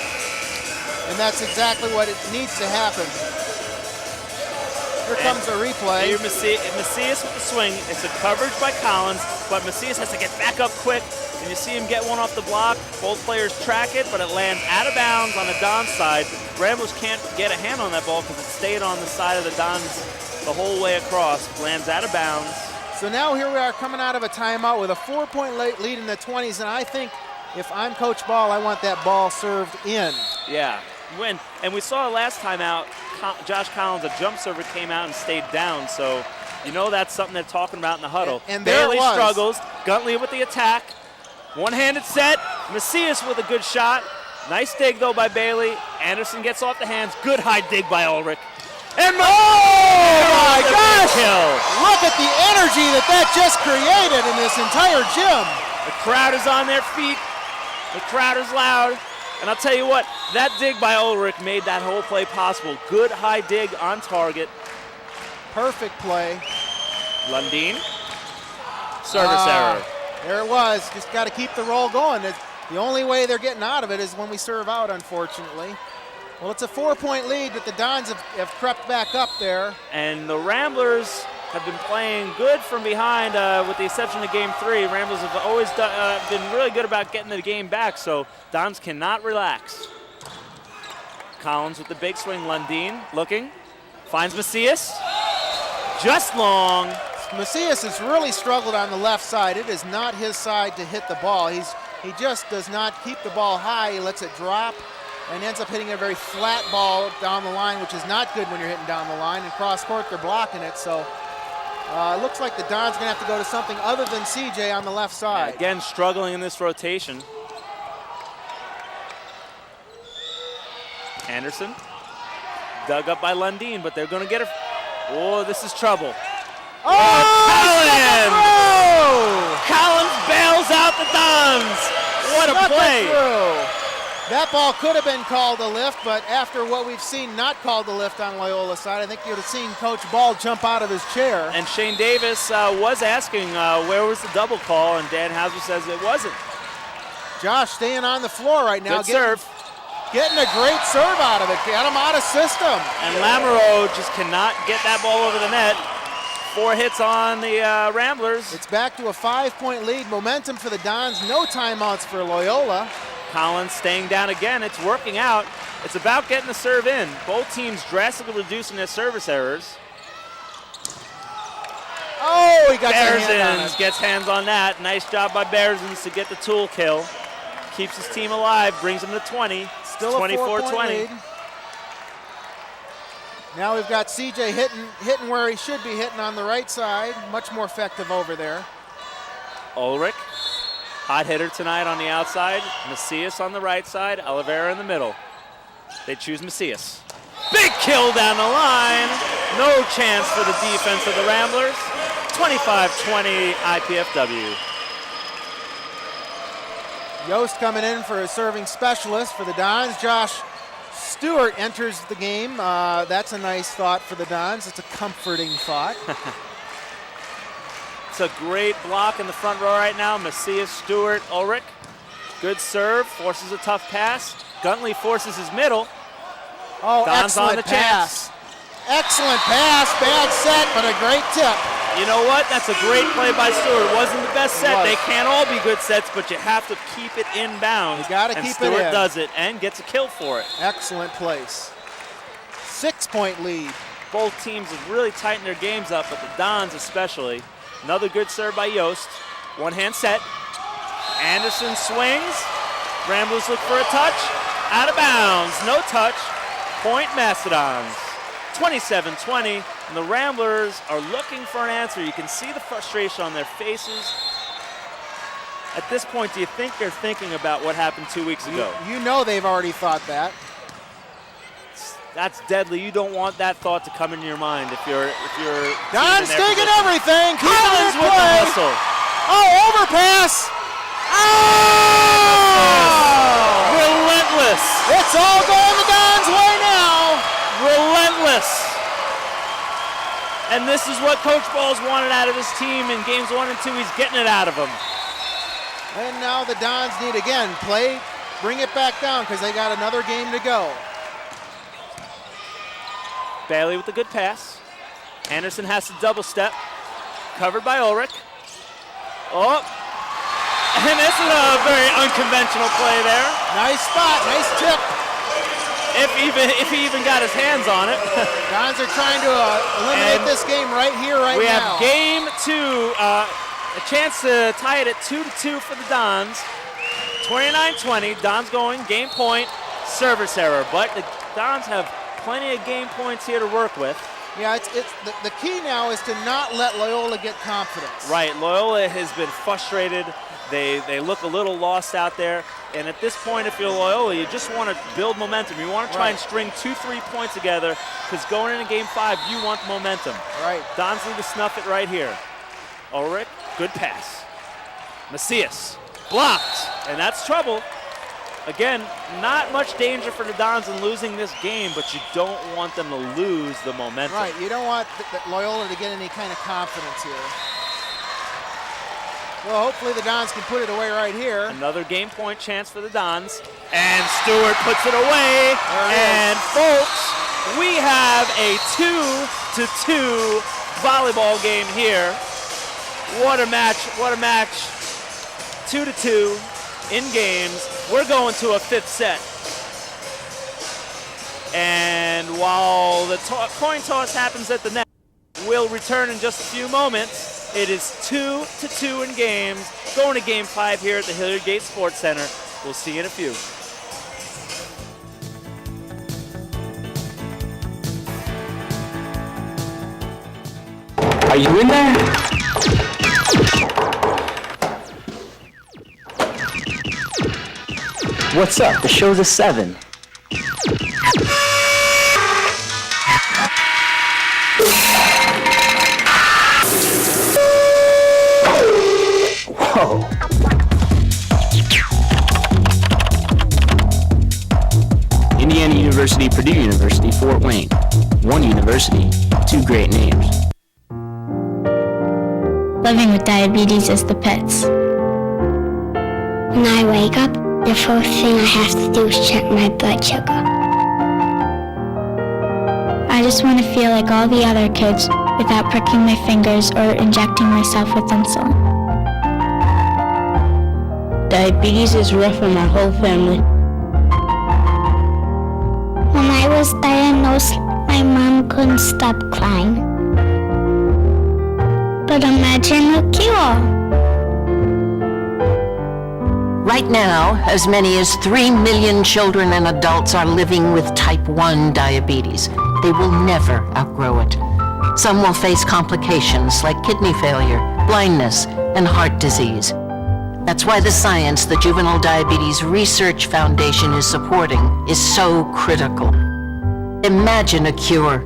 And that's exactly what it needs to happen. Here comes a replay. Here Macias with the swing. It's a coverage by Collins, but Macias has to get back up quick. And you see him get one off the block. Both players track it, but it lands out of bounds on the Dons side. Ramblers can't get a hand on that ball because it stayed on the side of the Dons the whole way across. Lands out of bounds. So now here we are coming out of a timeout with a 4-point lead in the 20s, and I think if I'm Coach Ball, I want that ball served in. Yeah. And we saw last time out, Josh Collins, a jump server, came out and stayed down. So you know that's something they're talking about in the huddle. And there Bailey it was. Struggles. Guntley with the attack. One-handed set. Macias with a good shot. Nice dig, though, by Bailey. Anderson gets off the hands. Good high dig by Ulrich. And oh, my gosh! Kill. Look at the energy that just created in this entire gym. The crowd is on their feet. The crowd is loud. And I'll tell you what, that dig by Ulrich made that whole play possible. Good high dig on target. Perfect play. Lundin. Service error. There it was. Just got to keep the roll going. The only way they're getting out of it is when we serve out, unfortunately. Well, it's a 4-point lead, but the Dons have crept back up there. And the Ramblers have been playing good from behind, with the exception of Game 3. Ramblers have always been really good about getting the game back, so Dons cannot relax. Collins with the big swing. Lundin looking. Finds Macias. Just long. Macias has really struggled on the left side. It is not his side to hit the ball. He just does not keep the ball high. He lets it drop and ends up hitting a very flat ball down the line, which is not good when you're hitting down the line. And cross court, they're blocking it. So it looks like the Dons going to have to go to something other than CJ on the left side. Yeah, again, struggling in this rotation. Anderson dug up by Lundin, but they're going to get it. Oh, this is trouble. Collins! Collins bails out the Dons. What a play. That ball could have been called a lift, but after what we've seen not called a lift on Loyola side, I think you'd have seen Coach Ball jump out of his chair. And Shane Davis was asking where was the double call, and Dan Hauser says it wasn't. Josh staying on the floor right now. Good serve. Getting a great serve out of it. Get him out of system. And Lamoureux just cannot get that ball over the net. 4 hits on the Ramblers. It's back to a 5-point lead. Momentum for the Dons. No timeouts for Loyola. Collins staying down again. It's working out. It's about getting the serve in. Both teams drastically reducing their service errors. Oh, he got Bearzins gets hands on that. Nice job by Bearzins to get the tool kill. Keeps his team alive, brings him to 20. Still a 4-point lead. Now we've got CJ hitting where he should be hitting on the right side. Much more effective over there. Ulrich, hot hitter tonight on the outside. Macias on the right side. Oliveira in the middle. They choose Macias. Big kill down the line. No chance for the defense of the Ramblers. 25-20 IPFW. Yost coming in for a serving specialist for the Dons. Josh Stewart enters the game. That's a nice thought for the Dons. It's a comforting thought. It's a great block in the front row right now. Macias, Stewart, Ulrich. Good serve, forces a tough pass. Guntley forces his middle. Oh, Dons excellent on the pass. Excellent pass, bad set, but a great tip. You know what? That's a great play by Stewart. It wasn't the best set. They can't all be good sets, but you have to keep it inbounds. You got to keep it in. Stewart does it and gets a kill for it. Excellent place. 6-point lead. Both teams have really tightened their games up, but the Dons especially. Another good serve by Yost. One-hand set. Anderson swings. Ramblers look for a touch. Out of bounds. No touch. Point Mastodons. 27-20, and the Ramblers are looking for an answer. You can see the frustration on their faces. At this point, do you think they're thinking about what happened 2 weeks ago? You know they've already thought that. That's deadly. You don't want that thought to come into your mind if you're Don's taking everything. Collins with the hustle. Oh, overpass. Oh! Relentless. It's all going the Don's way now. Relentless. And this is what Coach Ball's wanted out of his team in games 1 and 2. He's getting it out of them. And now the Dons need, again, bring it back down because they got another game to go. Bailey with a good pass. Anderson has to double step. Covered by Ulrich. Oh. And this is a very unconventional play there. Nice spot, nice tip. If he even got his hands on it. Dons are trying to eliminate this game right here, right now. We have game 2, a chance to tie it at 2-2 for the Dons. 29-20, Dons going, game point, service error. But the Dons have plenty of game points here to work with. Yeah, it's the key now is to not let Loyola get confidence. Right, Loyola has been frustrated. They look a little lost out there. And at this point, if you're Loyola, you just want to build momentum. You want to try and string 2-3 points together because going into game 5, you want momentum. Right. Dons need to snuff it right here. Ulrich, good pass. Macias blocked, and that's trouble. Again, not much danger for the Dons in losing this game, but you don't want them to lose the momentum. Right, you don't want Loyola to get any kind of confidence here. Well, hopefully the Dons can put it away right here. Another game point chance for the Dons. And Stewart puts it away. And folks, we have a 2-2 volleyball game here. What a match, what a match. 2-2 in games. We're going to a fifth set. And while the coin toss happens at the net, we'll return in just a few moments. It is 2-2 in games. Going to game 5 here at the Hilliard Gate Sports Center. We'll see you in a few. Are you in there? What's up? The show's at 7. Whoa. Indiana University, Purdue University, Fort Wayne. One university, two great names. Living with diabetes is the pits. When I wake up, the first thing I have to do is check my blood sugar. I just want to feel like all the other kids without pricking my fingers or injecting myself with insulin. Diabetes is rough on my whole family. When I was diagnosed, my mom couldn't stop crying. But imagine a cure. Right now, as many as 3 million children and adults are living with type 1 diabetes. They will never outgrow it. Some will face complications like kidney failure, blindness, and heart disease. That's why the science the Juvenile Diabetes Research Foundation is supporting is so critical. Imagine a cure.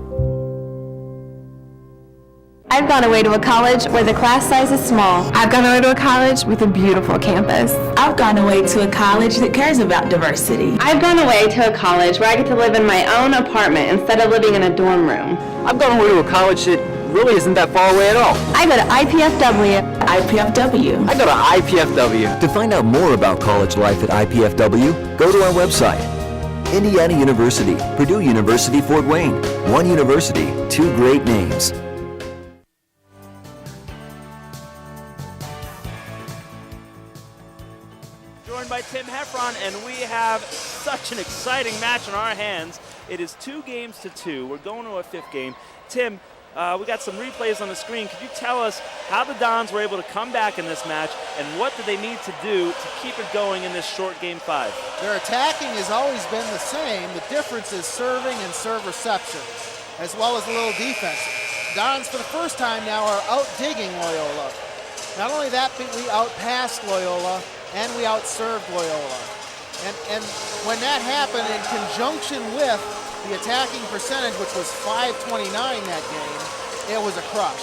I've gone away to a college where the class size is small. I've gone away to a college with a beautiful campus. I've gone away to a college that cares about diversity. I've gone away to a college where I get to live in my own apartment instead of living in a dorm room. I've gone away to a college that really isn't that far away at all. I go to IPFW. IPFW. I go to IPFW. To find out more about college life at IPFW, go to our website. Indiana University, Purdue University, Fort Wayne. One university, two great names. Joined by Tim Heffron, and we have such an exciting match in our hands. It is 2-2. We're going to a fifth game. Tim, we got some replays on the screen. Could you tell us how the Dons were able to come back in this match, and what do they need to do to keep it going in this short game 5? Their attacking has always been the same. The difference is serving and serve reception, as well as a little defense. Dons, for the first time now, are out-digging Loyola. Not only that, but we out-passed Loyola, and we out-served Loyola. And when that happened, in conjunction with the attacking percentage, which was .529 that game, it was a crush.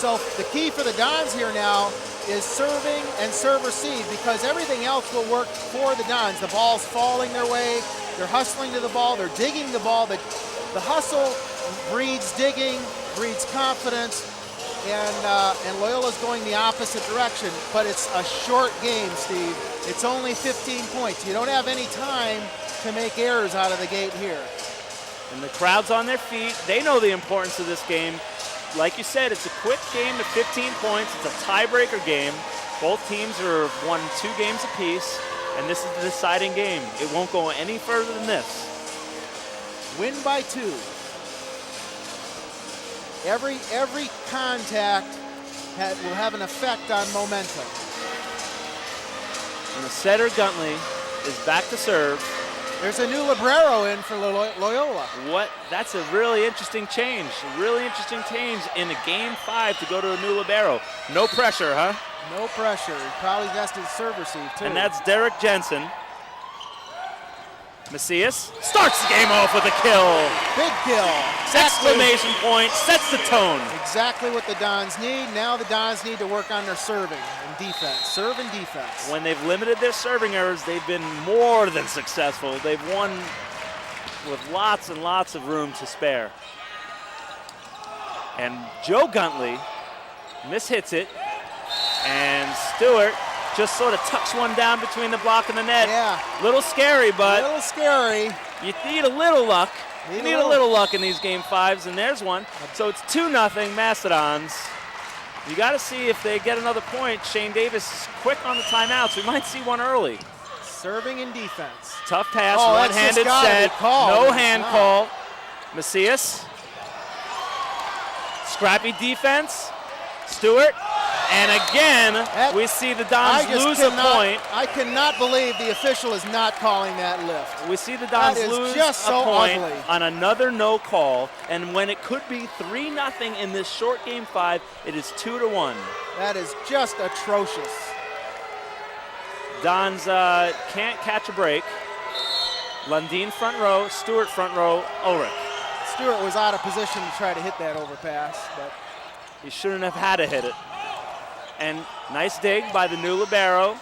So the key for the Dons here now is serving and serve-receive, because everything else will work for the Dons. The ball's falling their way, they're hustling to the ball, they're digging the ball. The hustle breeds digging, breeds confidence, and Loyola's going the opposite direction, but it's a short game, Steve. It's only 15 points. You don't have any time to make errors out of the gate here. And the crowd's on their feet. They know the importance of this game. Like you said, it's a quick game to 15 points. It's a tiebreaker game. Both teams are won 2 games apiece, and this is the deciding game. It won't go any further than this. Win by 2. Every contact will have an effect on momentum. And the setter, Guntley, is back to serve. There's a new libero in for Loyola. That's a really interesting change. A really interesting change in a game 5 to go to a new libero. No pressure, huh? No pressure. He probably vested serve receive, too. And that's Derek Jensen. Macias starts the game off with a kill. Big kill. Exclamation point, sets the tone. Exactly what the Dons need. Now the Dons need to work on their serving and defense. Serve and defense. When they've limited their serving errors, they've been more than successful. They've won with lots and lots of room to spare. And Joe Guntley mishits it, and Stewart just sort of tucks one down between the block and the net. Yeah. Little scary, but a little scary. You need a little luck. You need a little luck in these game 5s, and there's one. So it's 2-0 Mastodons. You got to see if they get another point. Shane Davis is quick on the timeouts. We might see one early. Serving and defense. Tough pass, oh, one-handed set, no hand call. Macias. Scrappy defense. Stewart. And again, we see the Dons lose a point. I cannot believe the official is not calling that lift. We see the Dons lose just a point ugly. on another no call. And when it could be 3-0 in this short game 5, it is 2-1. That is just atrocious. Dons can't catch a break. Lundin front row, Stewart front row, Ulrich. Stewart was out of position to try to hit that overpass, but he shouldn't have had to hit it. And nice dig by the new libero.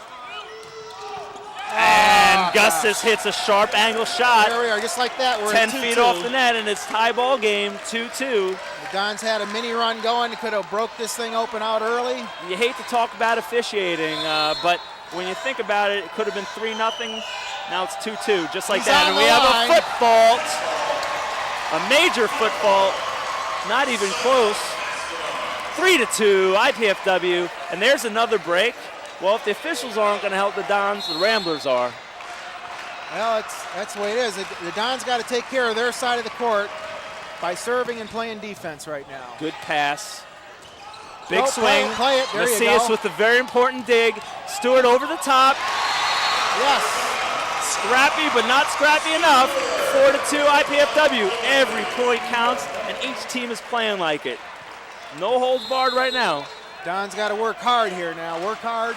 And Gustis hits a sharp angle shot. There we are, just like that. We're 10 at 2-2. feet off the net, and it's tie ball game, 2-2. The Dons had a mini run going. Could have broke this thing open out early. You hate to talk about officiating, but when you think about it, it could have been 3-0. Now it's 2-2, just like that. And we have a foot fault, a major foot fault, not even close. 3-2, IPFW, and there's another break. Well, if the officials aren't going to help the Dons, the Ramblers are. Well, that's the way it is. The Dons got to take care of their side of the court by serving and playing defense right now. Good pass. Big swing. Play it. There you go. Macias with a very important dig. Stewart over the top. Yes. Scrappy, but not scrappy enough. 4-2 IPFW. Every point counts, and each team is playing like it. No holds barred right now. Don's got to work hard here now. Work hard,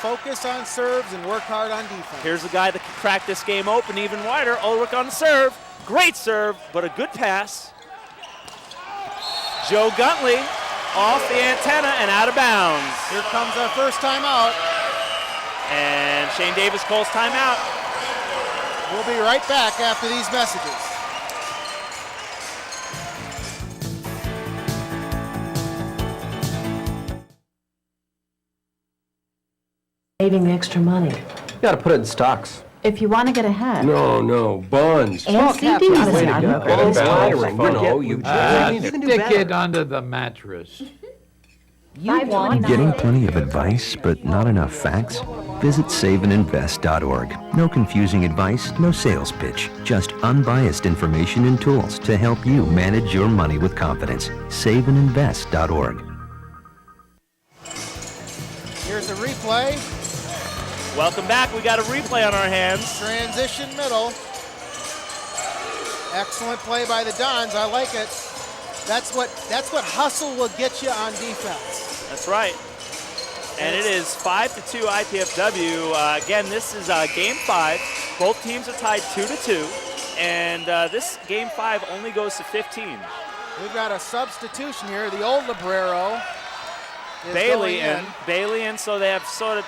focus on serves, and work hard on defense. Here's a guy that can crack this game open even wider. Ulrich on the serve. Great serve, but a good pass. Joe Guntley off the antenna and out of bounds. Here comes our first timeout. And Shane Davis calls timeout. We'll be right back after these messages. Saving extra money. You gotta put it in stocks. If you want to get ahead. No, bonds. And CDs. Stick it under the mattress. Getting plenty of advice, but not enough facts? Visit saveandinvest.org. No confusing advice, no sales pitch. Just unbiased information and tools to help you manage your money with confidence. Saveandinvest.org. Here's a replay. Welcome back. We got a replay on our hands. Transition middle. Excellent play by the Dons. I like it. That's what hustle will get you on defense. That's right. And it is 5-2 IPFW. Again, this is game 5. Both teams are tied 2-2. And this game 5 only goes to 15. We've got a substitution here. The old libero is Bailey going in. Bailey in, so they have sort of,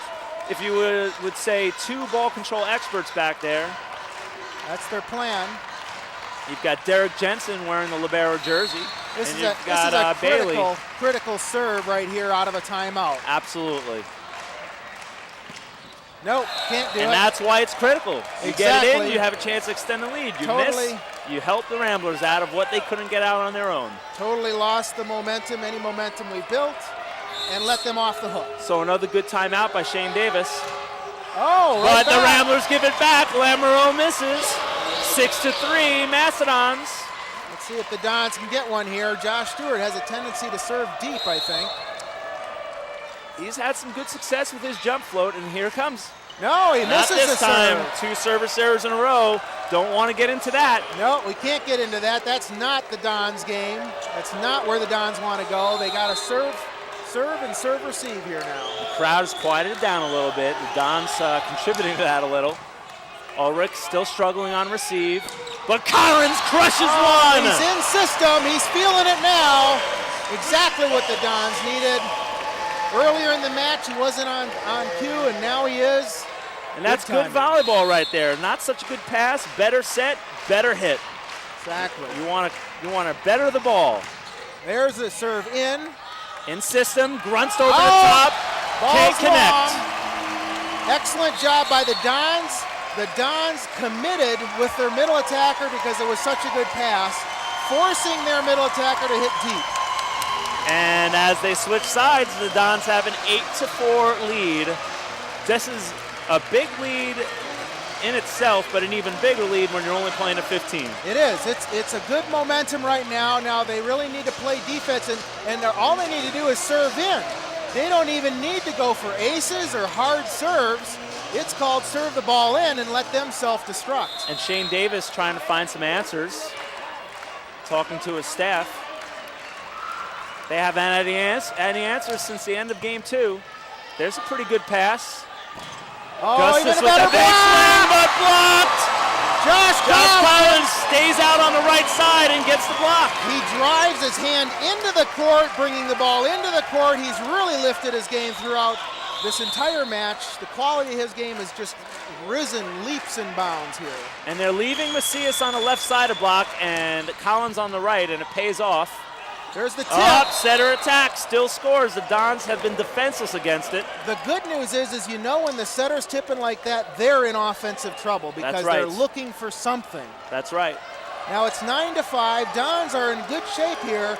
if you would say, 2 ball control experts back there. That's their plan. You've got Derek Jensen wearing the libero jersey. This and is you've got Bailey. critical serve right here out of a timeout. Absolutely. Nope, can't do it. And that's why it's critical. You get it in, you have a chance to extend the lead. You Totally. miss, you help the Ramblers out of what they couldn't get out on their own. Totally lost the momentum, any momentum we built, and let them off the hook. So another good timeout by Shane Davis. Oh, right But the Ramblers give it back. Lamoureux misses. 6-3 Mastodons. Let's see if the Dons can get one here. Josh Stewart has a tendency to serve deep, I think. He's had some good success with his jump float, and here it comes. No, he Not misses this the time. serve. 2 service errors in a row. Don't want to get into that. No, we can't get into that. That's not the Dons game. That's not where the Dons want to go. They got to serve and serve-receive here now. The crowd has quieted down a little bit. The Dons contributing to that a little. Ulrich still struggling on receive, but Collins crushes one. He's in system. He's feeling it now. Exactly what the Dons needed. Earlier in the match, he wasn't on cue, and now he is. And that's good volleyball right there. Not such a good pass, better set, better hit. Exactly. You want to better the ball. There's a serve in. In system, Grunst over the top. Can't connect. Long. Excellent job by the Dons. The Dons committed with their middle attacker because it was such a good pass, forcing their middle attacker to hit deep. And as they switch sides, the Dons have an 8-4 lead. This is a big lead in itself, but an even bigger lead when you're only playing a 15. It is. It's a good momentum right now. Now they really need to play defense, and all they need to do is serve in. They don't even need to go for aces or hard serves. It's called serve the ball in and let them self-destruct. And Shane Davis trying to find some answers, talking to his staff. They haven't had any answers since the end of game 2. There's a pretty good pass. Gustis with a big swing, but blocked. Josh Collins stays out on the right side and gets the block. He drives his hand into the court, bringing the ball into the court. He's really lifted his game throughout this entire match. The quality of his game has just risen leaps and bounds here. And they're leaving Macias on the left side of block and Collins on the right, and it pays off. There's the tip. Up, setter attack, still scores. The Dons have been defenseless against it. The good news is you know when the setter's tipping like that, they're in offensive trouble because they're looking for something. That's right. Now it's 9-5. Dons are in good shape here.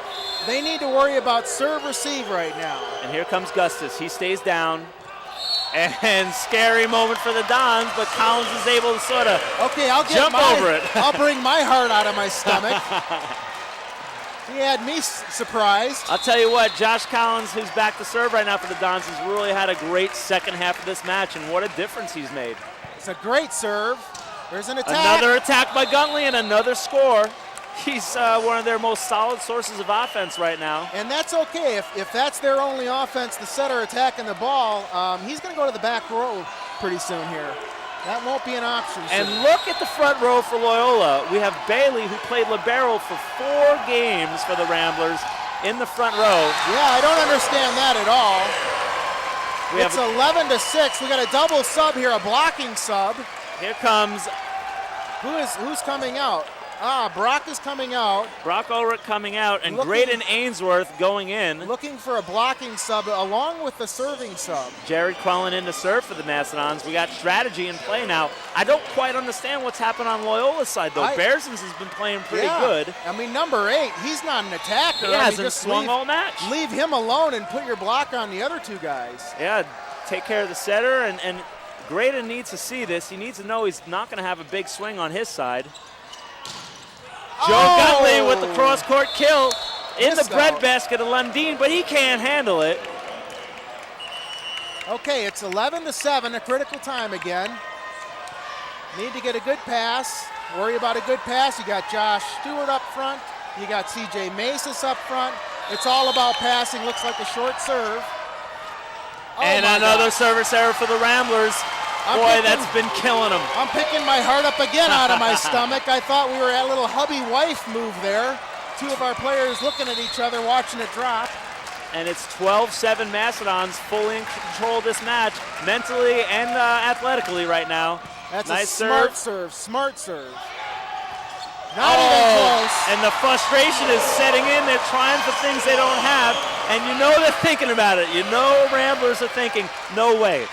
They need to worry about serve receive right now. And here comes Gustis. He stays down. And scary moment for the Dons, but Collins is able to sort of jump over it. I'll bring my heart out of my stomach. He had me surprised. I'll tell you what, Josh Collins, who's back to serve right now for the Dons, has really had a great second half of this match, and what a difference he's made. It's a great serve. There's an attack. Another attack by Guntley and another score. He's one of their most solid sources of offense right now. And that's okay. If that's their only offense, the setter attacking the ball, he's going to go to the back row pretty soon here. That won't be an option. And look at the front row for Loyola. We have Bailey, who played libero for 4 games for the Ramblers, in the front row. Yeah, I don't understand that at all. It's 11-6. We got a double sub here, a blocking sub. Here comes. Who's coming out? Brock is coming out. Brock Ulrich coming out, and Graydon Ainsworth going in. Looking for a blocking sub along with the serving sub. Jared Quellen in to serve for the Mastodons. We got strategy in play now. I don't quite understand what's happened on Loyola's side, though. Bearsons has been playing pretty good. I mean, number 8, he's not an attacker. He hasn't swung all match. Leave him alone and put your block on the other 2 guys. Yeah, take care of the setter, and Graydon needs to see this. He needs to know he's not going to have a big swing on his side. Joe Guntley with the cross-court kill in the breadbasket of Lundin, but he can't handle it. Okay, it's 11-7, a critical time again. Need to get a good pass. Worry about a good pass. You got Josh Stewart up front. You got C.J. Macis up front. It's all about passing. Looks like a short serve. And another service error for the Ramblers. Boy, that's been killing them. I'm picking my heart up again out of my stomach. I thought we were at a little hubby-wife move there. 2 of our players looking at each other, watching it drop. And it's 12-7 Mastodons fully in control of this match, mentally and athletically right now. That's nice a smart serve. Not even close. And the frustration is setting in. They're trying for things they don't have, and you know they're thinking about it. You know Ramblers are thinking, no way,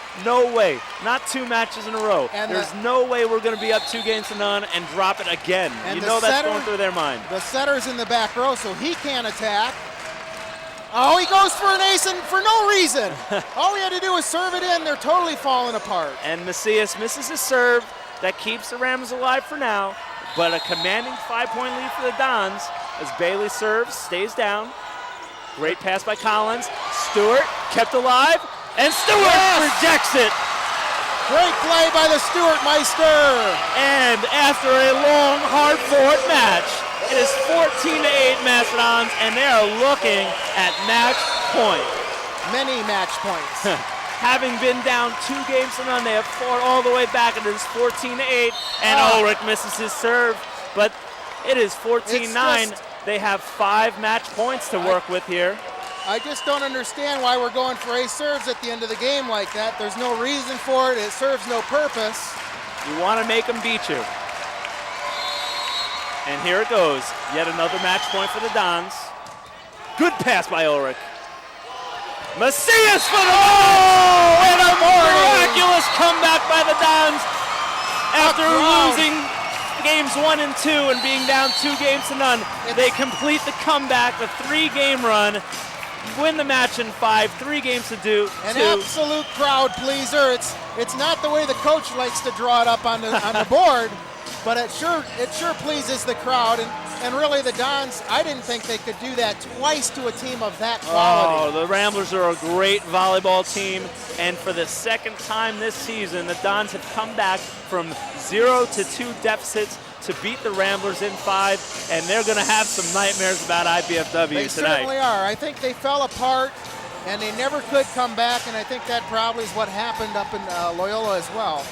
not 2 matches in a row. And there's no way we're going to be up 2-0 and drop it again. And you know that's going through their mind. The setter's in the back row, so he can't attack. Oh, he goes for an ace and for no reason. All he had to do was serve it in. They're totally falling apart. And Macias misses his serve. That keeps the Rams alive for now. But a commanding 5-point lead for the Dons as Bailey serves, stays down. Great pass by Collins. Stewart kept alive, and Stewart rejects it. Great play by the Stewart Meister. And after a long, hard-fought match, it is 14-8 Mastodons, and they are looking at match point. Many match points. having been down 2 games to none, they have fought all the way back, and it is 14-8, and Ulrich misses his serve, but it is 14-9. They have 5 match points to work with here. I just don't understand why we're going for ace serves at the end of the game like that. There's no reason for it. It serves no purpose. You want to make them beat you. And here it goes. Yet another match point for the Dons. Good pass by Ulrich. Macias for the and a miraculous comeback by the Dons after losing games 1 and 2 and being down 2 games to none. They complete the comeback, the 3-game run, win the match in 5, 3 games to do. An absolute crowd pleaser. It's not the way the coach likes to draw it up on the board, but it sure pleases the crowd. And really, the Dons, I didn't think they could do that twice to a team of that quality. Oh, the Ramblers are a great volleyball team, and for the second time this season, the Dons have come back from 0-2 deficits to beat the Ramblers in 5, and they're going to have some nightmares about IPFW They tonight. Certainly are. I think they fell apart, and they never could come back, and I think that probably is what happened up in Loyola as well.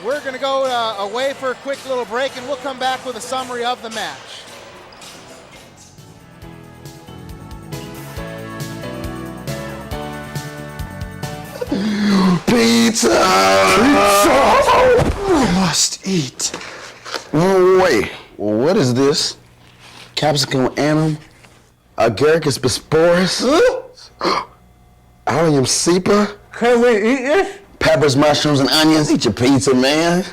We're going to go away for a quick little break, and we'll come back with a summary of the match. Pizza! I must eat. No way. What is this? Capsicum annum? Agaricus bisporus? Allium cepa? Can we eat this? Peppers, mushrooms, and onions. Eat your pizza, man.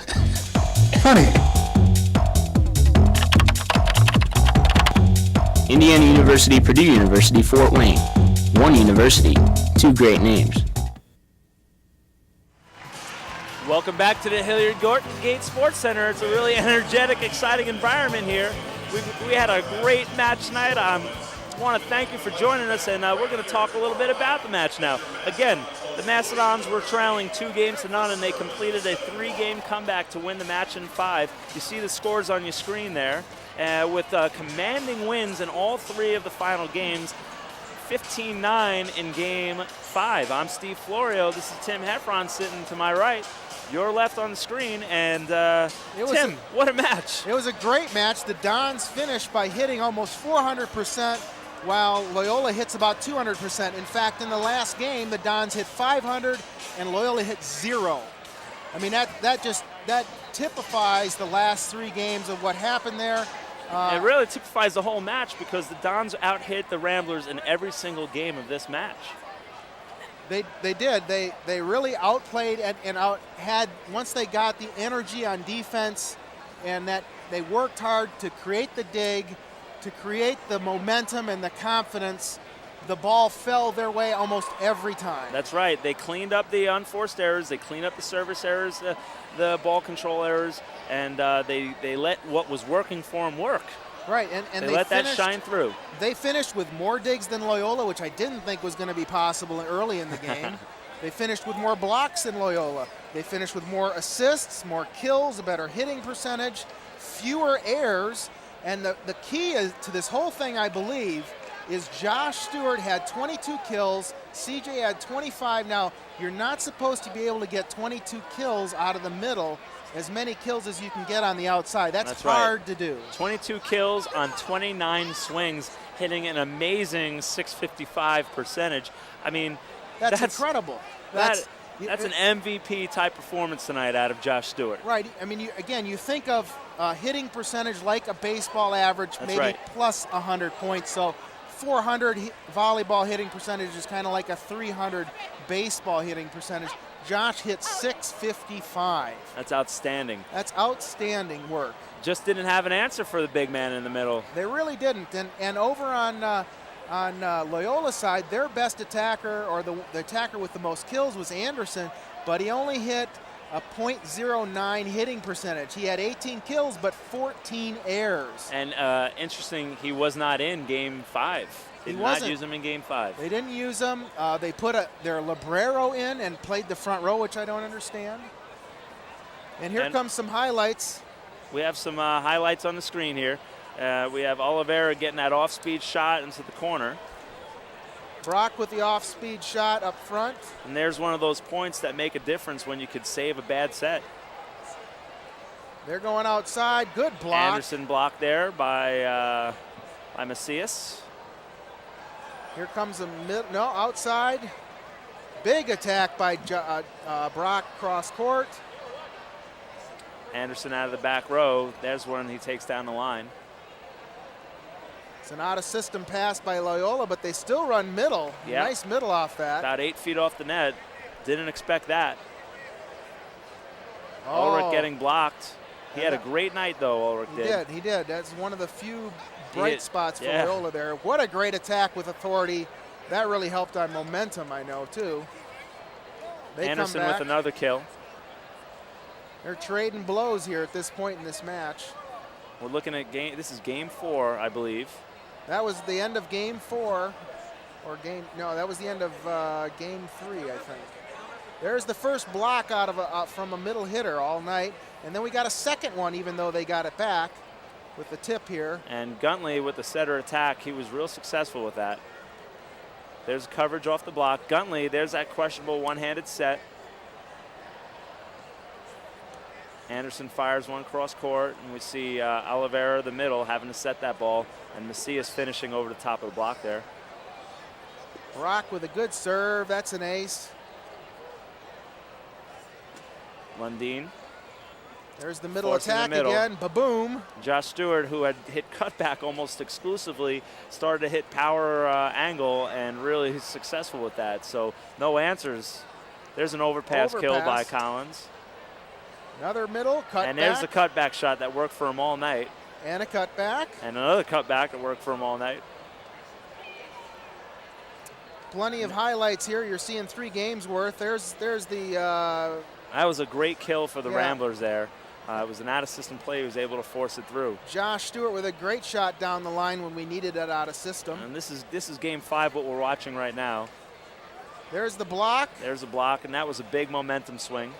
Honey. Indiana University, Purdue University, Fort Wayne. One university, 2 great names. Welcome back to the Hilliard Gate Sports Center. It's a really energetic, exciting environment here. We had a great match tonight. I want to thank you for joining us, and we're going to talk a little bit about the match now. Again, the Mastodons were trailing 2 games to none, and they completed a 3-game comeback to win the match in 5. You see the scores on your screen there, with commanding wins in all 3 of the final games. 15-9 in Game 5. I'm Steve Florio. This is Tim Heffron sitting to my right. You're left on the screen, and Tim, what a match. It was a great match. The Dons finished by hitting almost 400%, while Loyola hits about 200%. In fact, in the last game, the Dons hit 500 and Loyola hit 0. I mean, that typifies the last 3 games of what happened there. It really typifies the whole match because the Dons out-hit the Ramblers in every single game of this match. They did. They really outplayed and had once they got the energy on defense, and that they worked hard to create the dig, to create the momentum and the confidence. The ball fell their way almost every time. That's right. They cleaned up the unforced errors. They cleaned up the service errors, the ball control errors, and they let what was working for them work. Right, and they let that shine through. They finished with more digs than Loyola, which I didn't think was going to be possible early in the game. They finished with more blocks than Loyola. They finished with more assists, more kills, a better hitting percentage, fewer errors, and the key to this whole thing, I believe, is Josh Stewart had 22 kills, CJ had 25. Now, you're not supposed to be able to get 22 kills out of the middle, as many kills as you can get on the outside. That's hard to do. 22 kills on 29 swings, hitting an amazing 655 percentage. I mean, that's incredible. That's an MVP type performance tonight out of Josh Stewart. Right. I mean, you think of hitting percentage like a baseball average, maybe plus 100 points. So 400 volleyball hitting percentage is kind of like a 300 baseball hitting percentage. Josh hit 655. That's outstanding. That's outstanding work. Just didn't have an answer for the big man in the middle. They really didn't. And over on Loyola's side, their best attacker, or the attacker with the most kills, was Anderson, but he only hit a .09 hitting percentage. He had 18 kills, but 14 errors. And interesting, he was not in Game 5. They did not use him in Game 5. They didn't use him. They put their Librero in and played the front row, which I don't understand. And here comes some highlights. We have some highlights on the screen here. We have Oliveira getting that off-speed shot into the corner. Brock with the off-speed shot up front. And there's one of those points that make a difference when you could save a bad set. They're going outside. Good block. Anderson blocked there by Macias. Here comes a outside. Big attack by Brock cross court. Anderson out of the back row. There's one he takes down the line. It's an out-of-system pass by Loyola, but they still run middle. Yep. Nice middle off that. About 8 feet off the net. Didn't expect that. Oh. Ulrich getting blocked. He had a great night, though, Ulrich did. He did. That's one of the few bright spots for yeah. Loyola there. What a great attack with authority. That really helped on momentum, I know, too. They Anderson come back. with another kill. They're trading blows here at this point in this match. We're looking at this is game 4, I believe. That was the end of game 4, that was the end of game 3, I think. There's the first block out of from a middle hitter all night, and then we got a second one, even though they got it back with the tip here. And Guntley with the setter attack, he was real successful with that. There's coverage off the block. Guntley, there's that questionable one-handed set. Anderson fires one cross court, and we see Oliveira, the middle, having to set that ball, and Macias finishing over the top of the block there. Brock with a good serve. That's an ace. Lundin. There's the middle attack again. Ba-boom. Josh Stewart, who had hit cutback almost exclusively, started to hit power angle and really successful with that. So no answers. There's an overpass kill by Collins. Another middle cutback. And there's the cutback shot that worked for him all night. And a cutback. And another cutback that worked for him all night. Plenty of highlights here. You're seeing 3 games worth. There's the... that was a great kill for the Ramblers there. It was an out-of-system play. He was able to force it through. Josh Stewart with a great shot down the line when we needed it out of system. And this is game 5, what we're watching right now. There's the block. There's a block, and that was a big momentum swing.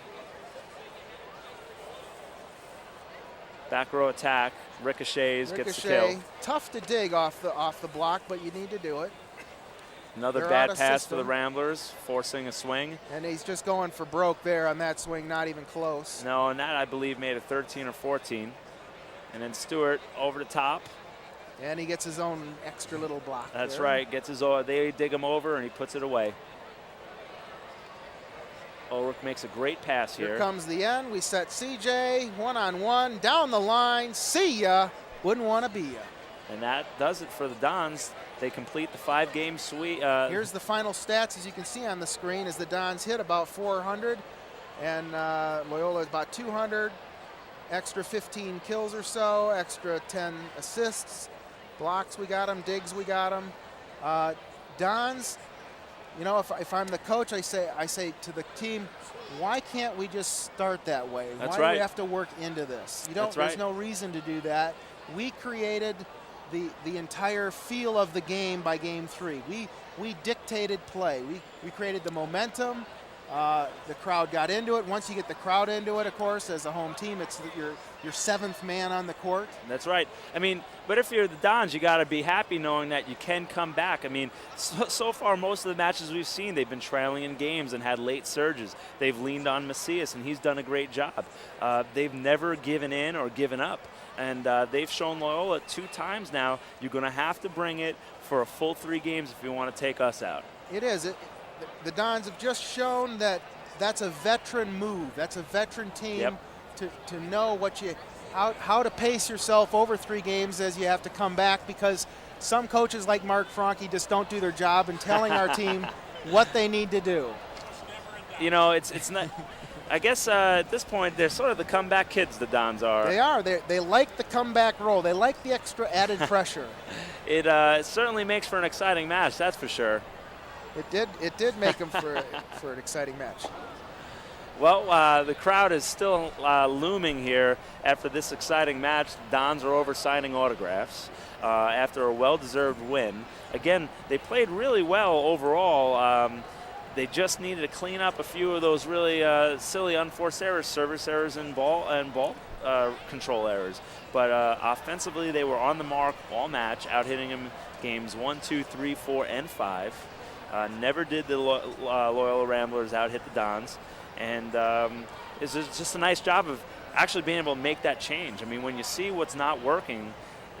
Back row attack, ricochets, gets the kill. Tough to dig off the block, but you need to do it. Another bad pass for the Ramblers, forcing a swing. And he's just going for broke there on that swing, not even close. No, and that, I believe, made it 13 or 14. And then Stewart over the top. And he gets his own extra little block. That's right, gets his own. They dig him over, and he puts it away. Ulrich makes a great pass here. Here comes the end. We set CJ one-on-one, down the line. See ya. Wouldn't want to be ya. And that does it for the Dons. They complete the 5-game sweep. Here's the final stats, as you can see on the screen, as the Dons hit about 400, and Loyola is about 200. Extra 15 kills or so, extra 10 assists. Blocks, we got them. Digs, we got them. Dons, you know, if I'm the coach, I say to the team, why can't we just start that way? That's why right. do we have to work into this? You don't. That's right. There's no reason to do that. We created the entire feel of the game by game 3. We dictated play. We created the momentum. The crowd got into it. Once you get the crowd into it, of course, as a home team, it's your 7th man on the court. That's right. I mean, but if you're the Dons, you got to be happy knowing that you can come back. I mean, so far, most of the matches we've seen, they've been trailing in games and had late surges. They've leaned on Macias, and he's done a great job. They've never given in or given up. And they've shown Loyola 2 times now, you're going to have to bring it for a full 3 games if you want to take us out. It is. The Dons have just shown that that's a veteran move. That's a veteran team to know how to pace yourself over 3 games as you have to come back, because some coaches like Mark Franke just don't do their job in telling our team what they need to do. You know, it's not. I guess at this point, they're sort of the comeback kids, the Dons are. They are. They like the comeback role. They like the extra added pressure. It certainly makes for an exciting match, that's for sure. It did make them for an exciting match. Well, the crowd is still looming here after this exciting match. The Dons are over signing autographs after a well-deserved win. Again, they played really well overall. They just needed to clean up a few of those really silly unforced errors, service errors, and ball control errors. But offensively, they were on the mark all match, out-hitting them games 1, 2, 3, 4, and 5. Never did the Loyola Ramblers out-hit the Dons. And it's just a nice job of actually being able to make that change. I mean, when you see what's not working,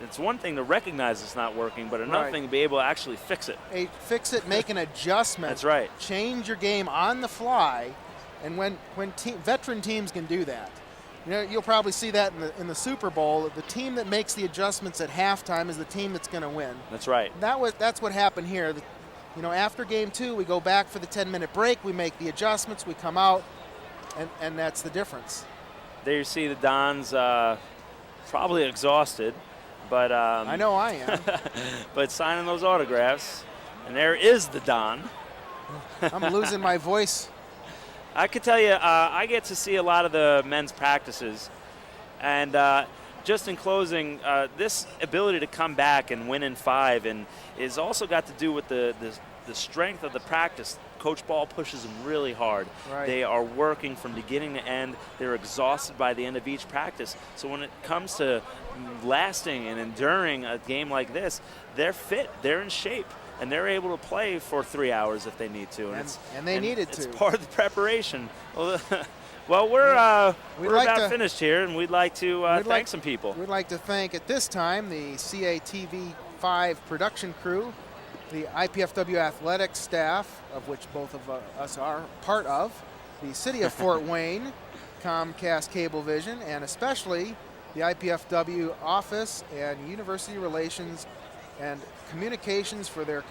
it's one thing to recognize it's not working, but another thing to be able to actually fix it. Fix it, make an adjustment. That's right. Change your game on the fly, and when veteran teams can do that, you'll probably see that in the Super Bowl. The team that makes the adjustments at halftime is the team that's going to win. That's right. That's what happened here. After game 2, we go back for the 10-minute break. We make the adjustments. We come out, and that's the difference. There you see the Dons probably exhausted. But I know I am. But signing those autographs, and there is the Don. I'm losing my voice. I could tell you, I get to see a lot of the men's practices, and just in closing, this ability to come back and win in 5 and is also got to do with the strength of the practice. Coach Ball pushes them really hard. Right. They are working from beginning to end. They're exhausted by the end of each practice. So when it comes to lasting and enduring a game like this, they're fit, they're in shape, and they're able to play for 3 hours if they need to. And they needed to. It's part of the preparation. Well, we're about finished here, and we'd like to thank some people. We'd like to thank, at this time, the CATV 5 production crew, the IPFW athletics staff, of which both of us are part of, the City of Fort Wayne, Comcast Cablevision, and especially the IPFW office and University Relations and Communications for their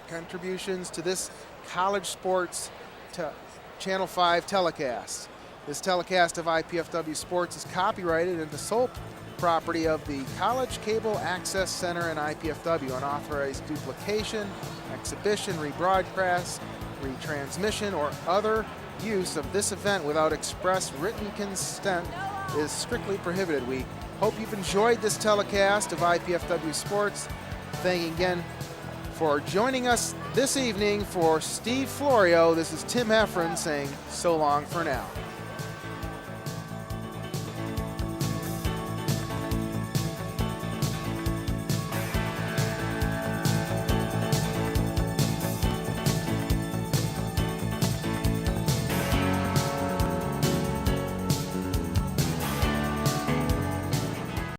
contributions to this college sports Channel 5 telecast. This telecast of IPFW Sports is copyrighted and the sole property of the College Cable Access Center and IPFW. Unauthorized duplication, exhibition, rebroadcast, retransmission, or other use of this event without express written consent is strictly prohibited. We hope you've enjoyed this telecast of IPFW Sports. Thank you again for joining us this evening. For Steve Florio, this is Tim Heffron saying so long for now.